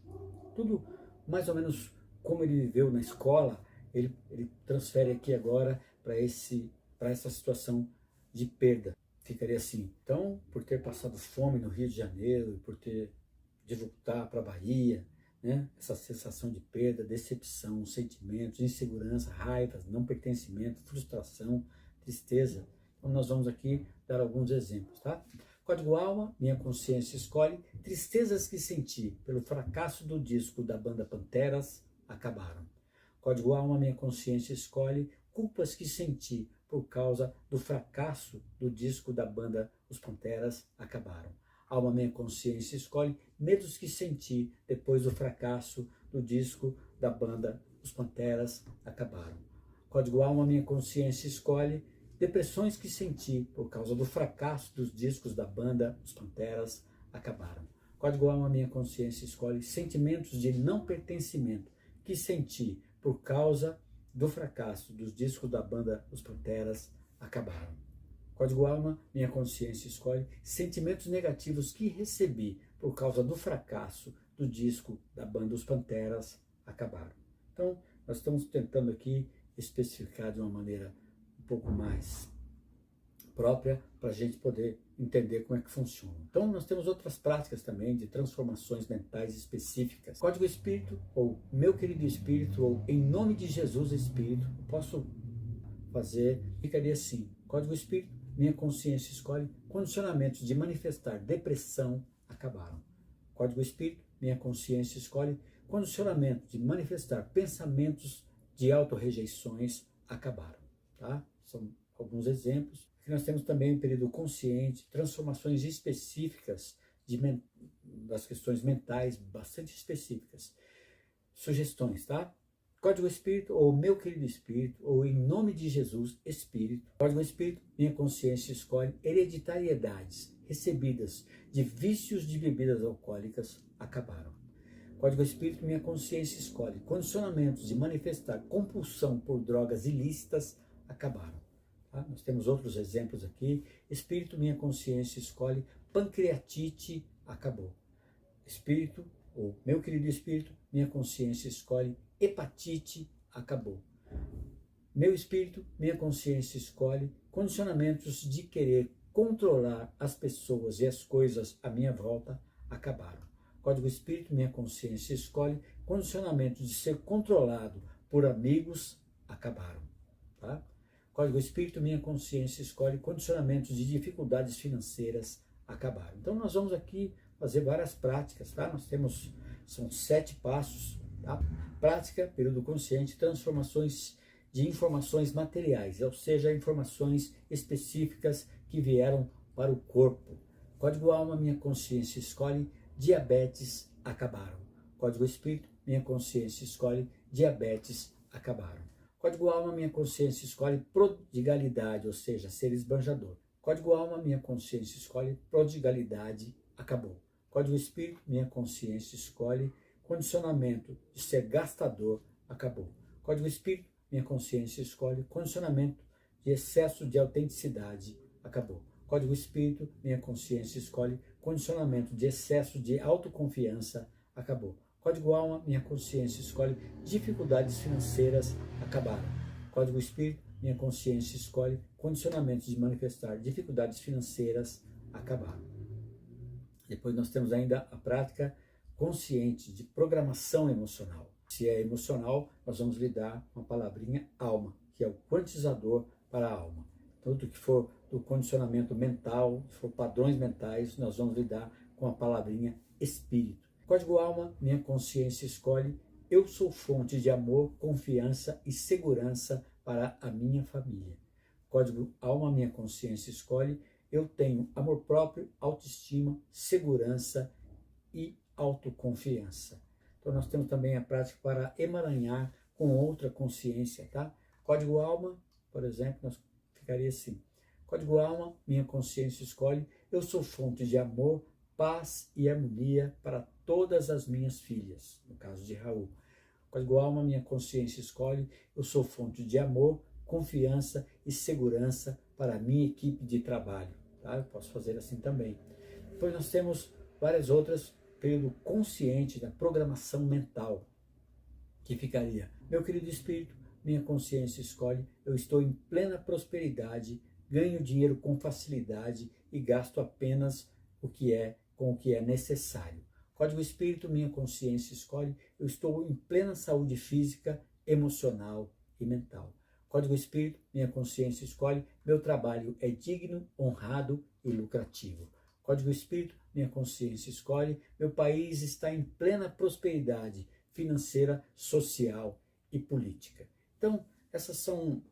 tudo mais ou menos como ele viveu na escola, ele transfere aqui agora para essa situação de perda. Ficaria assim, então, por ter passado fome no Rio de Janeiro, por ter de voltar para a Bahia, né? Essa sensação de perda, decepção, sentimentos, insegurança, raiva, não pertencimento, frustração, tristeza. Então nós vamos aqui dar alguns exemplos, tá? Código alma, minha consciência escolhe, tristezas que senti pelo fracasso do disco da banda Panteras acabaram. Código alma, minha consciência escolhe, culpas que senti por causa do fracasso do disco da banda Os Panteras acabaram. Alma, minha consciência escolhe, medos que senti depois do fracasso do disco da banda Os Panteras acabaram. Código alma, minha consciência escolhe, depressões que senti por causa do fracasso dos discos da banda Os Panteras acabaram. Código alma, minha consciência escolhe, sentimentos de não pertencimento que senti por causa do fracasso dos discos da banda Os Panteras acabaram. Código alma, minha consciência escolhe, sentimentos negativos que recebi por causa do fracasso do disco da banda Os Panteras acabaram. Então, nós estamos tentando aqui especificar de uma maneira um pouco mais própria para a gente poder entender como é que funciona. Então, nós temos outras práticas também de transformações mentais específicas. Código Espírito, ou meu querido Espírito, ou em nome de Jesus Espírito, eu posso fazer, ficaria assim. Código Espírito, minha consciência escolhe, condicionamentos de manifestar depressão acabaram. Código Espírito, minha consciência escolhe, condicionamentos de manifestar pensamentos de autorrejeições acabaram. Tá? São alguns exemplos. Aqui nós temos também o período consciente, transformações específicas das questões mentais, bastante específicas. Sugestões, tá? Código Espírito, ou meu querido Espírito, ou em nome de Jesus Espírito. Código Espírito, minha consciência escolhe, hereditariedades recebidas de vícios de bebidas alcoólicas acabaram. Código Espírito, minha consciência escolhe, condicionamentos de manifestar compulsão por drogas ilícitas acabaram. Tá? Nós temos outros exemplos aqui. Espírito, minha consciência escolhe, pancreatite acabou. Espírito, ou meu querido Espírito, minha consciência escolhe, hepatite acabou. Meu Espírito, minha consciência escolhe, condicionamentos de querer controlar as pessoas e as coisas à minha volta acabaram. Código Espírito, minha consciência escolhe, condicionamentos de ser controlado por amigos acabaram. Tá? Código Espírito, minha consciência escolhe, condicionamentos de dificuldades financeiras acabaram. Então nós vamos aqui fazer várias práticas, tá? São 7 passos, tá? Prática, período consciente, transformações de informações materiais, ou seja, informações específicas que vieram para o corpo. Código alma, minha consciência escolhe, diabetes acabaram. Código Espírito, minha consciência escolhe, diabetes acabaram. Código alma, minha consciência escolhe, prodigalidade, ou seja, ser esbanjador. Código alma, minha consciência escolhe, prodigalidade acabou. Código Espírito, minha consciência escolhe, condicionamento de ser gastador acabou. Código Espírito, minha consciência escolhe, condicionamento de excesso de autenticidade acabou. Código Espírito, minha consciência escolhe, condicionamento de excesso de autoconfiança acabou. Código alma, minha consciência escolhe, dificuldades financeiras acabaram. Código Espírito, minha consciência escolhe, condicionamentos de manifestar dificuldades financeiras acabaram. Depois nós temos ainda a prática consciente de programação emocional. Se é emocional, nós vamos lidar com a palavrinha alma, que é o quantizador para a alma. Tudo que for do condicionamento mental, se for padrões mentais, nós vamos lidar com a palavrinha espírito. Código alma, minha consciência escolhe, eu sou fonte de amor, confiança e segurança para a minha família. Código alma, minha consciência escolhe, eu tenho amor próprio, autoestima, segurança e autoconfiança. Então nós temos também a prática para emaranhar com outra consciência, tá? Código alma, por exemplo, nós ficaria assim. Código alma, minha consciência escolhe, eu sou fonte de amor, paz e harmonia para todas as minhas filhas, no caso de Raul. Código alma, minha consciência escolhe, eu sou fonte de amor, confiança e segurança para a minha equipe de trabalho. Tá? Eu posso fazer assim também. Depois nós temos várias outras, período consciente da programação mental, que ficaria, meu querido espírito, minha consciência escolhe, eu estou em plena prosperidade, ganho dinheiro com facilidade e gasto apenas com o que é necessário. Código espírito, minha consciência escolhe, eu estou em plena saúde física, emocional e mental. Código espírito, minha consciência escolhe, meu trabalho é digno, honrado e lucrativo. Código espírito, minha consciência escolhe, meu país está em plena prosperidade financeira, social e política. Então, essas são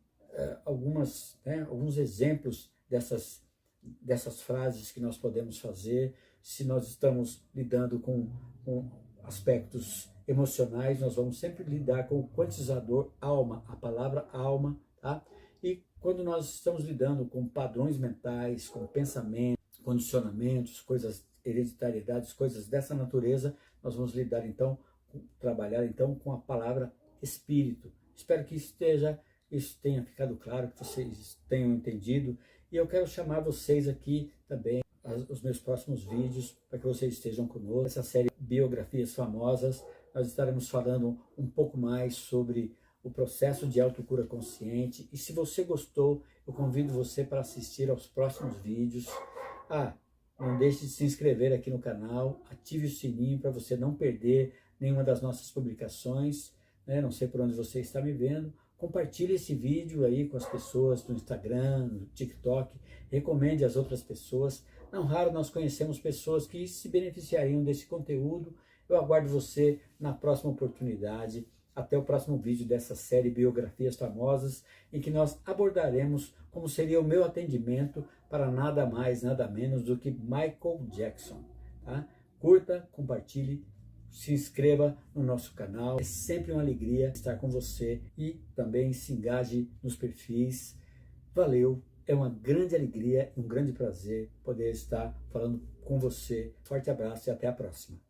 alguns exemplos dessas frases que nós podemos fazer. Se nós estamos lidando com aspectos emocionais, nós vamos sempre lidar com o quantizador alma, a palavra alma, tá? E quando nós estamos lidando com padrões mentais, com pensamentos, condicionamentos, coisas, hereditariedades, coisas dessa natureza, nós vamos lidar então, trabalhar então com a palavra espírito. Espero que isso tenha ficado claro, que vocês tenham entendido. E eu quero chamar vocês aqui também os meus próximos vídeos, para que vocês estejam conosco. Essa série Biografias Famosas, nós estaremos falando um pouco mais sobre o processo de autocura consciente. E se você gostou, eu convido você para assistir aos próximos vídeos. Não deixe de se inscrever aqui no canal, ative o sininho para você não perder nenhuma das nossas publicações, né? Não sei por onde você está me vendo. Compartilhe esse vídeo aí com as pessoas no Instagram, no TikTok, recomende às outras pessoas. Não raro nós conhecemos pessoas que se beneficiariam desse conteúdo. Eu aguardo você na próxima oportunidade. Até o próximo vídeo dessa série Biografias Famosas, em que nós abordaremos como seria o meu atendimento para nada mais, nada menos do que Michael Jackson. Tá? Curta, compartilhe, se inscreva no nosso canal. É sempre uma alegria estar com você e também se engaje nos perfis. Valeu, é uma grande alegria e um grande prazer poder estar falando com você. Forte abraço e até a próxima.